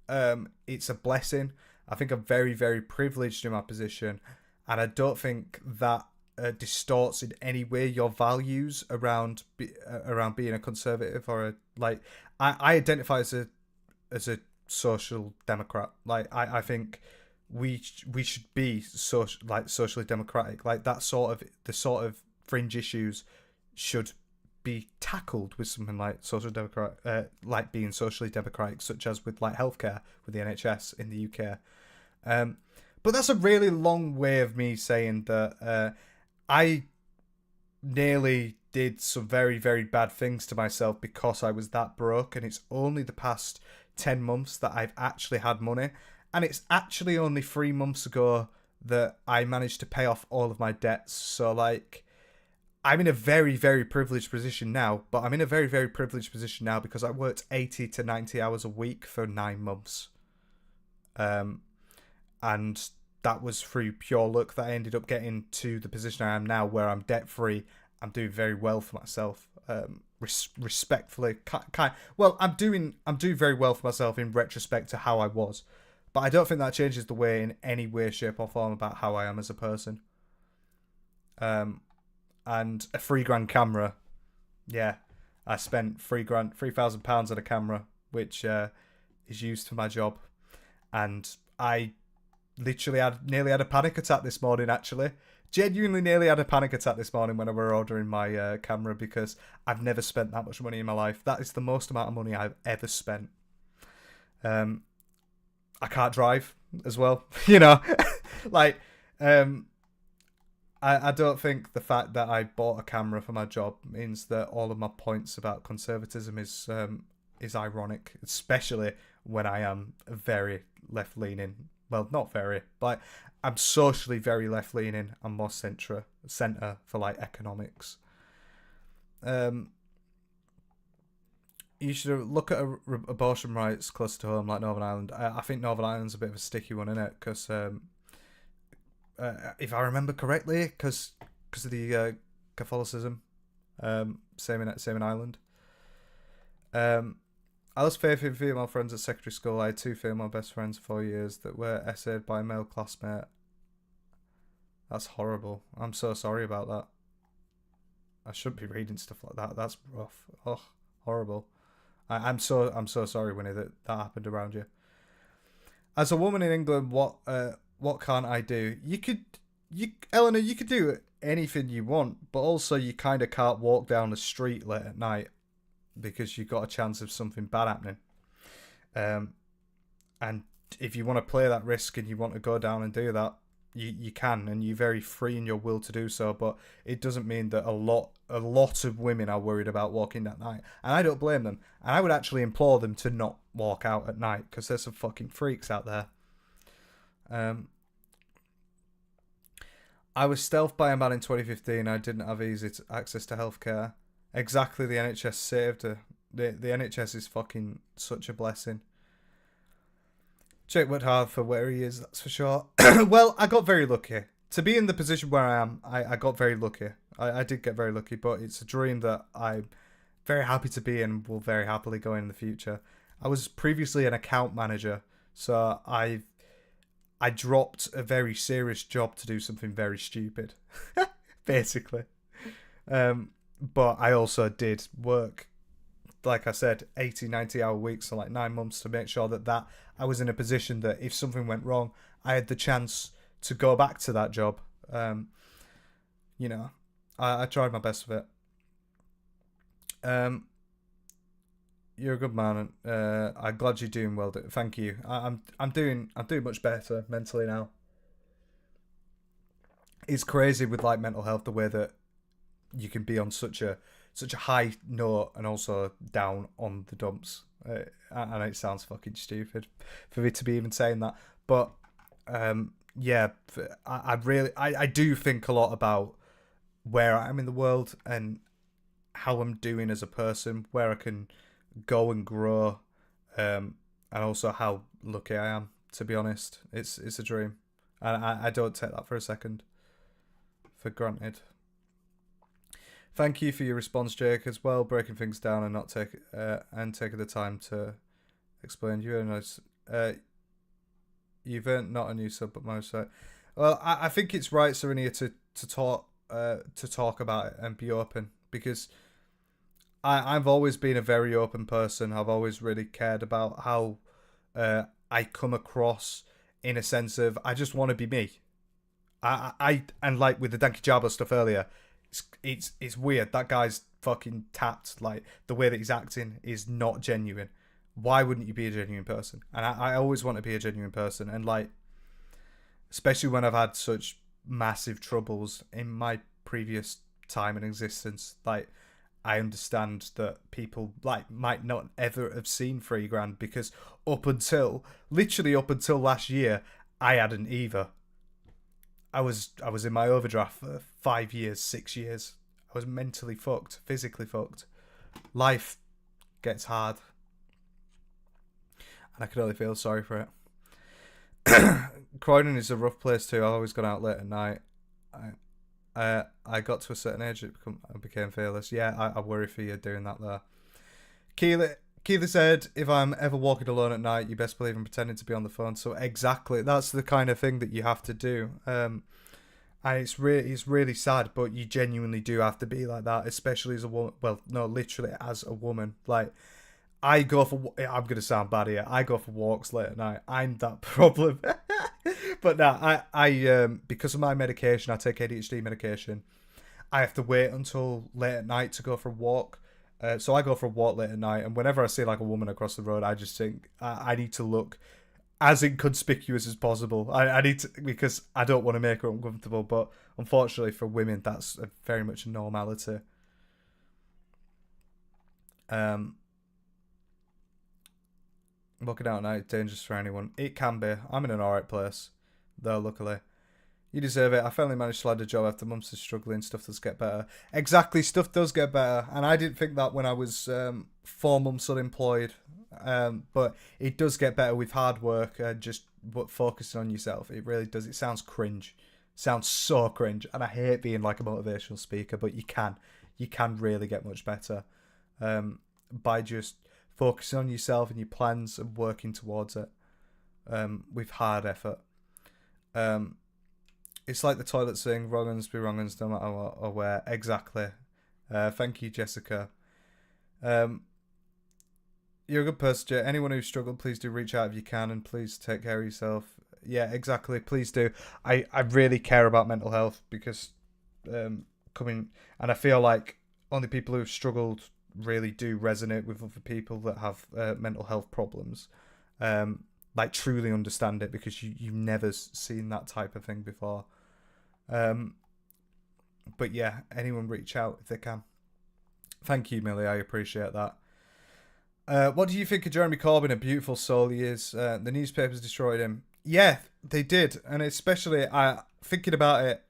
it's a blessing. I think I'm very, very privileged in my position, and I don't think that distorts in any way your values around being a conservative or I identify as a social democrat. I think we should be socially democratic. The sort of fringe issues should be tackled with something like social democrat, like being socially democratic, such as with healthcare with the NHS in the UK. But that's a really long way of me saying that I nearly did some very, very bad things to myself because I was that broke, and it's only the past 10 months that I've actually had money, and it's actually only 3 months ago that I managed to pay off all of my debts. So I'm in a very, very privileged position now, but I'm in a very, very privileged position now because I worked 80 to 90 hours a week for 9 months. And that was through pure luck that I ended up getting to the position I am now, where I'm debt free. I'm doing very well for myself. Respectfully, I'm doing very well for myself in retrospect to how I was, but I don't think that changes the way in any way, shape, or form about how I am as a person. And a £3,000 camera, yeah, I spent £3,000 on a camera, which is used for my job, and I literally nearly had a panic attack this morning, actually. Genuinely nearly had a panic attack this morning when I were ordering my camera, because I've never spent that much money in my life. That is the most amount of money I've ever spent. I can't drive as well, I don't think the fact that I bought a camera for my job means that all of my points about conservatism is ironic, especially when I am very left-leaning. Well, not very, but I'm socially very left-leaning. I'm more centre for economics. You should look at abortion rights close to home, like Northern Ireland. I think Northern Ireland's a bit of a sticky one, isn't it? Because if I remember correctly, because of the Catholicism, same in Ireland. I was faithful in female friends at secondary school. I had 2 female best friends for 4 years that were essayed by a male classmate. That's horrible. I'm so sorry about that. I shouldn't be reading stuff like that. That's rough. Oh, horrible. I'm so sorry, Winnie, that happened around you. as a woman in England, what can't I do? Eleanor, you could do anything you want, but also you kind of can't walk down the street late at night because you've got a chance of something bad happening. And if you want to play that risk and you want to go down and do that, you can, and you're very free in your will to do so. But it doesn't mean that a lot of women are worried about walking at night, and I don't blame them. And I would actually implore them to not walk out at night because there's some fucking freaks out there. I was stealthed by a man in 2015. I didn't have easy access to healthcare. Exactly, the NHS saved her. The NHS is fucking such a blessing. Jake worked hard for where he is, that's for sure. Well, I got very lucky. To be in the position where I am, I got very lucky. I did get very lucky, but it's a dream that I'm very happy to be in, will very happily go in the future. I was previously an account manager, so I dropped a very serious job to do something very stupid, basically. But I also did work, like I said, 80, 90-hour weeks for like 9 months to make sure that I was in a position that if something went wrong, I had the chance to go back to that job. You know, I tried my best with it. You're a good man, and I'm glad you're doing well. Thank you. I'm doing much better mentally now. It's crazy with like mental health, the way that you can be on such a high note and also down on the dumps. And it sounds fucking stupid for me to be even saying that, but yeah, I do think a lot about where I am in the world and how I'm doing as a person, where I can go and grow, and also how lucky I am. To be honest, it's a dream, and I don't take that for a second for granted. Thank you for your response, Jake, as well, breaking things down and taking the time to explain. You've earned not a new sub, but most. Well, I think it's right, Serenia, to talk about it and be open, because I've always been a very open person. I've always really cared about how I come across, in a sense of I just want to be me. And like with the Danky Jabba stuff earlier, it's weird. That guy's fucking tapped. Like, the way that he's acting is not genuine. Why wouldn't you be a genuine person? And I always want to be a genuine person. And like, especially when I've had such massive troubles in my previous time and existence, like, I understand that people like might not ever have seen $3,000, because literally up until last year, I hadn't either. I was in my overdraft for 5 years, 6 years. I was mentally fucked, physically fucked. Life gets hard, and I could only feel sorry for it. Croydon is a rough place too. I've always gone out late at night. I got to a certain age, I became fearless. Yeah, I worry for you doing that there. Keely said, if I'm ever walking alone at night, you best believe I'm pretending to be on the phone. So exactly, that's the kind of thing that you have to do. And it's really sad, but you genuinely do have to be like that, especially as a woman. Well, no, literally as a woman. Like, I'm going to sound bad here. I go for walks late at night. I'm that problem. But no, I because of my medication, I take ADHD medication. I have to wait until late at night to go for a walk. So I go for a walk late at night, and whenever I see like a woman across the road, I just think I need to look as inconspicuous as possible. I need to, because I don't want to make her uncomfortable. But unfortunately for women, that's very much a normality. Walking out at night, dangerous for anyone. It can be. I'm in an alright place, though, luckily. You deserve it. I finally managed to land a job after months of struggling. Stuff does get better. Exactly, stuff does get better. And I didn't think that when I was 4 months unemployed. But it does get better with hard work and just focusing on yourself. It really does. It sounds cringe. Sounds so cringe. And I hate being like a motivational speaker, but you can. You can really get much better by just focusing on yourself and your plans and working towards it with hard effort. It's like the toilet saying, wrong uns be wrong uns no matter what or where. Exactly. Thank you, Jessica. You're a good person, Jay. Anyone who's struggled, please do reach out if you can, and please take care of yourself. Yeah, exactly. Please do. I really care about mental health because and I feel like only people who've struggled really do resonate with other people that have mental health problems. Like truly understand it because you've never seen that type of thing before. But yeah, anyone reach out if they can. Thank you, Millie. I appreciate that. What do you think of Jeremy Corbyn? A beautiful soul he is. The newspapers destroyed him. Yeah, they did, and especially thinking about it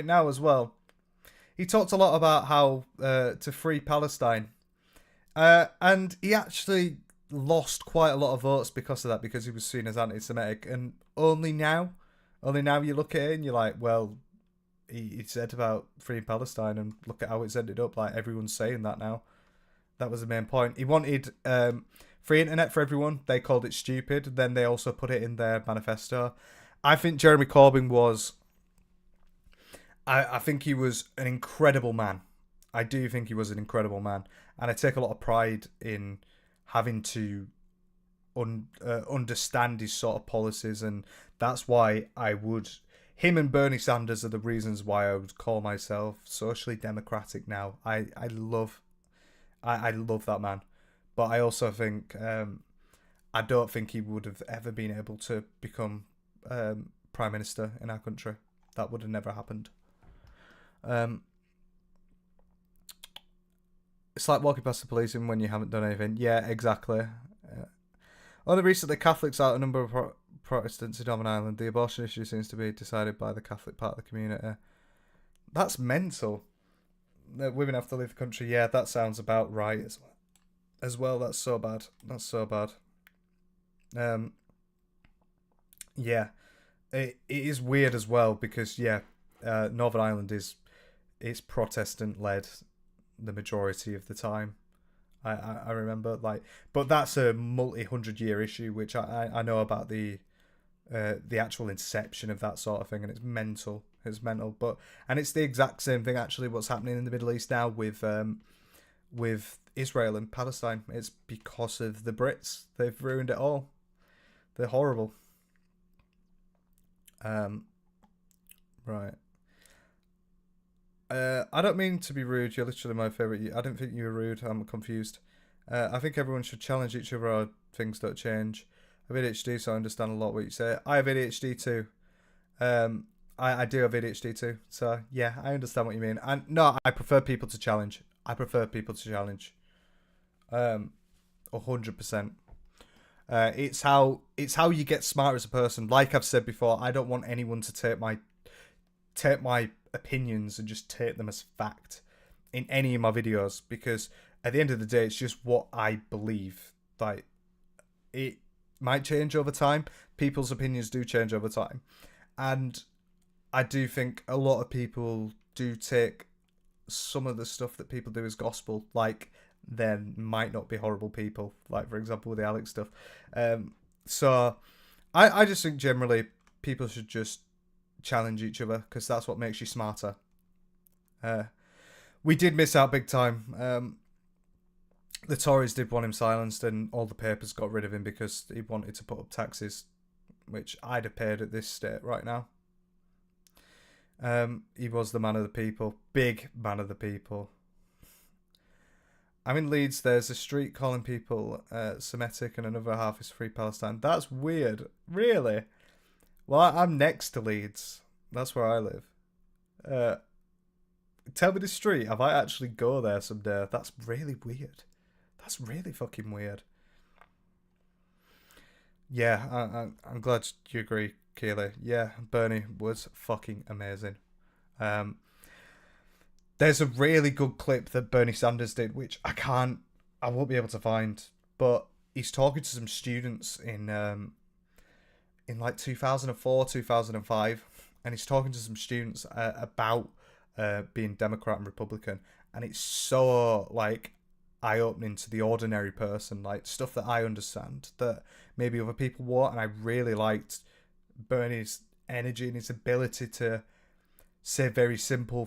now as well. He talked a lot about how to free Palestine, and he actually lost quite a lot of votes because of that, because he was seen as anti-Semitic. And only now you look at it and you're like, well, he said about freeing Palestine, and look at how it's ended up. Like, everyone's saying that now. That was the main point. He wanted free internet for everyone. They called it stupid. Then they also put it in their manifesto. I think Jeremy Corbyn was... I think he was an incredible man. I do think he was an incredible man. And I take a lot of pride in having to understand his sort of policies. And that's why I would... Him and Bernie Sanders are the reasons why I would call myself socially democratic now. I love that man. But I also think... I don't think he would have ever been able to become Prime Minister in our country. That would have never happened. It's like walking past the police when you haven't done anything. Yeah, exactly. Only recently, Catholics out a number of Protestants in Northern Ireland. The abortion issue seems to be decided by the Catholic part of the community. That's mental. Women have to leave the country. Yeah, that sounds about right as well. That's so bad. That's so bad. Yeah, it is weird as well because Northern Ireland it's Protestant led the majority of the time. I remember, but that's a multi-100-year issue, which I know about the actual inception of that sort of thing, and it's mental. It's mental, and it's the exact same thing actually. What's happening in the Middle East now with Israel and Palestine? It's because of the Brits. They've ruined it all. They're horrible. Right. I don't mean to be rude. You're literally my favourite. I didn't think you were rude. I'm confused. I think everyone should challenge each other or things don't change. I have ADHD, so I understand a lot of what you say. I have ADHD too. I do have ADHD too. So, yeah, I understand what you mean. And no, I prefer people to challenge. 100%. It's how you get smarter as a person. Like I've said before, I don't want anyone to take my opinions and just take them as fact in any of my videos, because at the end of the day, it's just what I believe. Like, it might change over time. People's opinions do change over time, and I do think a lot of people do take some of the stuff that people do as gospel. Like, there might not be horrible people, like for example with the Alex stuff. So I just think generally people should just challenge each other, because that's what makes you smarter. We did miss out big time. The Tories did want him silenced, and all the papers got rid of him because he wanted to put up taxes, which I'd have paid at this state right now. He was the man of the people. Big man of the people. I'm in Leeds. There's a street calling people Semitic, and another half is Free Palestine. That's weird. Really? Well, I'm next to Leeds. That's where I live. Tell me the street. I might actually go there someday. That's really weird. That's really fucking weird. Yeah, I'm glad you agree, Hailey. Yeah, Bernie was fucking amazing. There's a really good clip that Bernie Sanders did, which I won't be able to find, but he's talking to some students in like 2004, 2005, and he's talking to some students about being Democrat and Republican, and it's so like eye-opening to the ordinary person, like stuff that I understand that maybe other people won't. And I really liked Bernie's energy and his ability to say very simple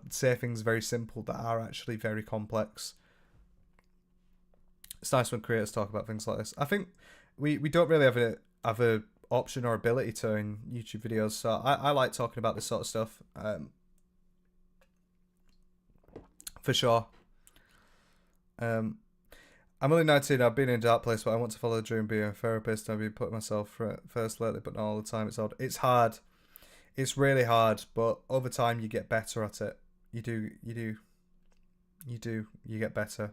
say things very simple that are actually very complex. It's nice when creators talk about things like this. I think we don't really have a option or ability to in YouTube videos, so I like talking about this sort of stuff. For sure. I'm only 19. I've been in a dark place, but I want to follow the dream, being a therapist. I've been putting myself first lately, but not all the time. It's odd. It's hard. It's really hard, but over time you get better at it. You get better.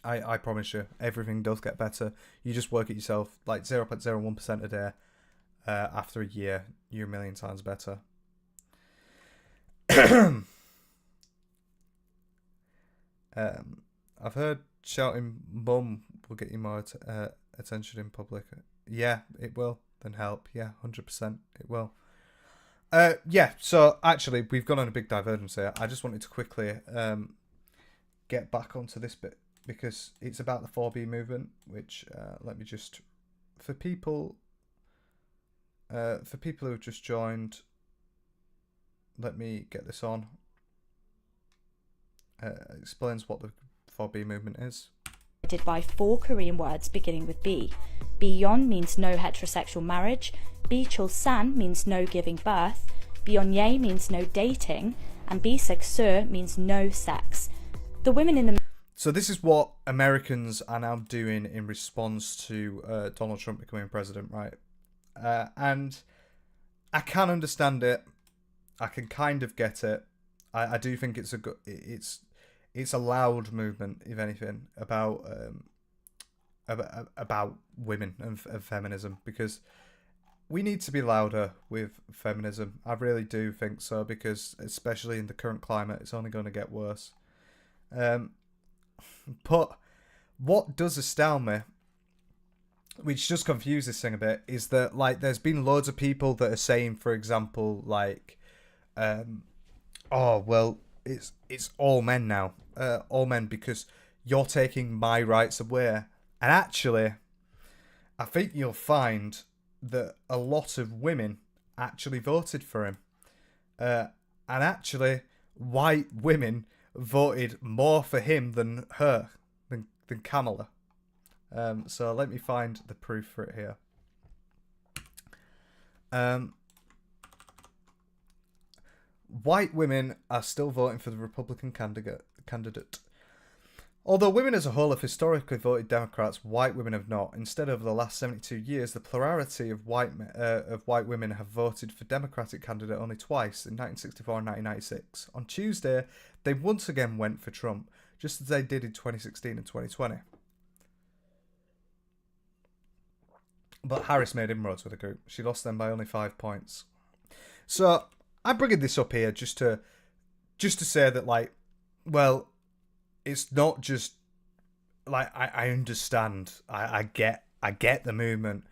I promise you, everything does get better. You just work it yourself, like 0.01% a day. After a year, you're a million times better. I've heard shouting "mum" will get you more attention in public. Yeah, it will. Then help. Yeah, 100%. It will. Yeah. So actually, we've gone on a big divergence here. I just wanted to quickly get back onto this bit because it's about the 4B movement. Which let me just for people who have just joined. Let me get this on. Explains what the 4B movement is. By 4 Korean words beginning with B. Byeon means no heterosexual marriage, Bichul-san means no giving birth, Byonye means no dating, and Biseksur means no sex. The women in the... So this is what Americans are now doing in response to Donald Trump becoming president, right? And I can understand it. I can kind of get it. I do think it's a loud movement, if anything, about women and feminism, because we need to be louder with feminism. I really do think so, because especially in the current climate, it's only going to get worse. But what does astound me, which just confuses this thing a bit, is that like there's been loads of people that are saying, for example, like, oh well, it's all men now, all men, because you're taking my rights away. And actually, I think you'll find that a lot of women actually voted for him, and actually, white women voted more for him than her, than Kamala. So let me find the proof for it here. White women are still voting for the Republican candidate. Although women as a whole have historically voted Democrats, white women have not. Instead, over the last 72 years, the plurality of white women have voted for Democratic candidate only twice, in 1964 and 1996. On Tuesday, they once again went for Trump, just as they did in 2016 and 2020. But Harris made inroads with the group. She lost them by only 5 points. So I'm bringing this up here just to say that, like, well, it's not just like I understand, I get the movement,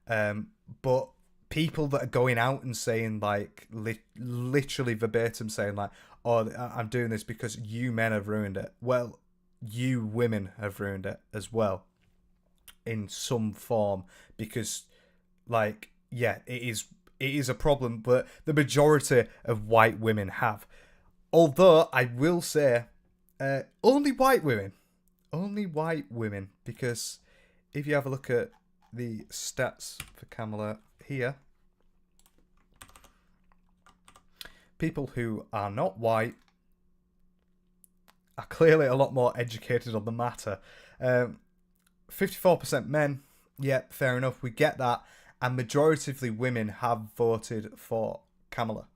but people that are going out and saying, like, literally verbatim saying, like, oh, I'm doing this because you men have ruined it. Well, you women have ruined it as well, in some form, because, like, yeah, it is a problem, but the majority of white women have. Although I will say, only white women, because if you have a look at the stats for Kamala here, people who are not white are clearly a lot more educated on the matter. 54% men, yeah, fair enough, we get that, and majoritively women have voted for Kamala.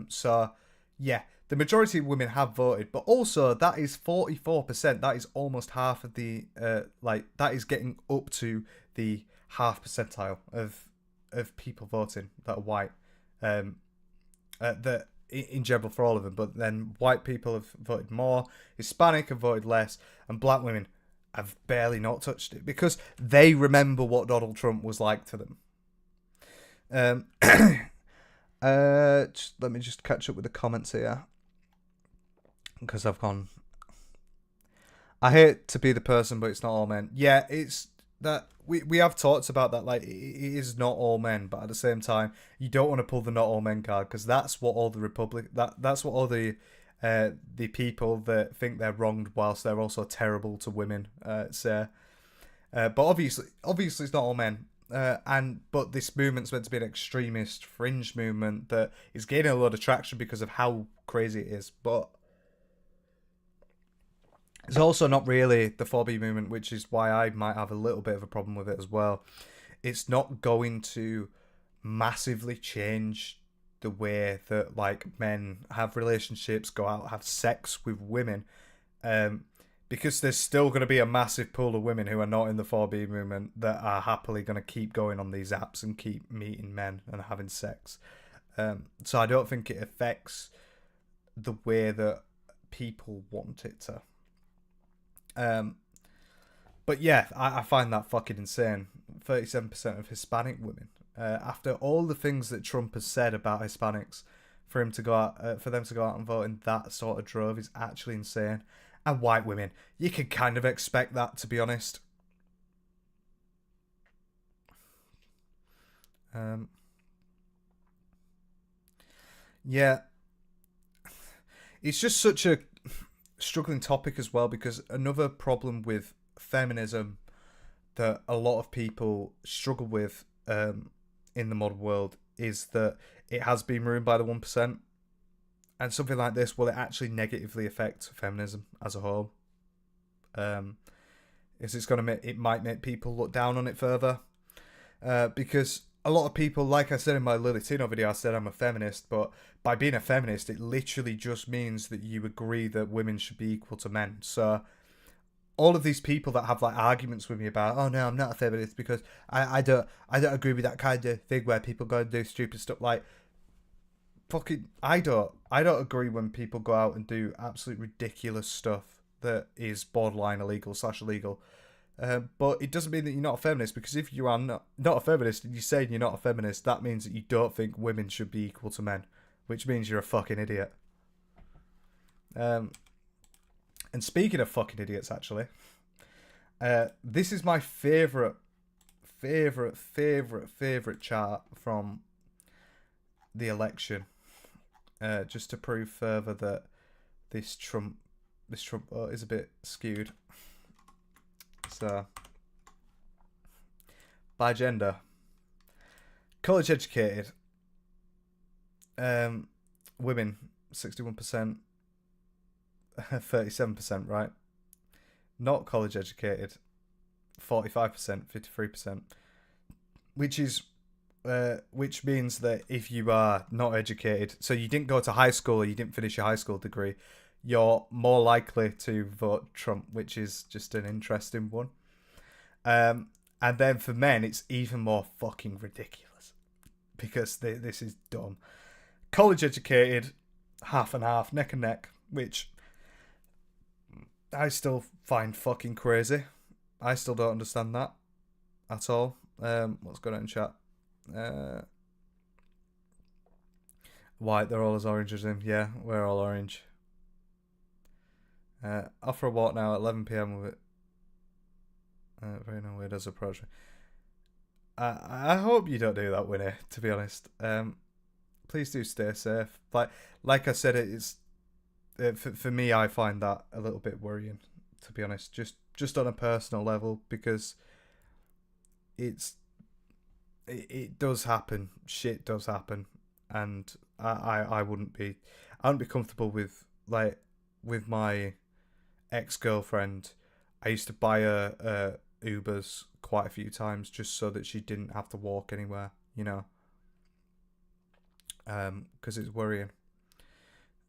So, yeah, the majority of women have voted, but also that is 44%. That is almost half of the, that is getting up to the half percentile of people voting that are white. That in general for all of them, but then white people have voted more, Hispanic have voted less, and black women have barely not touched it because they remember what Donald Trump was like to them. Let me just catch up with the comments here, because I've gone. I hate to be the person, but it's not all men. Yeah, it's that we have talked about that. Like, it is not all men, but at the same time, you don't want to pull the not all men card, because that's what all the that's what all the the people that think they're wronged whilst they're also terrible to women. But obviously it's not all men. But this movement's meant to be an extremist fringe movement that is gaining a lot of traction because of how crazy it is. But it's also not really the 4B movement, which is why I might have a little bit of a problem with it as well. It's not going to massively change the way that like men have relationships, go out, have sex with women, because there's still going to be a massive pool of women who are not in the 4B movement that are happily going to keep going on these apps and keep meeting men and having sex. So I don't think it affects the way that people want it to. But yeah, I find that fucking insane. 37% of Hispanic women. After all the things that Trump has said about Hispanics, for them to go out and vote in that sort of drove is actually insane. And white women, you can kind of expect that, to be honest. Yeah, it's just such a struggling topic as well, because another problem with feminism that a lot of people struggle with in the modern world is that it has been ruined by the 1%. And something like this, will it actually negatively affect feminism as a whole? It might make people look down on it further. Because a lot of people, like I said in my Tino video, I said I'm a feminist, but by being a feminist, it literally just means that you agree that women should be equal to men. So all of these people that have like arguments with me about, oh no, I'm not a feminist because I don't agree with that kind of thing where people go and do stupid stuff, like fucking I don't agree when people go out and do absolute ridiculous stuff that is borderline illegal/illegal. But it doesn't mean that you're not a feminist, because if you are not a feminist and you're saying you're not a feminist, that means that you don't think women should be equal to men, which means you're a fucking idiot. And speaking of fucking idiots, actually, this is my favourite chart from the election, just to prove further that this Trump vote is a bit skewed. So, by gender, college educated, women 61%, 37%, right? Not college educated, 45%, 53%, which means that if you are not educated, so you didn't go to high school or you didn't finish your high school degree, you're more likely to vote Trump, which is just an interesting one. And then for men, it's even more fucking ridiculous, because this is dumb. College educated, half and half, neck and neck, which I still find fucking crazy. I still don't understand that at all. Let's go down in chat. White, they're all as orange as him. Yeah, we're all orange. Off for a walk now at 11 PM with it. Very no way does approach me. I hope you don't do that, Winnie, to be honest. Please do stay safe. Like I said, it's for me, I find that a little bit worrying, to be honest. Just on a personal level, because it does happen. Shit does happen, and I wouldn't be comfortable with my ex-girlfriend. I used to buy her Ubers quite a few times just so that she didn't have to walk anywhere, you know, because it's worrying.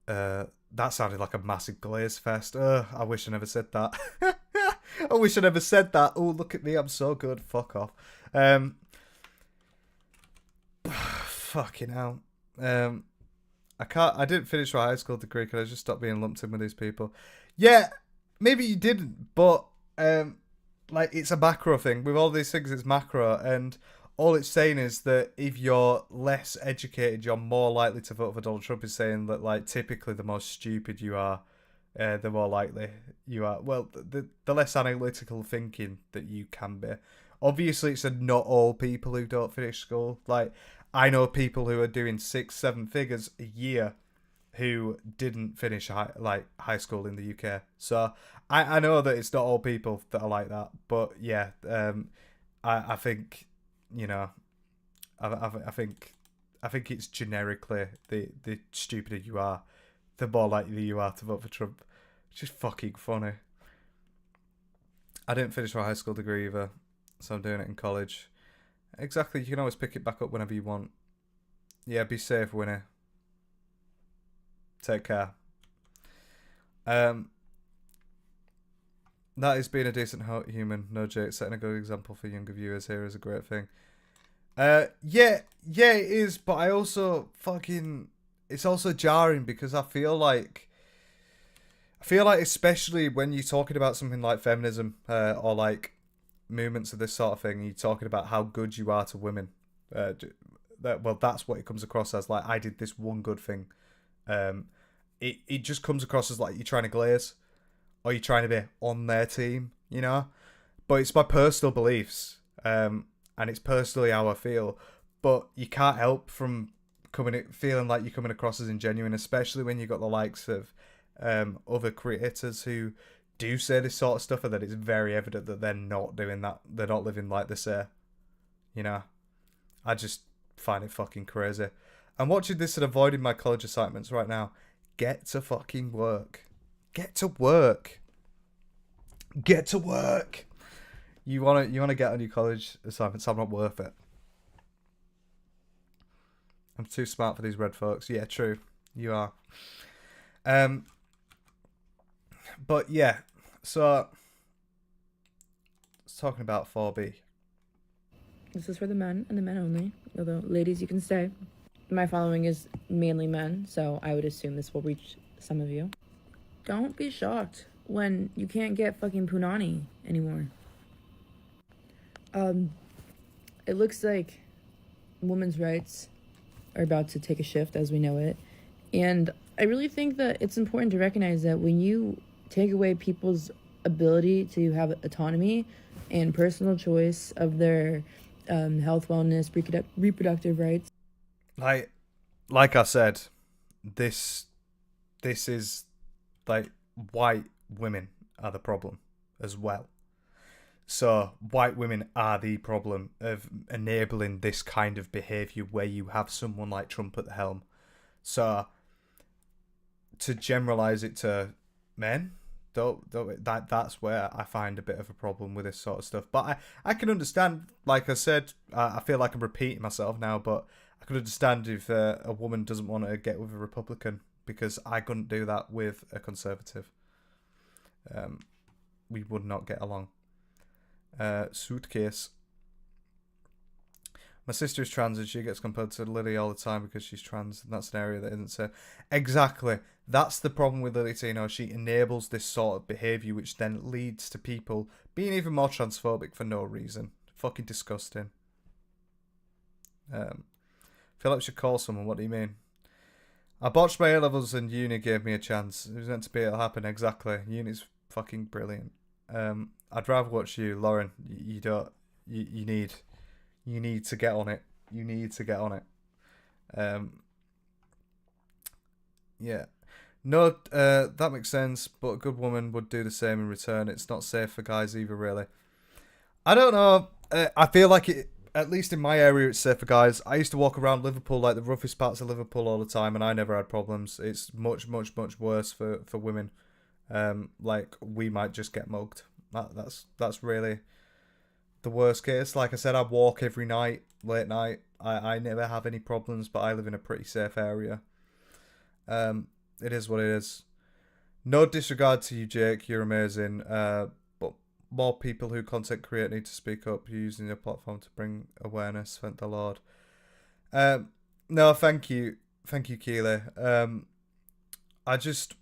That sounded like a massive glaze fest. I wish I never said that. I wish I never said that. Oh, look at me, I'm so good. Fuck off. Fucking hell. I didn't finish my high school degree because I just stopped being lumped in with these people. Yeah, maybe you didn't, but it's a macro thing. With all these things, it's macro, and all it's saying is that if you're less educated, you're more likely to vote for Donald Trump. Is saying that typically the more stupid you are, the more likely you are. Well, the less analytical thinking that you can be. Obviously, it's not all people who don't finish school. I know people who are doing 6-7 figures a year who didn't finish high school in the UK. So I know that it's not all people that are like that, but yeah, I think, you know, I think it's generically the stupider you are, the more likely you are to vote for Trump. It's just fucking funny. I didn't finish my high school degree either, so I'm doing it in college. Exactly, you can always pick it back up whenever you want. Yeah, be safe, Winnie. Take care. That is being a decent human, no joke. Setting a good example for younger viewers here is a great thing. Yeah, it is, but I also it's also jarring because I feel like especially when you're talking about something like feminism or like movements of this sort of thing, you're talking about how good you are to women. That's what it comes across as. Like, I did this one good thing. It just comes across as like you're trying to glaze, or you're trying to be on their team, you know. But it's my personal beliefs, and it's personally how I feel. But you can't help from feeling like you're coming across as ingenuine, especially when you've got the likes of other creators who do say this sort of stuff, and that it's very evident that they're not doing that. They're not living like they say. You know, I just find it fucking crazy. I'm watching this and avoiding my college assignments right now. Get to fucking work. Get to work. Get to work. You wanna get on your college assignments? I'm not worth it. I'm too smart for these red folks. Yeah, true. You are. But yeah, so it's talking about 4B. This is for the men and the men only. Although, ladies, you can stay. My following is mainly men, so I would assume this will reach some of you. Don't be shocked when you can't get fucking punani anymore. It looks like women's rights are about to take a shift as we know it. And I really think that it's important to recognize that when you take away people's ability to have autonomy and personal choice of their health, wellness, reproductive rights. Like I said, this is like white women are the problem as well. So white women are the problem of enabling this kind of behaviour where you have someone like Trump at the helm. So to generalise it to men, that's where I find a bit of a problem with this sort of stuff. But I can understand, like I said, I feel like I'm repeating myself now, but I could understand if a woman doesn't want to get with a Republican, because I couldn't do that with a Conservative. We would not get along. Suitcase. My sister is trans and she gets compared to Lily all the time because she's trans, and that's an area that isn't safe. Exactly. That's the problem with Lily Tino. She enables this sort of behaviour, which then leads to people being even more transphobic for no reason. Fucking disgusting. Feel like we should call someone. What do you mean? I botched my A-levels and uni gave me a chance. It was meant to be, it'll happen. Exactly. Uni's fucking brilliant. I'd rather watch you, Lauren. You don't. You need to get on it. You need to get on it. Yeah. No, that makes sense, but a good woman would do the same in return. It's not safe for guys either, really. I don't know. I feel like it, at least in my area, it's safe for guys. I used to walk around Liverpool, like the roughest parts of Liverpool, all the time, and I never had problems. It's much, much, much worse for women. Like, we might just get mugged. That's really the worst case. Like I said, I walk every night, late night. I never have any problems, but I live in a pretty safe area. It is what it is. No disregard to you, Jake. You're amazing. But more people who content create need to speak up. You're using your platform to bring awareness. Thank the Lord. No, thank you. Thank you, Keely. I just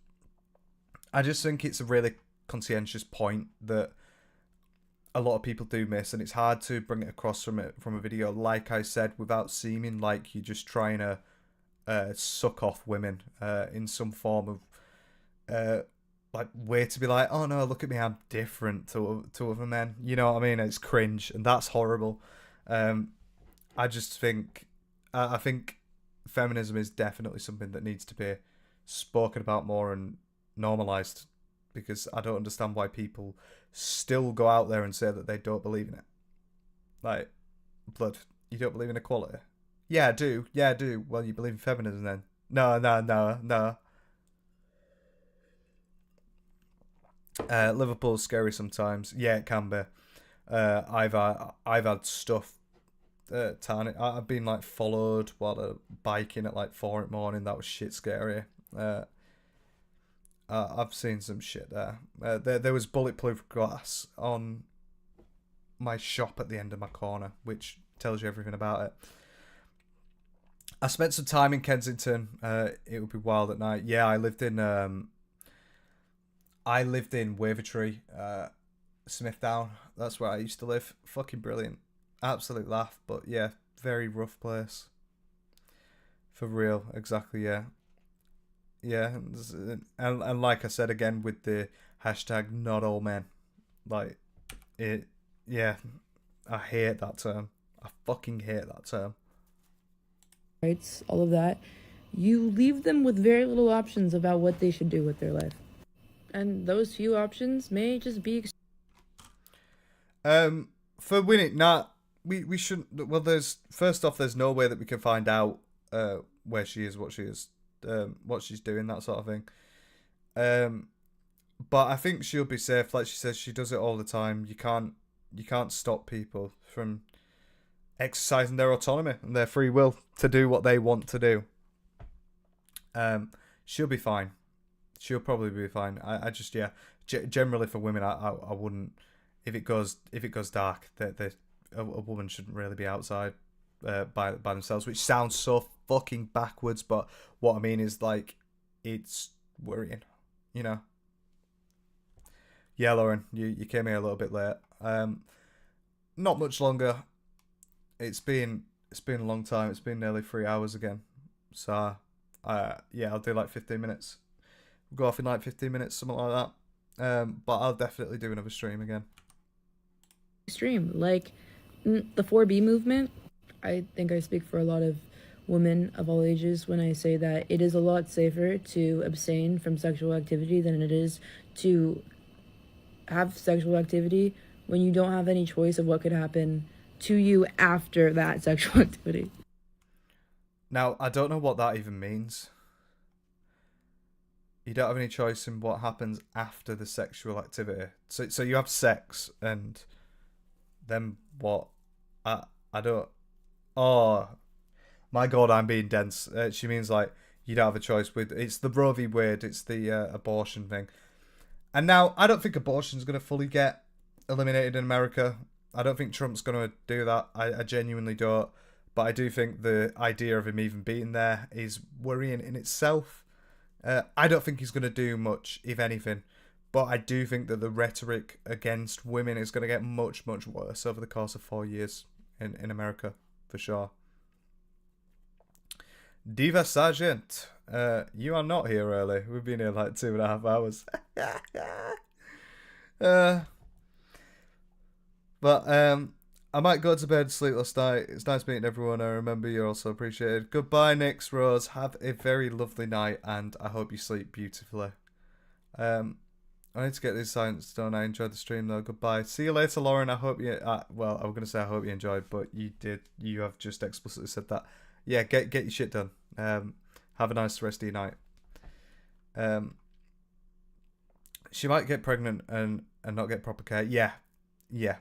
think it's a really conscientious point that a lot of people do miss, and it's hard to bring it across from a video, like I said, without seeming like you're just trying to suck off women in some form of like way to be like, oh no, look at me, I'm different to other men. You know what I mean? It's cringe, and that's horrible. I just think I think feminism is definitely something that needs to be spoken about more and normalized, because I don't understand why people still go out there and say that they don't believe in it. Like, blood, you don't believe in equality? Yeah, I do. Yeah, I do. Well, you believe in feminism then? No. Liverpool's scary sometimes. Yeah, it can be. I've had stuff. I've been like followed while biking at like 4 in the morning. That was shit scary. I've seen some shit there. There was bulletproof glass on my shop at the end of my corner, which tells you everything about it. I spent some time in Kensington. It would be wild at night. Yeah, I lived in Wavertree, Smithdown. That's where I used to live. Fucking brilliant. Absolute laugh. But yeah, very rough place. For real. Exactly, yeah. Yeah. And like I said again with the hashtag not all men. Like, it, yeah. I hate that term. I fucking hate that term. Rights, all of that. You leave them with very little options about what they should do with their life. And those few options may just be... For winning, we shouldn't... Well, first off, there's no way that we can find out where she is, what she is, what she's doing, that sort of thing. But I think she'll be safe. Like she says, she does it all the time. You can't stop people from exercising their autonomy and their free will to do what they want to do. She'll be fine. She'll probably be fine. I just, yeah, generally for women, I wouldn't, if it goes dark, a woman shouldn't really be outside by themselves, which sounds so fucking backwards, but what I mean is, like, it's worrying, you know. Yeah, Lauren, you came here a little bit late. Not much longer. It's been a long time. It's been nearly 3 hours again. So, yeah, I'll do like 15 minutes. We'll go off in like 15 minutes, something like that. But I'll definitely do another stream again. Stream, like the 4B movement. I think I speak for a lot of women of all ages when I say that it is a lot safer to abstain from sexual activity than it is to have sexual activity when you don't have any choice of what could happen to you after that sexual activity. Now, I don't know what that even means. You don't have any choice in what happens after the sexual activity. So you have sex, and then what? I don't... Oh, my God, I'm being dense. She means, like, you don't have a choice with... It's the Roe v. Wade. It's the abortion thing. And now, I don't think abortion's going to fully get eliminated in America. I don't think Trump's going to do that. I genuinely don't. But I do think the idea of him even being there is worrying in itself. I don't think he's going to do much, if anything. But I do think that the rhetoric against women is going to get much, much worse over the course of 4 years in America, for sure. Diva Sargent, you are not here early. We've been here like 2.5 hours. But I might go to bed sleepless night. It's nice meeting everyone. I remember you're also appreciated. Goodbye, Nix Rose. Have a very lovely night, and I hope you sleep beautifully. I need to get these science done. I enjoyed the stream, though. Goodbye. See you later, Lauren. I hope you... well, I was going to say I hope you enjoyed, but you did. You have just explicitly said that. Yeah, get your shit done. Have a nice rest of your night. She might get pregnant and not get proper care. Yeah. Yeah,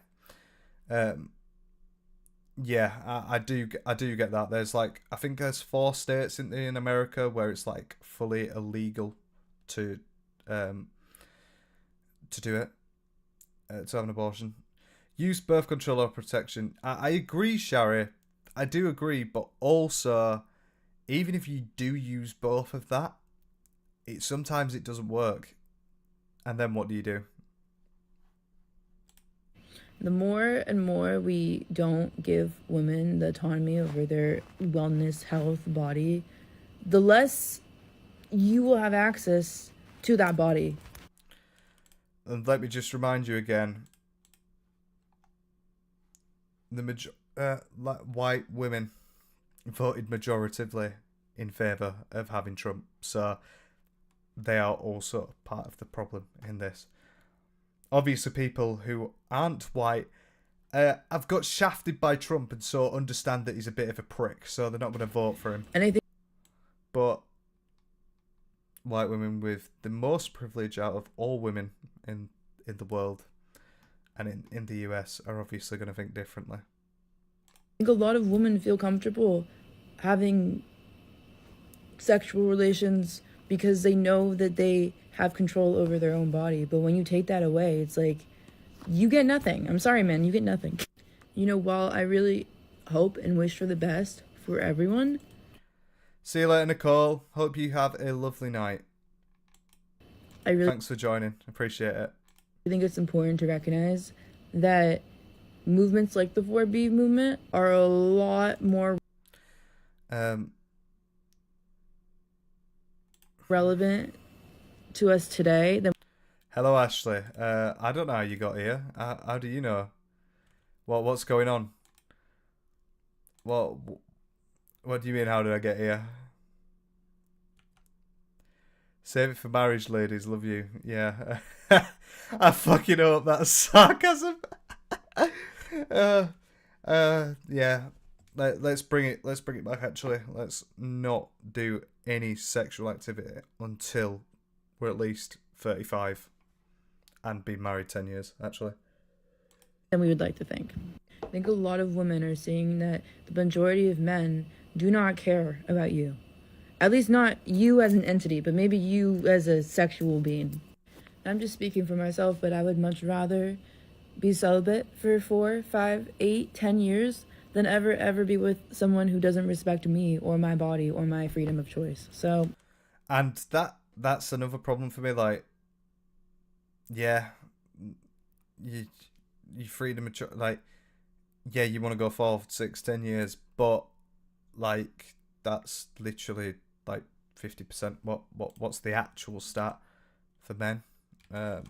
I do get that. There's like, I think there's 4 states in America where it's like fully illegal to do it, to have an abortion. Use birth control or protection. I agree, Shari. I do agree, but also, even if you do use both of that, sometimes it doesn't work. And then what do you do? The more and more we don't give women the autonomy over their wellness, health, body, the less you will have access to that body. And let me just remind you again, white women voted majoritively in favour of having Trump. So they are also part of the problem in this. Obviously, people who aren't white have got shafted by Trump and so understand that he's a bit of a prick, so they're not going to vote for him. And I think, but white women with the most privilege out of all women in the world and in the US are obviously going to think differently. I think a lot of women feel comfortable having sexual relations because they know that they have control over their own body. But when you take that away, it's like, you get nothing. I'm sorry, man, you get nothing. You know, while I really hope and wish for the best for everyone. See you later, Nicole. Hope you have a lovely night. Thanks for joining. Appreciate it. I think it's important to recognize that movements like the 4B movement are a lot more relevant to us today than... Hello, Ashley. I don't know how you got here. How do you know? What's going on? What do you mean, how did I get here? Save it for marriage, ladies. Love you. Yeah. I fucking hope that's sarcasm. Yeah. Let's bring it back, actually. Let's not do any sexual activity until we're at least 35 and been married 10 years, actually. Than we would like to think. I think a lot of women are seeing that the majority of men do not care about you. At least not you as an entity, but maybe you as a sexual being. I'm just speaking for myself, but I would much rather be celibate for 4, 5, 8, 10 years than ever be with someone who doesn't respect me or my body or my freedom of choice. So, and that's another problem for me. Like, yeah, you freedom of choice. Like, yeah, you want to go 4, 6, 10 years, but like that's literally like 50%. What's the actual stat for men? That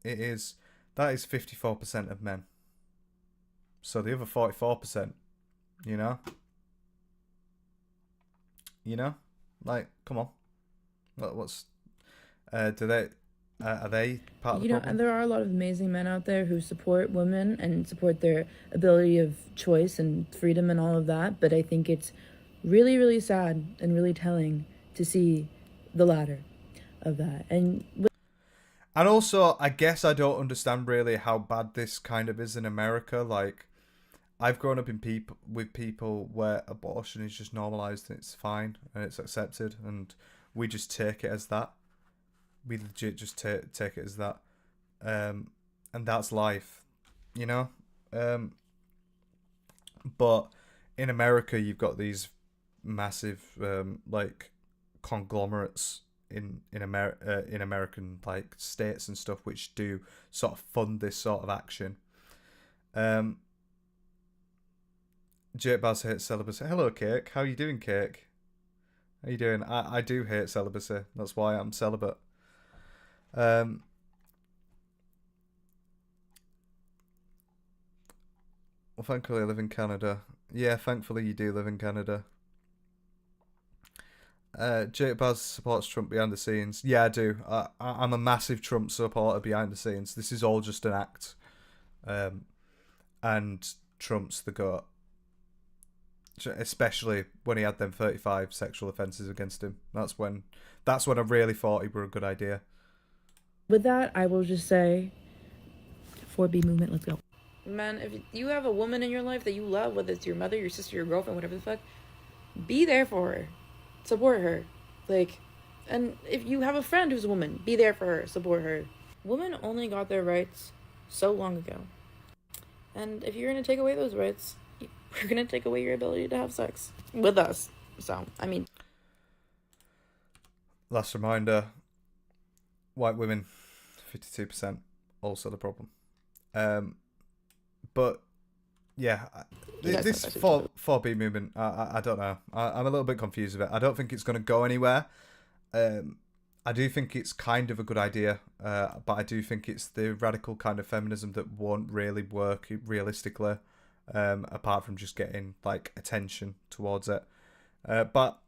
is 54% of men. So the other 44%, you know, like, come on, what's are they part of the problem? And there are a lot of amazing men out there who support women and support their ability of choice and freedom and all of that. But I think it's really, really sad and really telling to see the latter of that. And also, I guess I don't understand really how bad this kind of is in America. Like, I've grown up with people where abortion is just normalized and it's fine and it's accepted, and we just take it as that. We legit just take it as that, and that's life, you know. But in America, you've got these massive like conglomerates in American like states and stuff, which do sort of fund this sort of action. Jake Baz hates celibacy. Hello, Cake. How you doing, Cake? How you doing? I do hate celibacy. That's why I'm celibate. Well, thankfully I live in Canada. Yeah, thankfully you do live in Canada. Jake Baz supports Trump behind the scenes. Yeah, I do. I'm a massive Trump supporter behind the scenes. This is all just an act. And Trump's the goat. Especially when he had them 35 sexual offences against him. That's when I really thought he were a good idea. With that, I will just say, 4B movement, let's go. Man, if you have a woman in your life that you love, whether it's your mother, your sister, your girlfriend, whatever the fuck, be there for her. Support her. Like, and if you have a friend who's a woman, be there for her. Support her. Women only got their rights so long ago. And if you're going to take away those rights, we're going to take away your ability to have sex with us. So, I mean... Last reminder, white women, 52%, also the problem. But, yeah, this 4B movement, I don't know. I'm a little bit confused with it. I don't think it's going to go anywhere. I do think it's kind of a good idea, but I do think it's the radical kind of feminism that won't really work realistically. Apart from just getting like attention towards it, but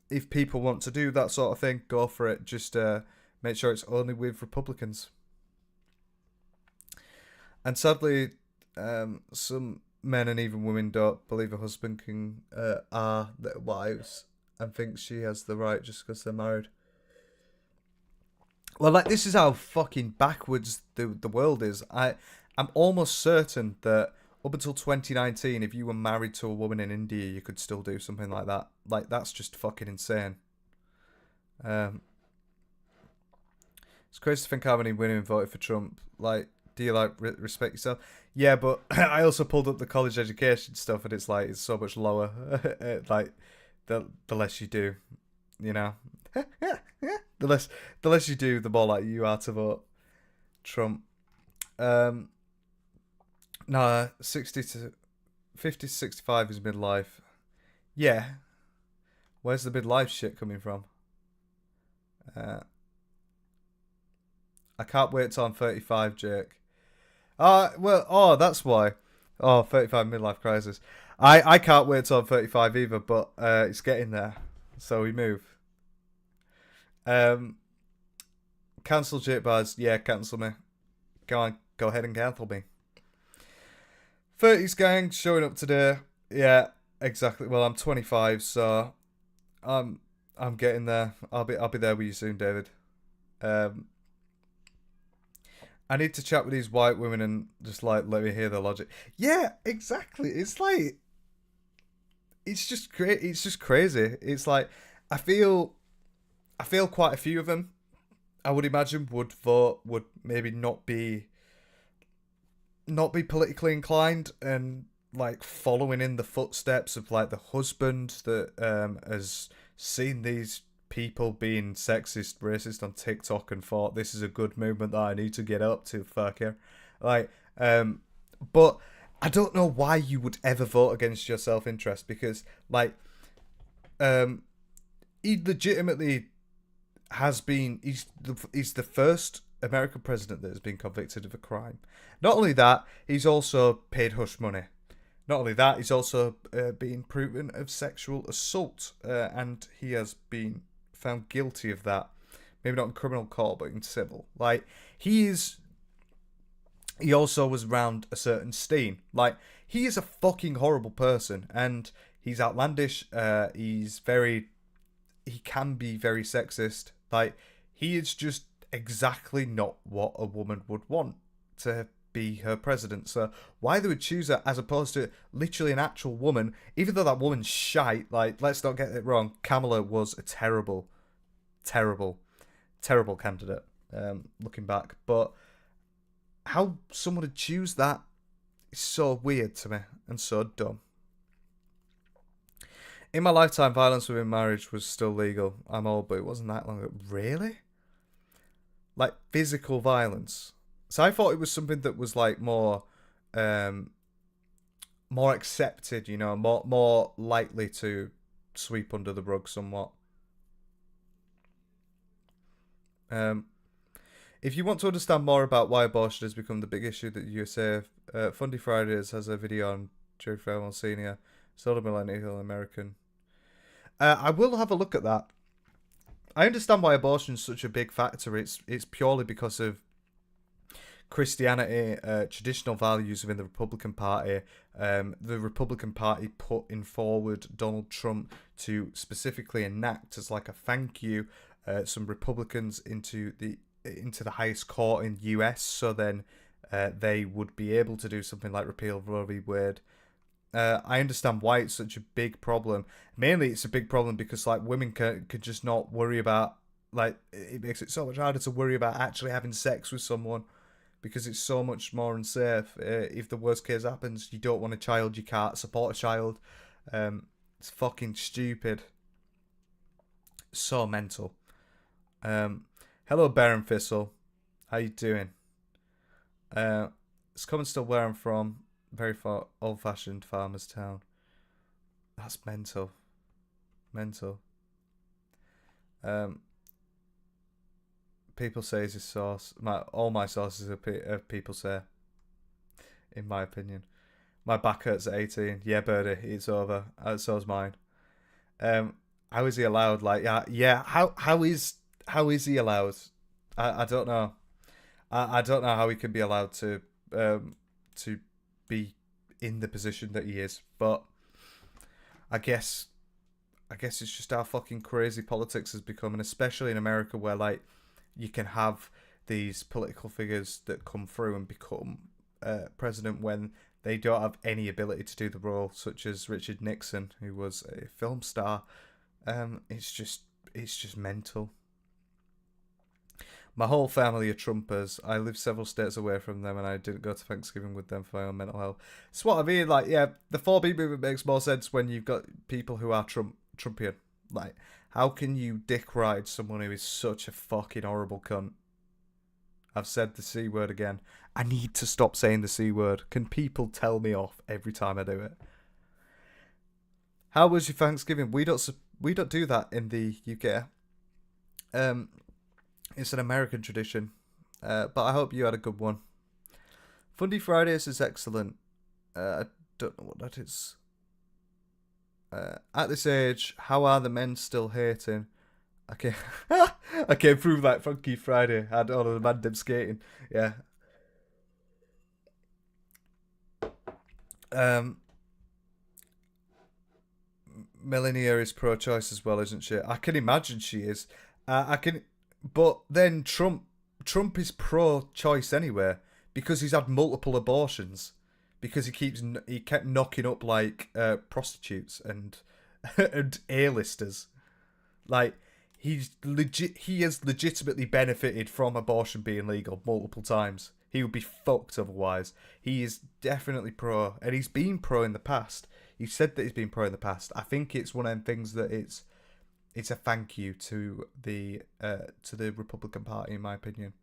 if people want to do that sort of thing, go for it. Just make sure it's only with Republicans. And sadly, some men and even women don't believe a husband can are their wives and think she has the right just because they're married. Well, like, this is how fucking backwards the world is. I'm almost certain that up until 2019, if you were married to a woman in India, you could still do something like that. Like, that's just fucking insane. It's crazy to think how many women voted for Trump. Like, do you, like, respect yourself? Yeah, but I also pulled up the college education stuff, and it's, like, it's so much lower. Like, the less you do, you know? The less you do, the more likely you are to vote Trump. No, 50 to 65 is midlife. Yeah. Where's the midlife shit coming from? I can't wait till I'm 35, Jake. That's why. 35 midlife crisis. I can't wait till I'm 35 either, but it's getting there. So we move. Cancel Jake Bars. Yeah, cancel me. Go on, go ahead and cancel me. 30s gang showing up today. Yeah, exactly. Well, I'm 25, so I'm getting there. I'll be there with you soon, David. I need to chat with these white women and just, like, let me hear their logic. Yeah, exactly. It's like, it's just great. It's just crazy. It's like, I feel quite a few of them, I would imagine, would maybe not be politically inclined and, like, following in the footsteps of, like, the husband that has seen these people being sexist, racist on TikTok and thought this is a good movement that I need to get up to. Fuck yeah. Like, but I don't know why you would ever vote against your self-interest, because, like, he legitimately has been, he's the first American president that has been convicted of a crime. Not only that, he's also paid hush money. Not only that, he's also been proven of sexual assault, and he has been found guilty of that. Maybe not in criminal court, but in civil. Like, he also was around a certain Steen. Like, he is a fucking horrible person, and he's outlandish. He can be very sexist. Like, he is just exactly not what a woman would want to be her president. So why they would choose her as opposed to literally an actual woman, even though that woman's shite. Like, let's not get it wrong, Kamala was a terrible candidate, looking back. But how someone would choose that is so weird to me and so dumb. In my lifetime, violence within marriage was still legal. I'm old, but it wasn't that long ago. Really? Like, physical violence. So I thought it was something that was, like, more accepted, you know, more likely to sweep under the rug somewhat. If you want to understand more about why abortion has become the big issue that you say, Fundy Fridays has a video on Jerry Falwell Sr., sort of millennial American. I will have a look at that. I understand why abortion is such a big factor. It's purely because of Christianity, traditional values within the Republican Party. The Republican Party putting forward Donald Trump to specifically enact, as like a thank you, some Republicans into the highest court in the US, so then they would be able to do something like repeal Roe v. Wade. I understand why it's such a big problem. Mainly, it's a big problem because, like, women could just not worry about, like, it makes it so much harder to worry about actually having sex with someone because it's so much more unsafe. If the worst case happens, you don't want a child, you can't support a child. It's fucking stupid. So mental. Hello, Baron Thistle. How you doing? It's coming still where I'm from. Very far, old-fashioned farmer's town. That's mental. People say is his source. All my sources are people say. In my opinion, my back hurts at 18. Yeah, birdie, it's over. So's mine. How is he allowed? Like, yeah. How is he allowed? I don't know. I don't know how he can be allowed to be in the position that he is. But I guess it's just how fucking crazy politics has become, and especially in America, where like you can have these political figures that come through and become president when they don't have any ability to do the role, such as Richard Nixon, who was a film star. It's just mental. My whole family are Trumpers. I live several states away from them, and I didn't go to Thanksgiving with them for my own mental health. It's what I mean. Like, yeah, the 4B movement makes more sense when you've got people who are Trumpian. Like, how can you dick ride someone who is such a fucking horrible cunt? I've said the C word again. I need to stop saying the C word. Can people tell me off every time I do it? How was your Thanksgiving? We don't do that in the UK. It's an American tradition, but I hope you had a good one. Fundy Fridays is excellent. I don't know what that is. At this age, how are the men still hating? I came through that Funky Friday. I had all of the man them skating. Yeah. Melania is pro-choice as well, isn't she? I can imagine she is. But then Trump is pro-choice anyway because he's had multiple abortions, because he kept knocking up like prostitutes and and A-listers. Like he has legitimately benefited from abortion being legal multiple times. He would be fucked otherwise. He is definitely pro, and he's been pro in the past. He said that he's been pro in the past. I think it's one of them things that it's a thank you to the Republican Party, in my opinion.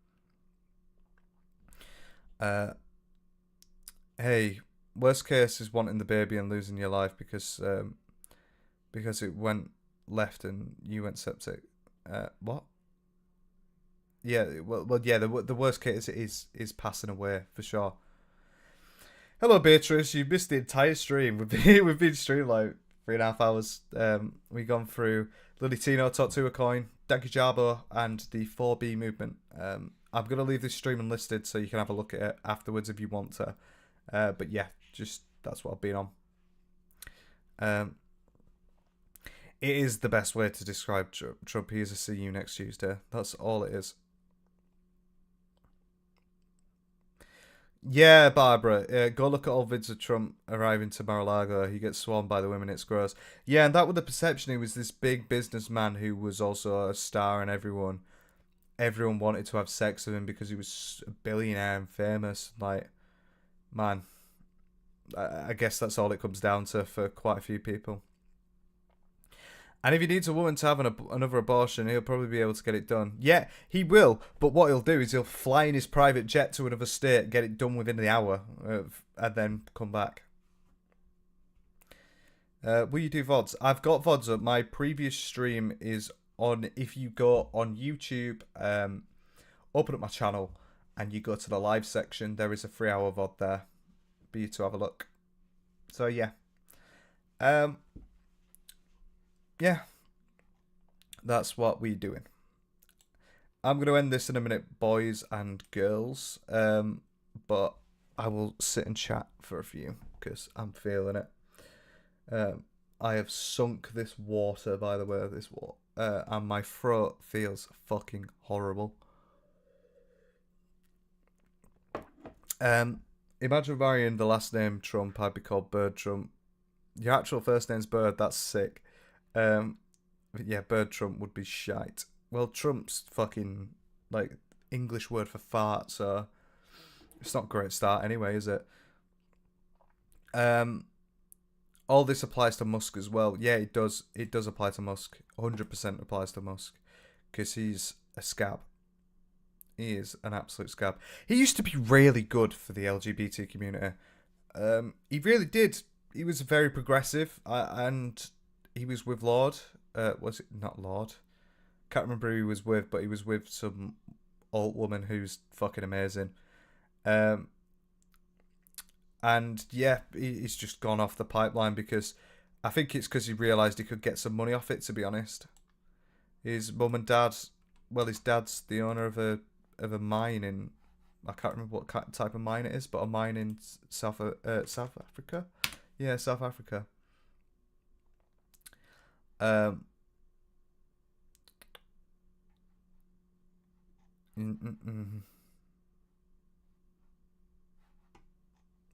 Hey, worst case is wanting the baby and losing your life because it went left and you went septic. What? Yeah, well, yeah. The worst case is passing away for sure. Hello, Beatrice. You missed the entire stream. We've been streaming like 3.5 hours. We've gone through Lily Tino, Top Tuah Coin, Danky Jarbo, and the 4B movement. I'm gonna leave this stream unlisted so you can have a look at it afterwards if you want to. But yeah, just that's what I've been on. It is the best way to describe Trump. He is a see you next Tuesday. That's all it is. Yeah, Barbara, go look at all vids of Trump arriving to Mar-a-Lago. He gets swarmed by the women, it's gross. Yeah, and that was the perception. He was this big businessman who was also a star, and everyone wanted to have sex with him because he was a billionaire and famous. Like, man, I guess that's all it comes down to for quite a few people. And if he needs a woman to have another abortion, he'll probably be able to get it done. Yeah, he will. But what he'll do is he'll fly in his private jet to another state, get it done within the hour, and then come back. Will you do VODs? I've got VODs up. My previous stream is on. If you go on YouTube, open up my channel, and you go to the live section, there is a 3-hour VOD there for you to have a look. So, yeah. Yeah, that's what we're doing. I'm going to end this in a minute, boys and girls. But I will sit and chat for a few because I'm feeling it. I have sunk this water, by the way, and my throat feels fucking horrible. Imagine marrying the last name Trump. I'd be called Bird Trump. Your actual first name's Bird. That's sick. But yeah, Bird Trump would be shite. Well, Trump's fucking, like, English word for fart, so it's not a great start anyway, is it? All this applies to Musk as well. Yeah, it does. It does apply to Musk. 100% applies to Musk. Because he's a scab. He is an absolute scab. He used to be really good for the LGBT community. He really did. He was very progressive, and he was with Lord. Was it not Lord? Can't remember who he was with, but he was with some old woman who's fucking amazing. And yeah, he's just gone off the pipeline because I think it's because he realised he could get some money off it, to be honest. His mum and dad, well, his dad's the owner of a mine in, I can't remember what type of mine it is, but a mine in South Africa? Yeah, South Africa.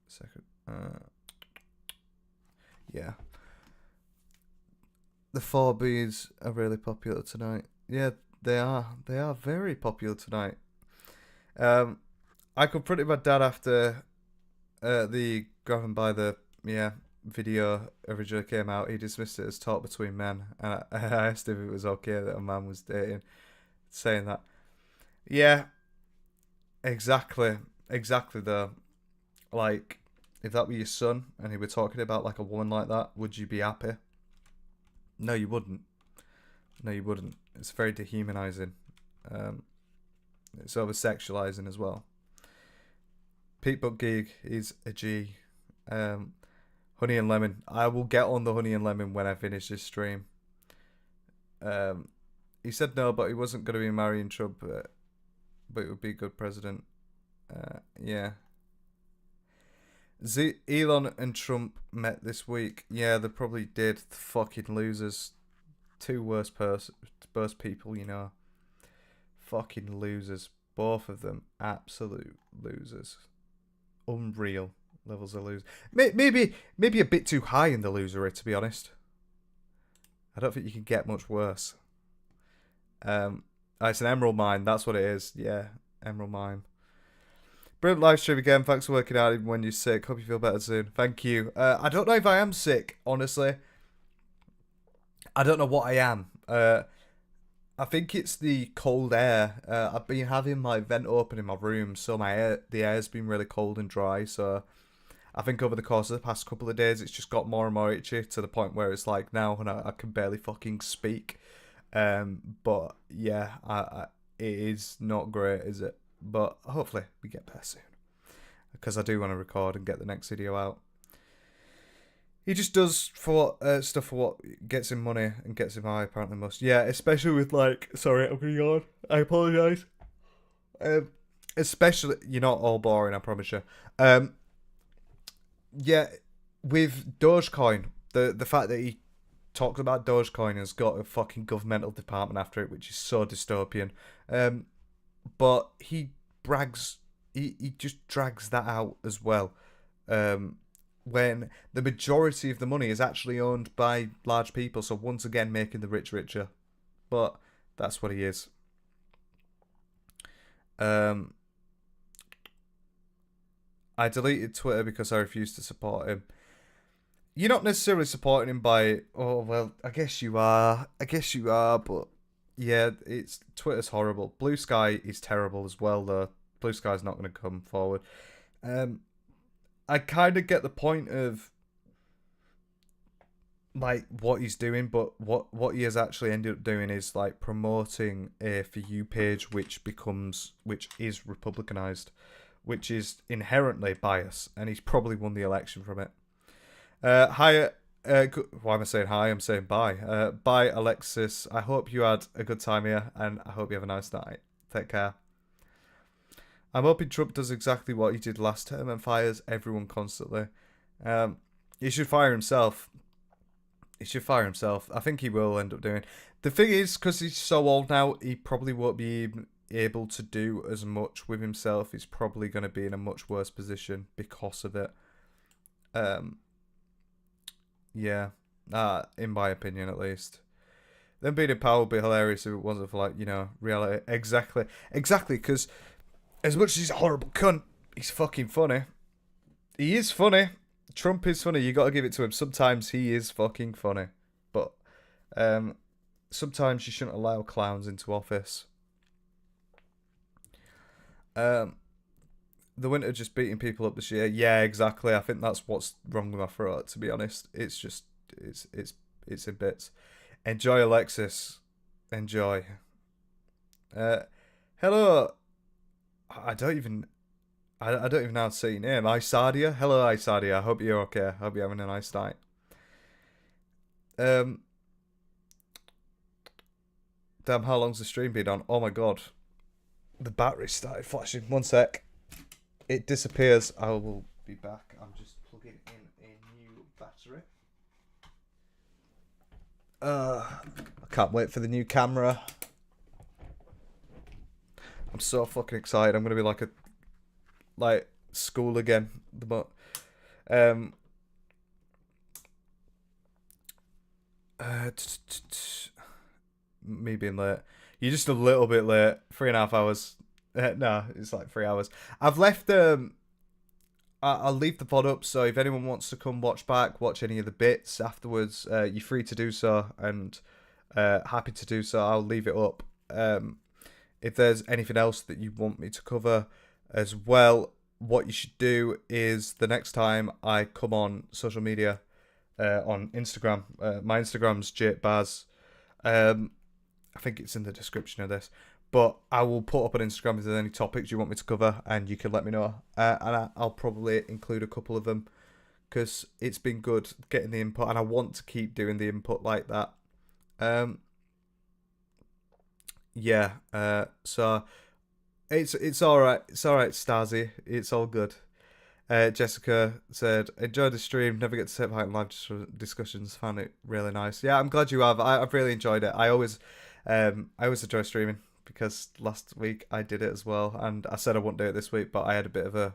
Second. Yeah. The 4Bs are really popular tonight. Yeah, they are. They are very popular tonight. I confronted my dad after the grabbing by the video originally came out. He dismissed it as talk between men, and I asked if it was okay that a man was dating, saying that. Yeah, exactly though. Like, if that were your son and he were talking about like a woman like that, would you be happy? No, you wouldn't. No, you wouldn't. It's very dehumanizing. It's over sexualizing as well. Pete Buck Geek is a G. Honey and Lemon. I will get on the Honey and Lemon when I finish this stream. He said no, but he wasn't going to be marrying Trump, but it would be a good president. Yeah. Elon and Trump met this week. Yeah, they probably did. Fucking losers. Two worst people, you know. Fucking losers. Both of them. Absolute losers. Unreal levels of losers. Maybe a bit too high in the losery, to be honest. I don't think you can get much worse. It's an emerald mine. That's what it is. Yeah, emerald mine. Brilliant live stream again. Thanks for working out even when you're sick. Hope you feel better soon. Thank you. I don't know if I am sick, honestly. I don't know what I am. I think it's the cold air. I've been having my vent open in my room, so the air's been really cold and dry. So I think over the course of the past couple of days, it's just got more and more itchy to the point where it's like now and I can barely fucking speak. But yeah, it is not great, is it? But hopefully we get better soon, because I do want to record and get the next video out. He just does stuff for what gets him money and gets him high, apparently must. Yeah, especially with like, sorry, I'm gonna yawn. I apologise. Especially, you're not all boring, I promise you. Yeah, with Dogecoin, the fact that he talks about Dogecoin has got a fucking governmental department after it, which is so dystopian. But he brags, he just drags that out as well. When the majority of the money is actually owned by large people, so once again making the rich richer. But that's what he is. I deleted Twitter because I refused to support him. You're not necessarily supporting him by, oh well, I guess you are, but yeah, Twitter's horrible. Blue Sky is terrible as well, though. Blue Sky's not going to come forward. I kind of get the point of like what he's doing, but what he has actually ended up doing is like promoting a For You page, which is Republicanized, which is inherently biased, and he's probably won the election from it. Hi. Why am I saying hi? I'm saying bye. Bye, Alexis. I hope you had a good time here, and I hope you have a nice night. Take care. I'm hoping Trump does exactly what he did last term and fires everyone constantly. He should fire himself. I think he will end up doing. The thing is, because he's so old now, he probably won't be able to do as much with himself. He's probably going to be in a much worse position because of it. Yeah, in my opinion at least. Them being in power would be hilarious if it wasn't for, like, you know, reality. Exactly, because as much as he's a horrible cunt, he's fucking funny. He is funny. Trump is funny. You got to give it to him. Sometimes he is fucking funny, but sometimes you shouldn't allow clowns into office. The winter just beating people up this year. Yeah, exactly. I think that's what's wrong with my throat, to be honest. It's just, it's in bits. Enjoy, Alexis. Enjoy. Hello. I don't even know how to say your name. Isadia. Hello, Isadia. I hope you're okay. I hope you're having a nice night. Damn, how long's the stream been on? Oh my god. The battery started flashing. One sec. It disappears. I will be back. I'm just plugging in a new battery. I can't wait for the new camera. I'm so fucking excited. I'm gonna be like school again. Me being late. You're just a little bit late. 3.5 hours. No, it's like 3 hours. I've left. I'll leave the pod up. So if anyone wants to come watch any of the bits afterwards, you're free to do so, and happy to do so. I'll leave it up. If there's anything else that you want me to cover as well, what you should do is the next time I come on social media, on Instagram, my Instagram's JakeBaz. I think it's in the description of this, but I will put up on Instagram if there's any topics you want me to cover, and you can let me know, and I'll probably include a couple of them, because it's been good getting the input, and I want to keep doing the input like that. So it's all right. It's all right, Stasi. It's all good. Jessica said, enjoy the stream. Never get to sit behind live discussions. Found it really nice. Yeah, I'm glad you have. I've really enjoyed it. I always enjoy streaming, because last week I did it as well, and I said I wouldn't do it this week, but I had a bit of a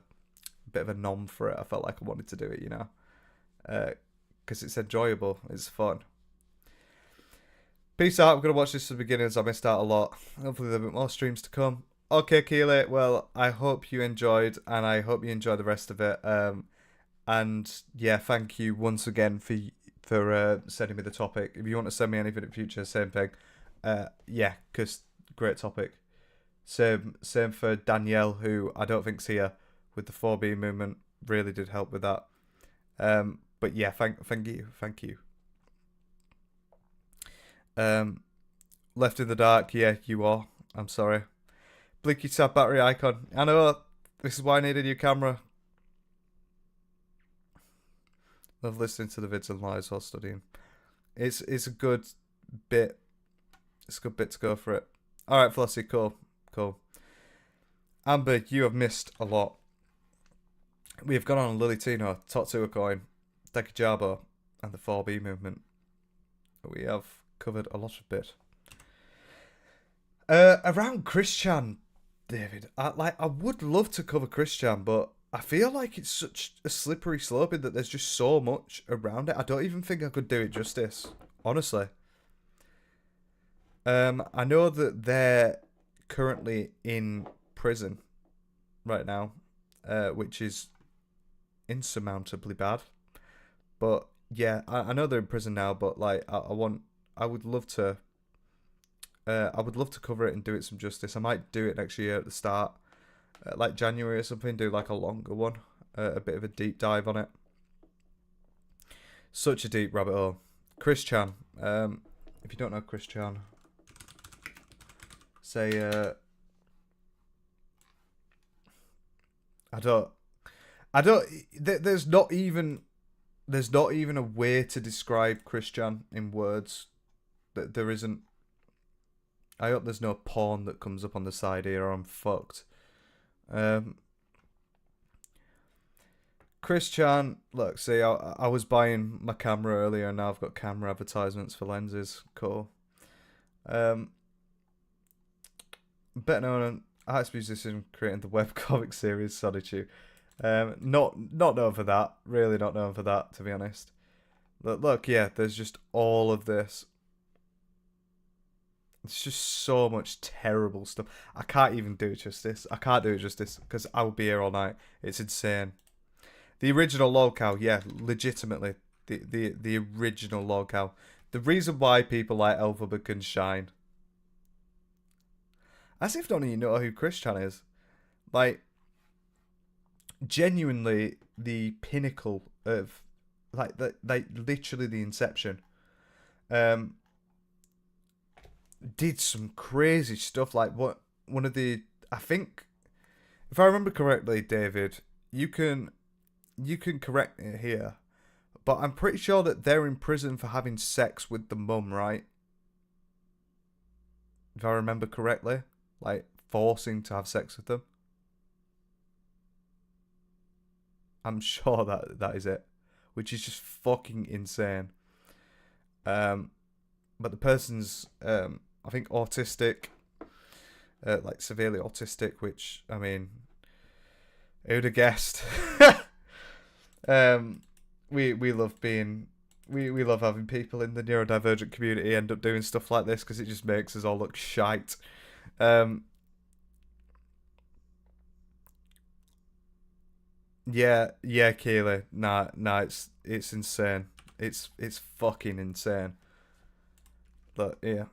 nom for it. I felt like I wanted to do it, because it's enjoyable. It's fun. Peace out. I'm going to watch this to the beginning, as I missed out a lot. Hopefully there'll be more streams to come. Okay, Keely. Well, I hope you enjoyed, and I hope you enjoy the rest of it. And yeah, thank you once again for sending me the topic. If you want to send me anything in the future, same thing. Yeah, because great topic. Same for Danielle, who I don't think's here with the 4B movement. Really did help with that. But yeah, thank you. Left in the dark, yeah, you are. I'm sorry. Blinky tab battery icon. I know, this is why I need a new camera. Love listening to the vids and lives while studying. It's a good bit. It's a good bit to go for it. Alright, Flossie, cool. Amber, you have missed a lot. We have gone on Lily Tino, Tuah coin, Deki Jabo, and the 4B movement. We have covered a lot of bit. Around Christian, David, I would love to cover Christian, but I feel like it's such a slippery slope in that there's just so much around it. I don't even think I could do it justice, honestly. I know that they're currently in prison right now, which is insurmountably bad. But yeah, I know they're in prison now, but like I would love to cover it and do it some justice. I might do it next year at the start, like January or something, do like a longer one, a bit of a deep dive on it. Such a deep rabbit hole. Chris Chan, if you don't know Chris Chan, say, there's not even a way to describe Christian in words. That there isn't. I hope there's no porn that comes up on the side here, or I'm fucked. Christian, look, see, I was buying my camera earlier, and now I've got camera advertisements for lenses. Cool. Better known artist musician creating the webcomic series Solitude. Not known for that. Really not known for that, to be honest. Look, yeah, there's just all of this. It's just so much terrible stuff. I can't even do it justice. I can't do it justice because I will be here all night. It's insane. The original lolcow, yeah, legitimately. The original lolcow. The reason why people like Elphaba can shine. As if none of you know who Christian is. Like, genuinely the pinnacle of, literally the inception. Did some crazy stuff, like one of the, I think, if I remember correctly, David, you can correct me here, But I'm pretty sure that they're in prison for having sex with the mum, right? If I remember correctly. Like, forcing to have sex with them. I'm sure that is it. Which is just fucking insane. But the person's, I think, autistic. Like, severely autistic, which, I mean, who would have guessed? We love being... We love having people in the neurodivergent community end up doing stuff like this because it just makes us all look shite. Yeah, Keely. Nah, it's insane. It's fucking insane. But yeah,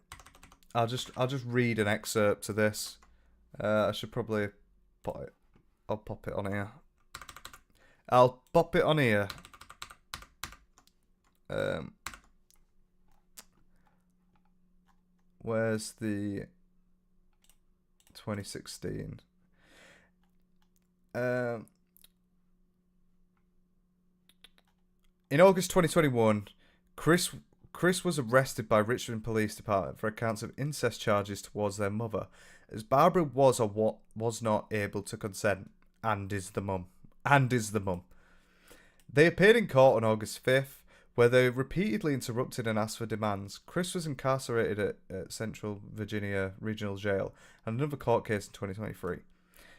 I'll just read an excerpt to this. I should probably I'll pop it on here. I'll pop it on here. Where's the 2016? In August 2021, Chris was arrested by Richmond Police Department for accounts of incest charges towards their mother, as Barbara was or was not able to consent, and is the mum. They appeared in court on August 5th, where they repeatedly interrupted and asked for demands. Chris was incarcerated at Central Virginia Regional Jail, and another court case in 2023.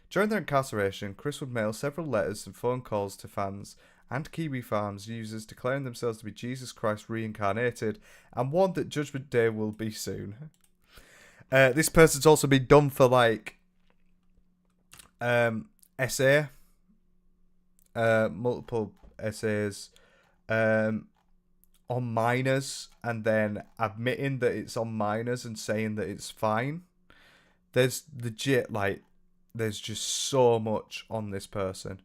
During their incarceration, Chris would mail several letters and phone calls to fans and Kiwi Farms users declaring themselves to be Jesus Christ reincarnated and warned that Judgment Day will be soon. This person's also been done for, like, essay, multiple essays on minors, and then admitting that it's on minors and saying that it's fine. There's legit, like, there's just so much on this person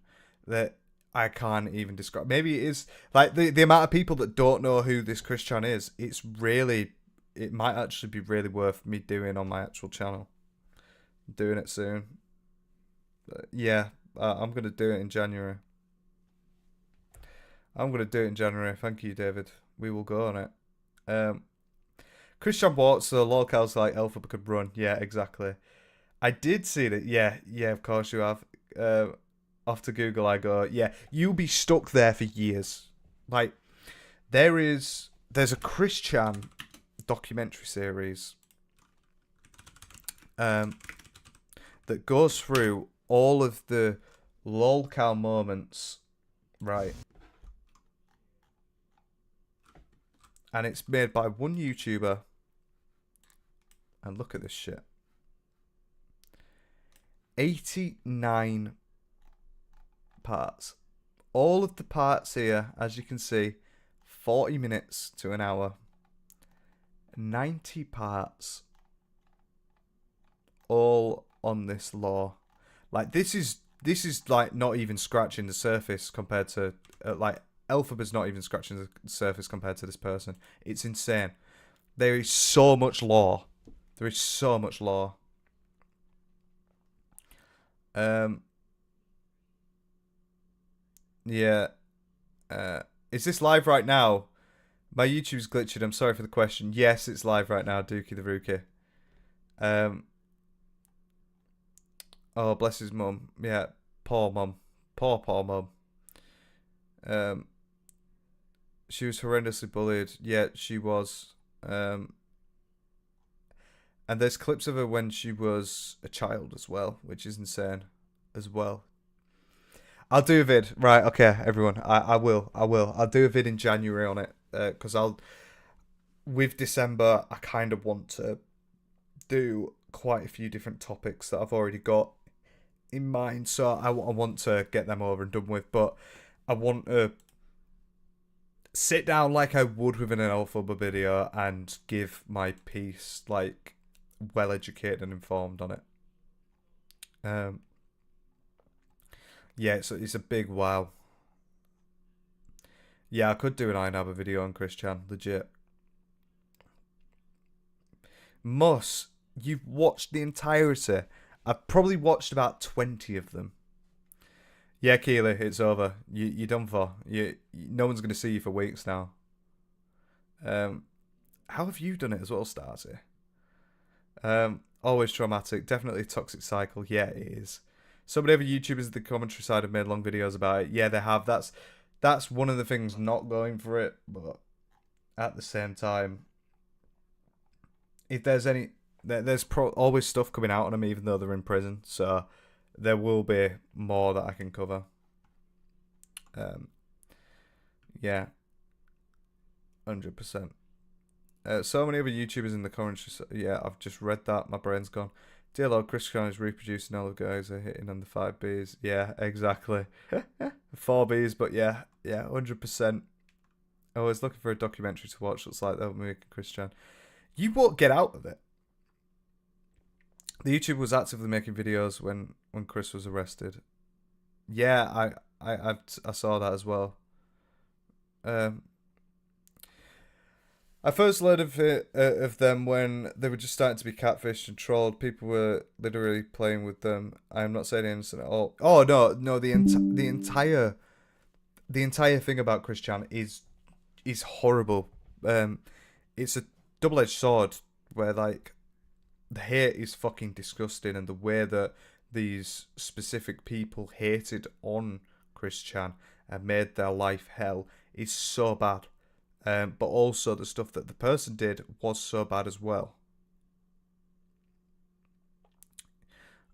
that I can't even describe. Maybe it is, like, the amount of people that don't know who this Christian is, it might actually be really worth me doing on my actual channel. I'm doing it soon. But yeah, I'm going to do it in January. Thank you, David. We will go on it. Christian walks so lolcows like Elphaba could run. Yeah, exactly. I did see that. Yeah, of course you have. Off to Google I go. Yeah, you'll be stuck there for years. Like, there's a Christian documentary series that goes through all of the lolcow moments, right? And it's made by one YouTuber. And look at this shit. 89 parts. All of the parts here, as you can see, 40 minutes to an hour. 90 parts. All on this law. Like, this is like not even scratching the surface compared to like Elphaba's not even scratching the surface compared to this person. It's insane. There is so much law. Yeah. Is this live right now? My YouTube's glitching. I'm sorry for the question. Yes, it's live right now, Dookie the Rookie. Oh, bless his mum. Yeah, poor mum. Poor mum. She was horrendously bullied. Yeah, she was. And there's clips of her when she was a child as well, which is insane as well. I'll do a vid. Right, okay, everyone. I will. I'll do a vid in January on it. Because with December, I kind of want to do quite a few different topics that I've already got in mind. So I want to get them over and done with. But I want to sit down like I would with an Elphaba video and give my piece, like, well educated and informed on it. Yeah, it's a big wow. Yeah, I could do an INABA video on Chris Chan, legit. Muss, you've watched the entirety. I've probably watched about 20 of them. Yeah, Keely, it's over. You're done for. No one's gonna see you for weeks now. How have you done it as well, Starsy? Always traumatic. Definitely a toxic cycle. Yeah, it is. So many other YouTubers in the commentary side have made long videos about it. Yeah, they have. That's one of the things not going for it. But at the same time, if there's always stuff coming out on them, even though they're in prison. So there will be more that I can cover. Yeah, 100%. So many other YouTubers in the commentary. Yeah, I've just read that. My brain's gone. Dear Lord, Christian is reproducing all the guys are hitting on the 5Bs. Yeah, exactly. 4Bs, but yeah, 100%. I was looking for a documentary to watch. Looks like that movie Christian. You won't get out of it. The YouTuber was actively making videos when Chris was arrested. Yeah, I saw that as well. I first learned of them when they were just starting to be catfished and trolled. People were literally playing with them. I'm not saying innocent at all. Oh no, the entire thing about Christian is horrible. It's a double-edged sword where like the hate is fucking disgusting, and the way that these specific people hated on Christian and made their life hell is so bad. But also the stuff that the person did was so bad as well.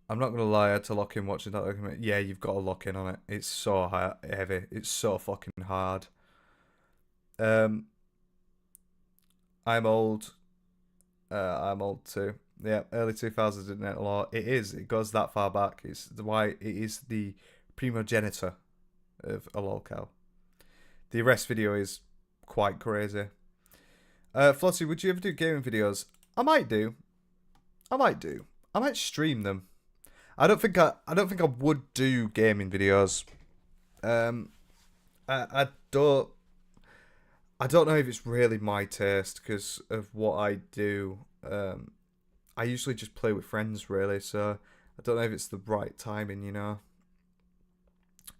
I'm not going to lie, I had to lock in watching that document. Yeah, you've got to lock in on it. It's so heavy. It's so fucking hard. I'm old. I'm old too. Yeah, early 2000s internet law. It is. It goes that far back. It's why it is the primogenitor of a lolcow. The arrest video is quite crazy. Flossie, would you ever do gaming videos? I might do. I might stream them. I don't think I would do gaming videos. I don't know if it's really my taste because of what I do. I usually just play with friends really, so I don't know if it's the right timing, you know.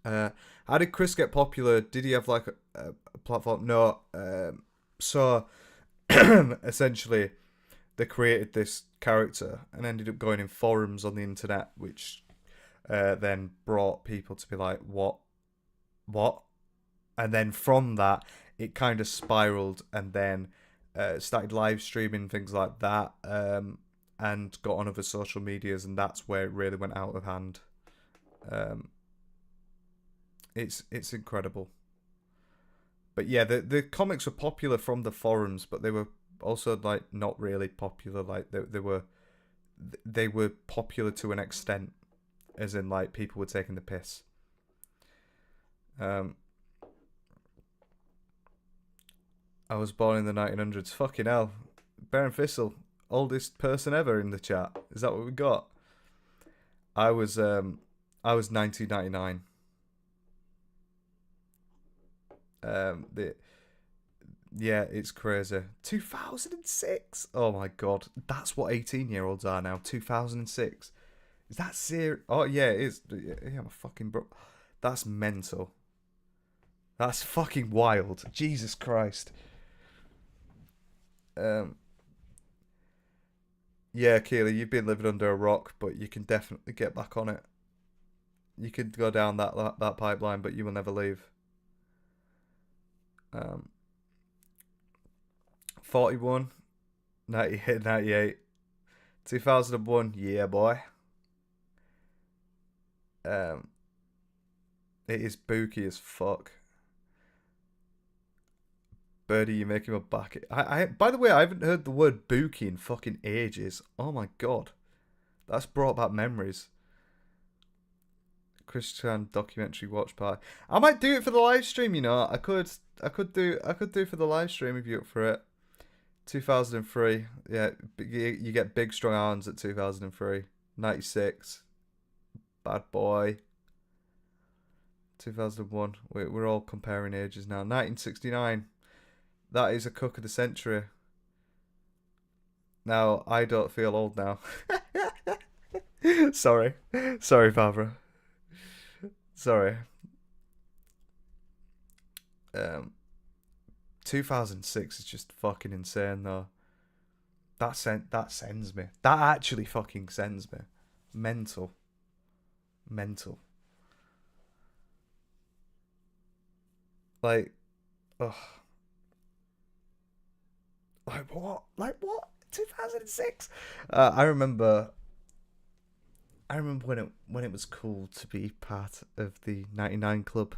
How did Chris get popular? Did he have like a platform? No. So essentially they created this character and ended up going in forums on the internet, which then brought people to be like, what? And then from that it kind of spiraled, and then started live streaming, things like that, and got on other social medias, and that's where it really went out of hand. It's incredible. But yeah, the comics were popular from the forums, but they were also like not really popular. Like they were popular to an extent, as in like people were taking the piss. I was born in the 1900s. Fucking hell, Baron Thistle, oldest person ever in the chat. Is that what we got? I was 1999. Yeah, it's crazy. 2006. Oh my god, that's what 18-year-olds are now. 2006. Is that serious? Oh yeah, it is. Yeah, I'm a fucking bro. That's mental. That's fucking wild. Jesus Christ. Yeah, Keely, you've been living under a rock, but you can definitely get back on it. You could go down that pipeline, but you will never leave. 41, 98, 98, 2001, yeah, boy. It is booky as fuck. Birdie, you're making my back. By the way, I haven't heard the word booky in fucking ages. Oh my god, that's brought back memories. Christian documentary watch party. I might do it for the live stream. You know, I could do for the live stream if you're up for it. 2003, yeah, you get big strong arms at 2003. 96, bad boy. 2001, we're all comparing ages now. 1969. That is a cook of the century. Now, I don't feel old now. Sorry, Barbara. Sorry. 2006 is just fucking insane though. That sends me. That actually fucking sends me. Mental. Like, ugh. Like what? 2006? I remember when it was cool to be part of the 99 Club.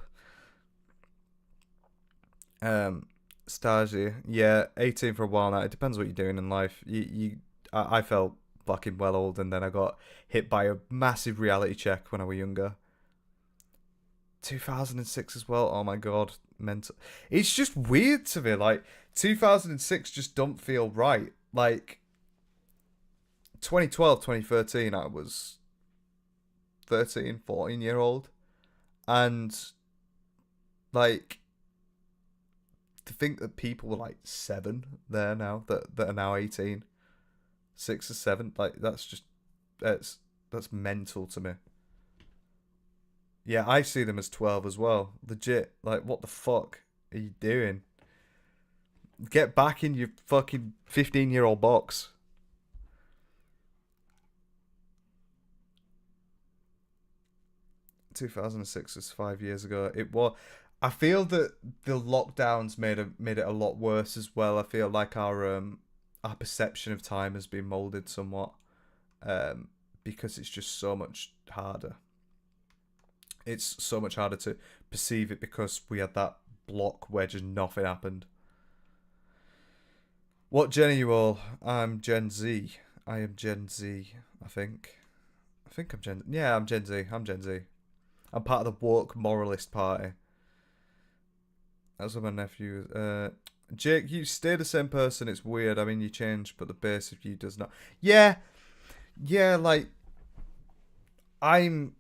Stasi, yeah, 18 for a while now. It depends what you're doing in life. I felt fucking well old, and then I got hit by a massive reality check when I was younger. 2006 as well. Oh my god, mental. It's just weird to me. Like 2006 just don't feel right. Like 2012, 2013, I was 13, 14 year old, and like to think that people were like 7 there now that are now 18, 6 or 7, like that's mental to me. Yeah, I see them as 12 as well. Legit. Like, what the fuck are you doing? Get back in your fucking 15-year-old box. ...2006 was 5 years ago. It was... I feel that the lockdowns made it a lot worse as well. I feel like our perception of time has been molded somewhat, because it's just so much harder. It's so much harder to perceive it because we had that block where just nothing happened. What gen are you all? I'm Gen Z. I am Gen Z, I think. I'm Gen... Yeah, I'm Gen Z. I'm part of the woke moralist party. That's what my nephew... Jake, you stay the same person. It's weird. I mean, you change, but the base of you does not. Yeah, like... I'm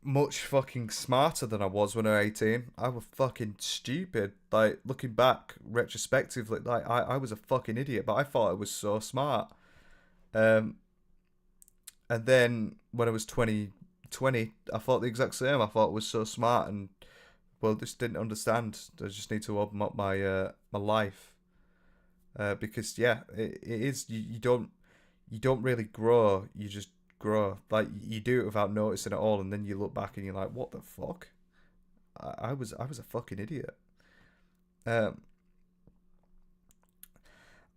much fucking smarter than I was when I was 18. I was fucking stupid. Like, looking back, retrospectively, like, I was a fucking idiot, but I thought I was so smart. And then, when I was 20, I thought the exact same. I thought I was so smart and... Well, just didn't understand. I just need to open up my my life, because yeah, it is. You don't really grow. You just grow. Like you do it without noticing at all, and then you look back and you're like, what the fuck? I was a fucking idiot.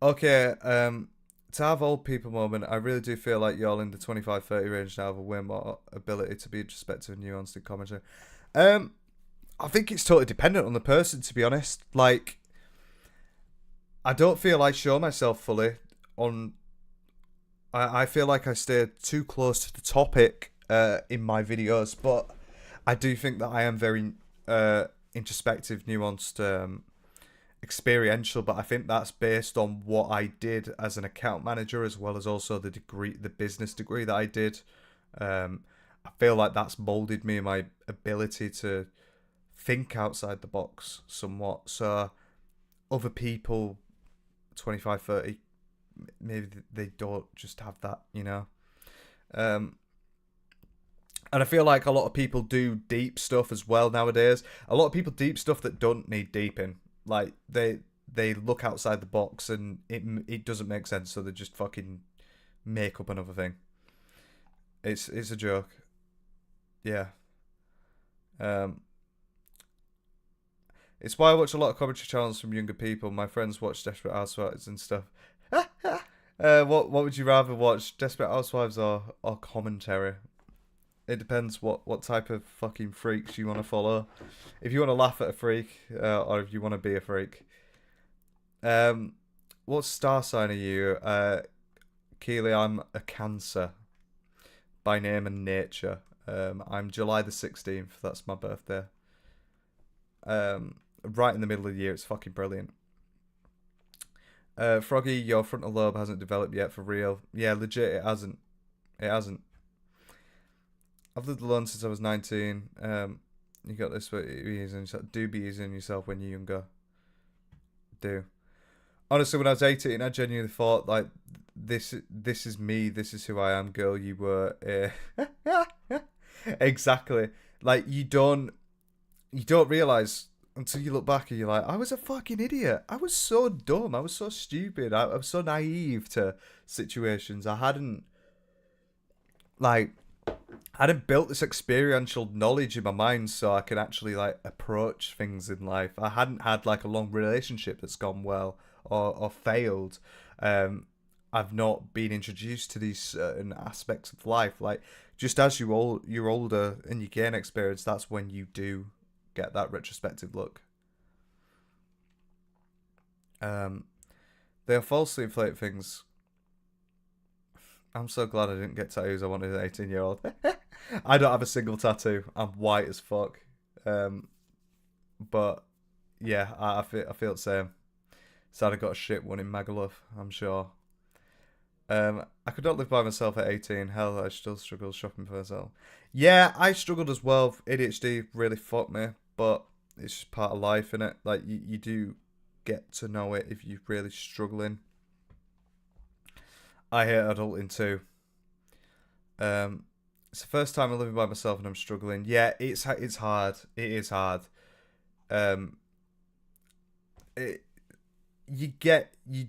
Okay. To have old people moment, I really do feel like y'all in the 25-30 range now have a way more ability to be introspective and nuanced in commentary. I think it's totally dependent on the person, to be honest. Like, I don't feel I show myself fully on... I feel like I stay too close to the topic in my videos, but I do think that I am very introspective, nuanced, experiential, but I think that's based on what I did as an account manager, as well as also the business degree that I did. I feel like that's molded me in my ability to think outside the box somewhat. So other people 25-30, maybe they don't just have that, you know. And I feel like a lot of people do deep stuff as well nowadays. A lot of people deep stuff that don't need deeping. Like they look outside the box and it doesn't make sense, so they just fucking make up another thing. It's a joke. Yeah. It's why I watch a lot of commentary channels from younger people. My friends watch Desperate Housewives and stuff. What would you rather watch, Desperate Housewives or commentary? It depends what type of fucking freaks you want to follow. If you want to laugh at a freak, or if you want to be a freak. What star sign are you? Keely, I'm a Cancer by name and nature. I'm July the 16th. That's my birthday. Right in the middle of the year. It's fucking brilliant. Froggy, your frontal lobe hasn't developed yet for real. Yeah, legit, it hasn't. I've lived alone since I was 19. You got this, but do be easy on yourself when you're younger. Do. Honestly, when I was 18, I genuinely thought, like, this is me, this is who I am, girl, you were. Exactly. Like, you don't realize until you look back and you're like, I was a fucking idiot. I was so dumb. I was so stupid. I was so naive to situations. I hadn't built this experiential knowledge in my mind so I could actually like approach things in life. I hadn't had like a long relationship that's gone well or failed. I've not been introduced to these certain aspects of life. Like, just as you're older and you gain experience, that's when you do get that retrospective look. They falsely inflate things. I'm so glad I didn't get tattoos I wanted as an 18-year-old. I don't have a single tattoo. I'm white as fuck. But yeah, I feel the same. Sad I got a shit one in Magaluf, I'm sure. I could not live by myself at 18. Hell, I still struggle shopping for myself. Yeah, I struggled as well. ADHD really fucked me, but it's just part of life, innit? Like, you do get to know it if you're really struggling. I hate adulting too. It's the first time I'm living by myself and I'm struggling. Yeah, it's hard. It is hard. You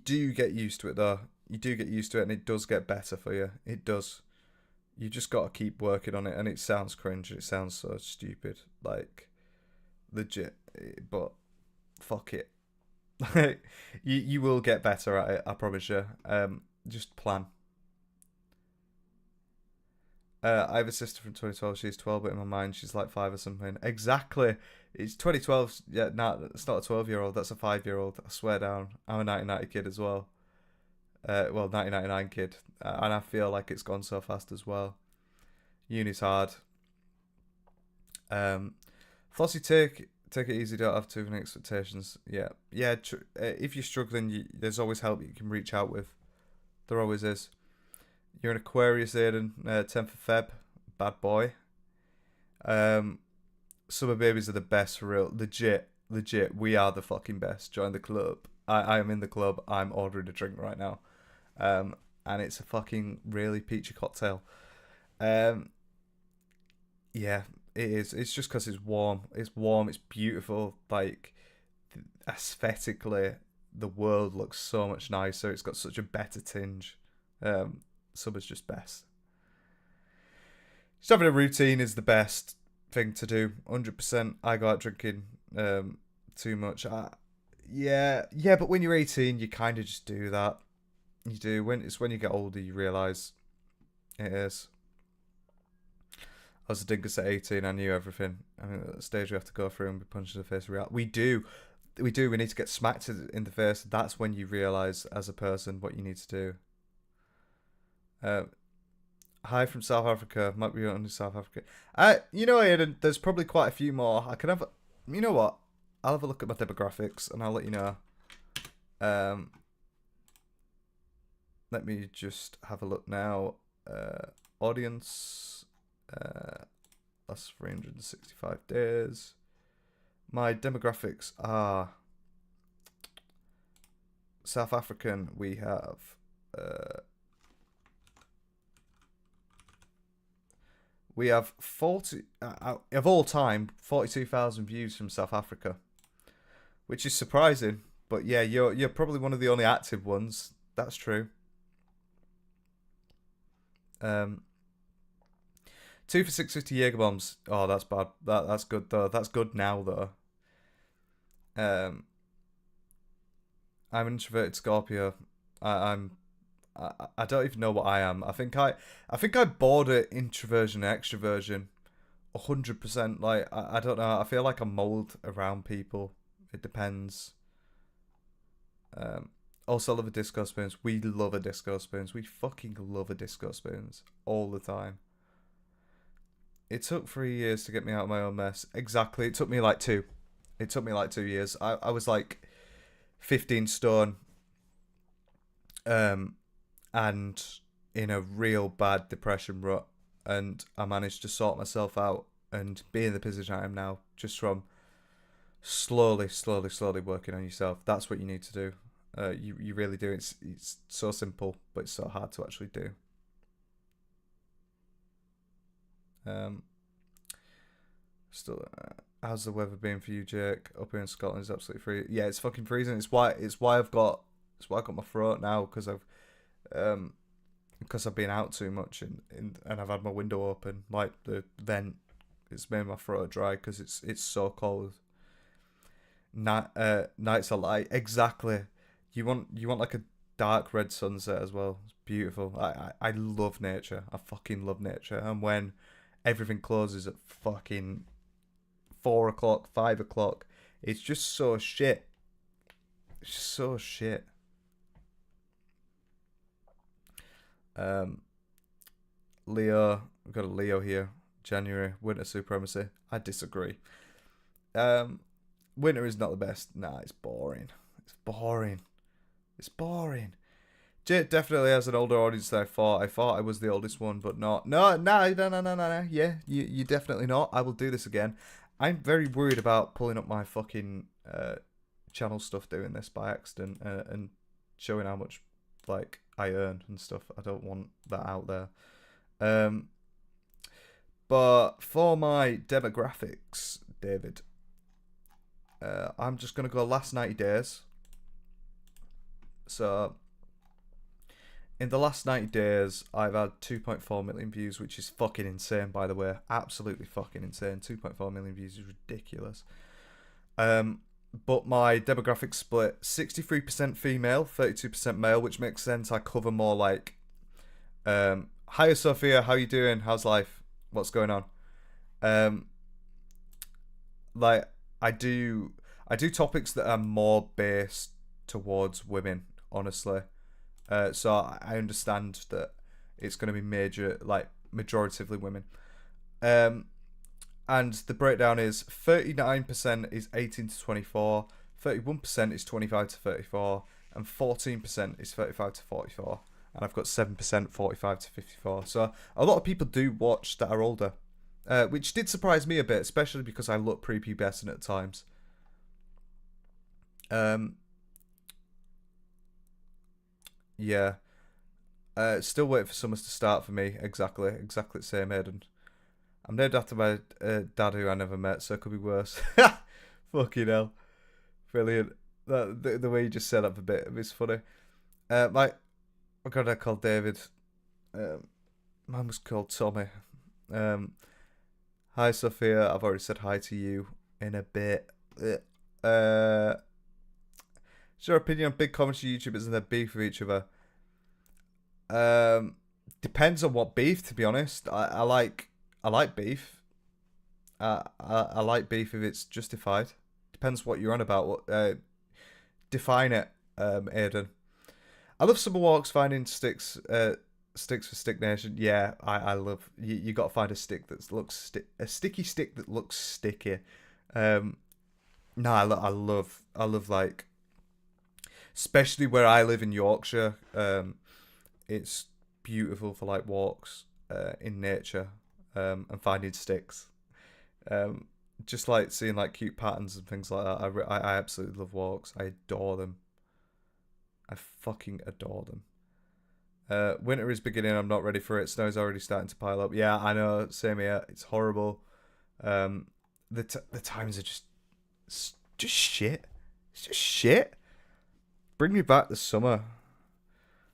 do get used to it though. You do get used to it, and it does get better for you. It does. You just got to keep working on it, and it sounds cringe. It sounds so stupid, like legit. But fuck it. you will get better at it. I promise you. Just plan. I have a sister from 2012. She's 12, but in my mind she's like 5 or something. Exactly. It's 2012. Yeah, nah, it's not a 12-year-old. That's a 5-year-old. I swear down. I'm a 1990 kid as well. Well, 1999 kid, and I feel like it's gone so fast as well. Uni's hard. Flossie, take it easy. Don't have too many expectations. Yeah. If you're struggling, there's always help you can reach out with. There always is. You're an Aquarius, Aiden. 10th of Feb. Bad boy. Summer babies are the best for real. Legit. We are the fucking best. Join the club. I am in the club. I'm ordering a drink right now. And it's a fucking really peachy cocktail. Yeah, it is. It's just because it's warm. It's warm. It's beautiful. Like, aesthetically, the world looks so much nicer. It's got such a better tinge. Summer's just best. Just having a routine is the best thing to do. 100%. I go out drinking too much. Yeah, but when you're 18, you kind of just do that. You do. When you get older, you realise it is. I was a dingus at 18. I knew everything. I mean, at the stage we have to go through and be punched in the face. We do. We need to get smacked in the face. That's when you realise as a person what you need to do. Hi from South Africa. Might be on South Africa. You know, Aiden, there's probably quite a few more. I can have. You know what? I'll have a look at my demographics and I'll let you know. Let me just have a look now. Audience. That's 365 days. My demographics are South African. We have we have 40 of all time 42,000 views from South Africa, which is surprising. But yeah, you're probably one of the only active ones. That's true. 2 for 650 Jaeger bombs. Oh, that's bad. That's good though. That's good now though. I'm an introverted Scorpio. I don't even know what I am. I think I border introversion and extroversion 100%. Like I don't know. I feel like I mold around people. It depends. Also love a disco spoons. We love a disco spoons. We fucking love a disco spoons all the time. It took 3 years to get me out of my own mess. Exactly. It took me like 2. It took me like 2 years. I was like 15 stone. And in a real bad depression rut. And I managed to sort myself out and be in the position I am now just from slowly working on yourself. That's what you need to do. You really do. It's so simple, but it's so hard to actually do. Still, how's the weather been for you, Jake? Up here in Scotland is absolutely free. Yeah, it's fucking freezing. It's why I've got my throat now, because I've been out too much and I've had my window open, like the vent. It's made my throat dry because it's so cold. Nights are light. Exactly. You want like a dark red sunset as well. It's beautiful. I love nature. I fucking love nature. And when everything closes at fucking 4 o'clock, 5 o'clock, it's just so shit. It's just so shit. Leo, we've got a Leo here. January, winter supremacy. I disagree. Winter is not the best. Nah, it's boring. It's boring. It's boring. Jake definitely has an older audience than I thought. I thought I was the oldest one, but not. No. Yeah, you definitely not. I will do this again. I'm very worried about pulling up my fucking channel stuff doing this by accident and showing how much like I earn and stuff. I don't want that out there. But for my demographics, David, I'm just going to go last 90 days. So, in the last 90 days, I've had 2.4 million views, which is fucking insane, by the way. Absolutely fucking insane. 2.4 million views is ridiculous. But my demographic split, 63% female, 32% male, which makes sense. I cover more like, hi, Sophia, how you doing? How's life? What's going on? Like I do topics that are more based towards women, honestly. So I understand that it's going to be majoritively women. And the breakdown is 39% is 18 to 24, 31% is 25 to 34, and 14% is 35 to 44. And I've got 7% 45 to 54. So a lot of people do watch that are older, which did surprise me a bit, especially because I look prepubescent at times. Yeah. Still waiting for summers to start for me. Exactly the same, Aiden. I'm named after my dad who I never met, so it could be worse. Fucking hell. Brilliant. The way you just set up a bit of it's funny. My granddad called David. Mine was called Tommy. Hi, Sophia. I've already said hi to you in a bit. Is your opinion on big comedy YouTubers and their beef with each other? Depends on what beef, to be honest. I like beef. I like beef if it's justified. Depends what you're on about. Define it, Aiden. I love Summer Walks finding sticks for Stick Nation. Yeah, I love you. Got to find a stick that looks a sticky stick that looks sticky. No, I love like, especially where I live in Yorkshire. It's beautiful for like walks in nature and finding sticks. Just like seeing like cute patterns and things like that. I absolutely love walks. I adore them. I fucking adore them. Winter is beginning. I'm not ready for it. Snow's already starting to pile up. Yeah, I know. Same here. It's horrible. The times are just shit. It's just shit. Bring me back the summer.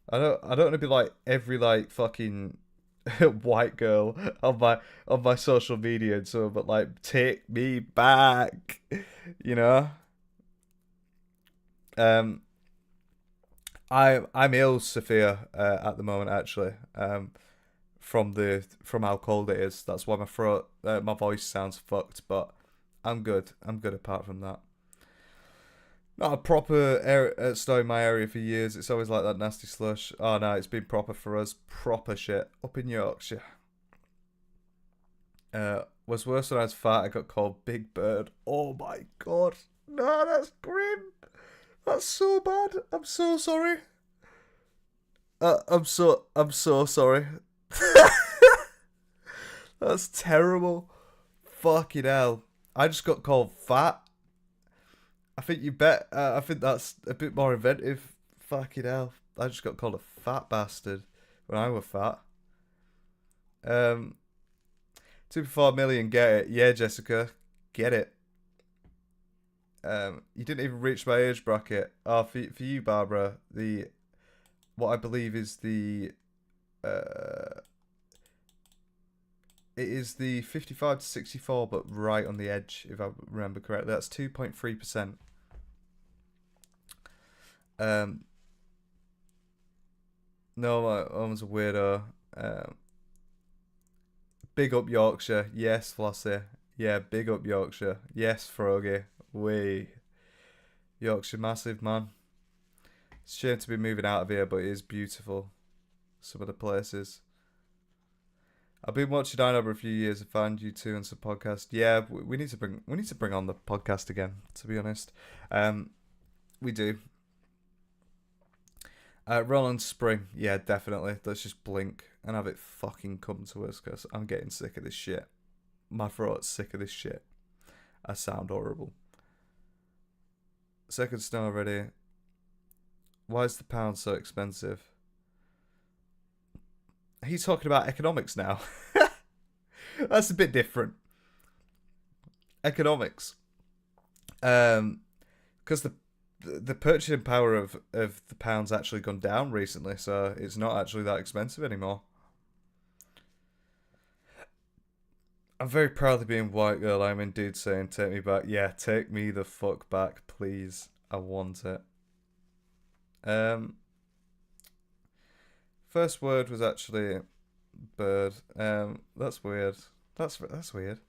I don't want to be like every like fucking white girl on my social media and so, but like take me back, you know. I'm ill, Sophia, at the moment actually. From how cold it is. That's why my voice sounds fucked, but I'm good. I'm good apart from that. Not a proper snow in my area for years. It's always like that nasty slush. Oh no, it's been proper for us. Proper shit. Up in Yorkshire. Was worse when I was fat. I got called Big Bird. Oh my god. No, that's grim. That's so bad. I'm so sorry. I'm so sorry. That's terrible. Fucking hell. I just got called fat. I think you bet. I think that's a bit more inventive. Fucking hell. I just got called a fat bastard when I was fat. 2.4 million, get it. Yeah, Jessica, get it. You didn't even reach my age bracket. Oh, for you, Barbara, what I believe is it is the 55 to 64, but right on the edge, if I remember correctly. That's 2.3%. No, my mum's a weirdo. Big up Yorkshire. Yes, Flossie. Yeah, big up Yorkshire. Yes, Froggy. Yorkshire massive, man. It's a shame to be moving out of here, but it is beautiful. Some of the places. I've been watching Dino for a few years. I found you two on some podcast. Yeah, we need to bring on the podcast again, to be honest. We do. Roland Spring. Yeah, definitely. Let's just blink and have it fucking come to us, because I'm getting sick of this shit. My throat's sick of this shit. I sound horrible. Second snow already. Why is the pound so expensive? He's talking about economics now. That's a bit different. Economics. Because the purchasing power of the pound's actually gone down recently, so it's not actually that expensive anymore. I'm very proud of being white girl. I'm indeed saying take me back. Yeah, take me the fuck back, please. I want it. First word was actually bird. That's weird. That's weird.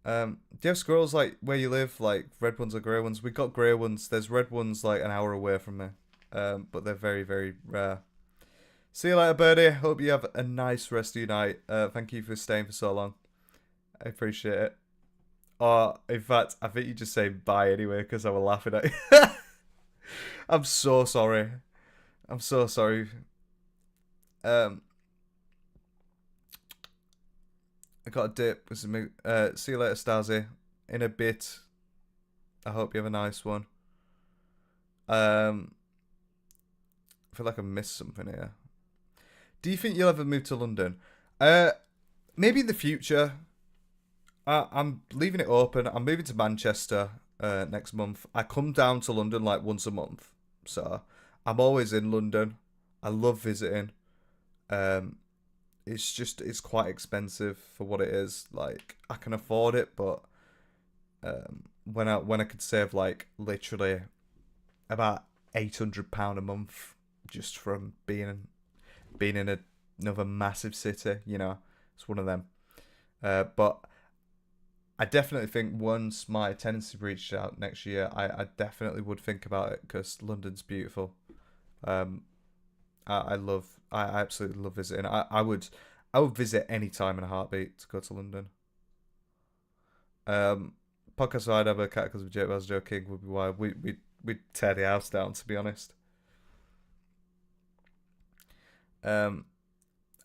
Do you have squirrels like where you live, like red ones or grey ones? We got grey ones. There's red ones like an hour away from me. But they're very, very rare. See you later, birdie. Hope you have a nice rest of your night. Thank you for staying for so long. I appreciate it. Oh, in fact, I think you just say bye anyway because I was laughing at you. I'm so sorry. I'm so sorry. I got a dip with some. See you later, Stasi. In a bit. I hope you have a nice one. I feel like I missed something here. Do you think you'll ever move to London? Maybe in the future. I'm leaving it open. I'm moving to Manchester next month. I come down to London like once a month. So I'm always in London. I love visiting. It's quite expensive for what it is. Like, I can afford it, but when I could save like literally about £800 a month just from being in another massive city, you know, it's one of them. But I definitely think once my tenancy reached out next year, I definitely would think about it because London's beautiful. I absolutely love visiting. I would visit any time in a heartbeat to go to London. Podcast I'd have a cat because I was joking would be why we'd tear the house down, to be honest.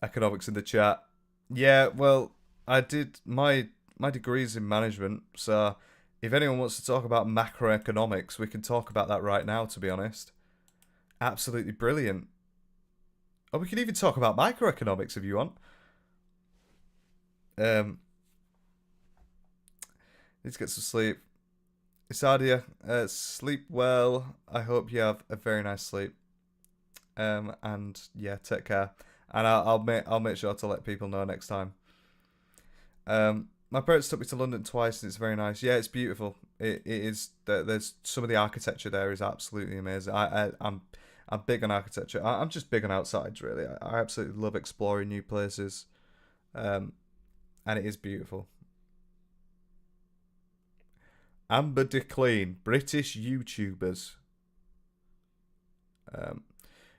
Economics in the chat. Yeah, well, I did my degree's in management, so if anyone wants to talk about macroeconomics, we can talk about that right now, to be honest. Absolutely brilliant. Or we can even talk about microeconomics if you want. Need to get some sleep. Isadia, sleep well. I hope you have a very nice sleep. And yeah, take care. And I'll make sure to let people know next time. My parents took me to London twice, and it's very nice. Yeah, it's beautiful. It is. There's some of the architecture there is absolutely amazing. I'm big on architecture. I'm just big on outsides, really. I absolutely love exploring new places, and it is beautiful. Amber DeClean, British YouTubers.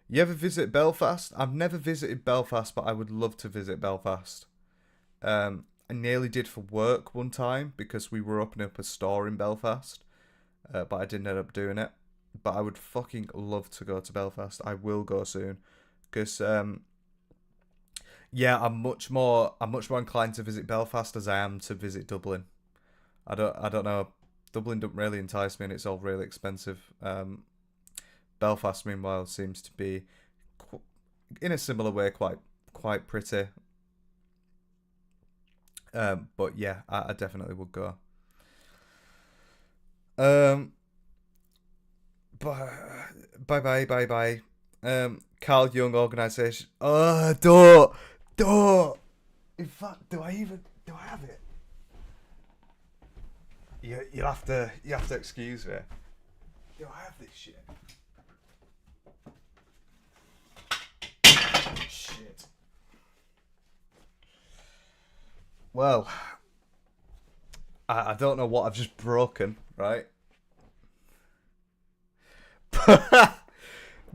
You ever visit Belfast? I've never visited Belfast, but I would love to visit Belfast. I nearly did for work one time because we were opening up a store in Belfast, but I didn't end up doing it. But I would fucking love to go to Belfast. I will go soon, because yeah, I'm much more inclined to visit Belfast as I am to visit Dublin. I don't know. Dublin doesn't really entice me, and it's all really expensive. Belfast, meanwhile, seems to be in a similar way quite pretty. But yeah, I definitely would go. Bye. Carl Jung organization. Don't. In fact, do I have it? You have to excuse me. Do I have this shit? Shit. Well, I don't know what I've just broken, right?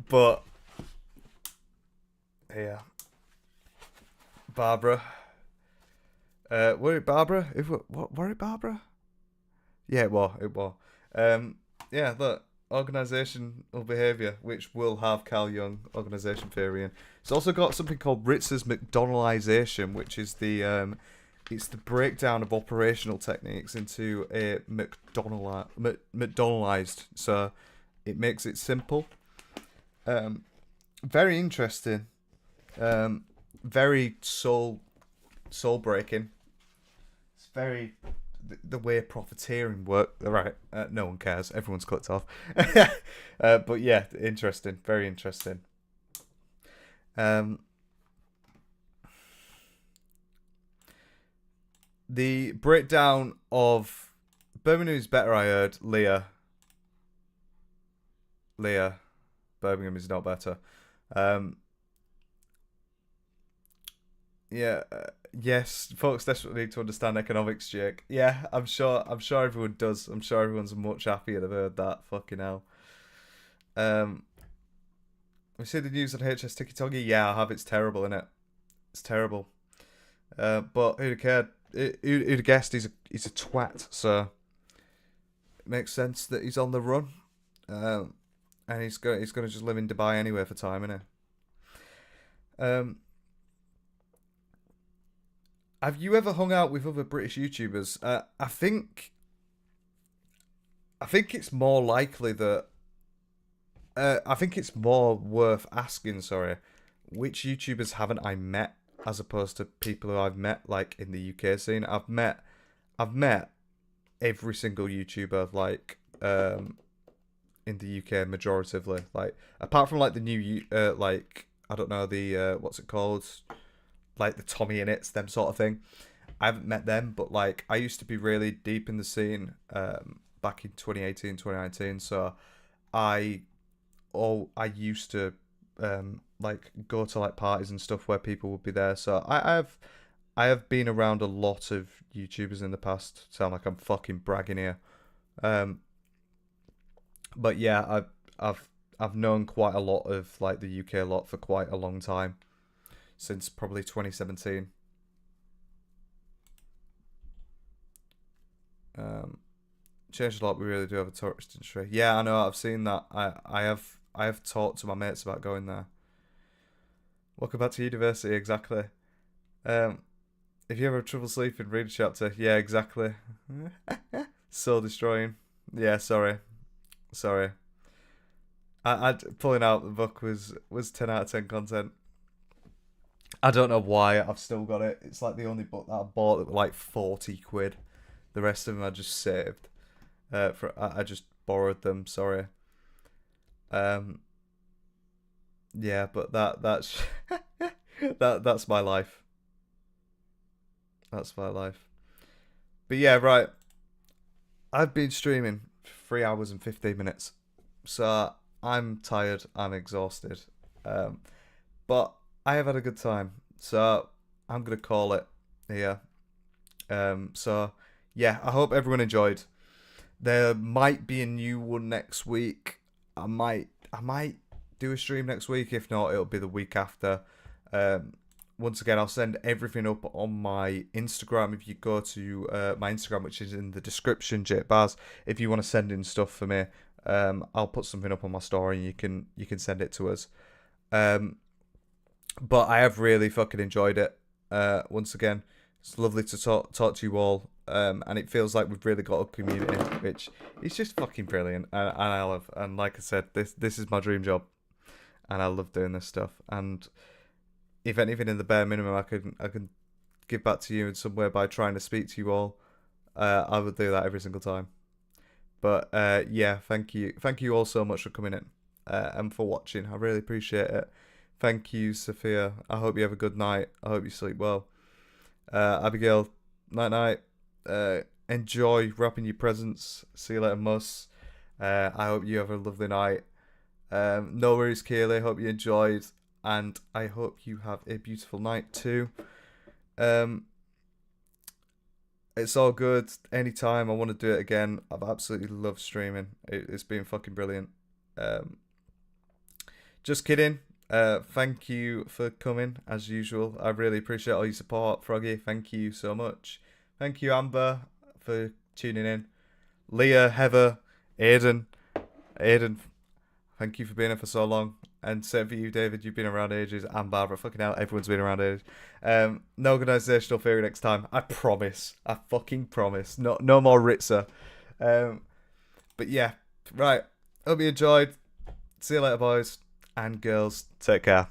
But yeah, Barbara. Were it Barbara? Were it Barbara? Yeah, it was. Yeah, look, organisational behaviour, which will have Carl Jung organisation theory in. It's also got something called Ritz's McDonaldization, which is the it's the breakdown of operational techniques into a McDonaldized. So it makes it simple. Very interesting. Very soul breaking. It's very the way profiteering work. Right, no one cares. Everyone's clicked off. But yeah, interesting. Very interesting. The breakdown of Birmingham is better. I heard Leah. Birmingham is not better. Yeah. Yes, folks desperately need to understand economics, Jake. Yeah, I'm sure everyone does. I'm sure everyone's much happier they've heard that. Fucking hell. We see the news on HS Tiki Togi. Yeah, I have. It's terrible, isn't it? It's terrible. But who'd have cared? Who'd have guessed he's a twat? So it makes sense that he's on the run. And he's gonna just live in Dubai anyway for time, innit? Have you ever hung out with other British YouTubers? I think it's more likely that. I think it's more worth asking. Sorry, which YouTubers haven't I met as opposed to people who I've met like in the UK scene? I've met every single YouTuber like in the UK majoritively, like apart from like the new like I don't know the what's it called, like the Tommy Innits, them sort of thing. I haven't met them, but like I used to be really deep in the scene back in 2018, 2019. So I used to like go to like parties and stuff where people would be there. So I have been around a lot of YouTubers in the past. Sound like I'm fucking bragging here. But yeah, I've known quite a lot of like the UK lot for quite a long time, since probably 2017. Changed a lot. We really do have a tourist industry. Yeah, I know. I've seen that. I have talked to my mates about going there. Welcome back to university. Exactly. If you ever have trouble sleeping, read a chapter. Yeah, exactly. Soul destroying. Yeah, sorry. I pulling out the book was 10 out of 10 content. I don't know why I've still got it. It's like the only book that I bought that were like 40 quid. The rest of them I just saved. I just borrowed them. Sorry. Yeah, but that's that's my life. That's my life. But yeah, right. I've been streaming for 3 hours and 15 minutes. So I'm tired. I'm exhausted. But I have had a good time. So I'm going to call it here. So yeah, I hope everyone enjoyed. There might be a new one next week. I might do a stream next week. If not, it'll be the week after. Once again, I'll send everything up on my Instagram. If you go to my Instagram, which is in the description, Jake Bars, if you want to send in stuff for me, I'll put something up on my story and you can send it to us. But I have really fucking enjoyed it. Once again, it's lovely to talk to you all. And it feels like we've really got a community, which is just fucking brilliant. And I love. And like I said, this is my dream job, and I love doing this stuff. And if anything, in the bare minimum, I can give back to you in some way by trying to speak to you all, I would do that every single time. But yeah, thank you all so much for coming in and for watching. I really appreciate it. Thank you, Sophia. I hope you have a good night. I hope you sleep well. Abigail, night. Enjoy wrapping your presents. See you later, Mus. I hope you have a lovely night. No worries, Kaylee. Hope you enjoyed, and I hope you have a beautiful night too. It's all good. Anytime I want to do it again. I've absolutely loved streaming. It's been fucking brilliant. Just kidding. Thank you for coming as usual. I really appreciate all your support, Froggy. Thank you so much. Thank you, Amber, for tuning in. Leah, Heather, Aiden, thank you for being here for so long. And same for you, David. You've been around ages. And Barbara. Fucking hell, everyone's been around ages. No organisational theory next time. I promise. I fucking promise. No more Ritzer. But yeah, right. Hope you enjoyed. See you later, boys and girls. Take care.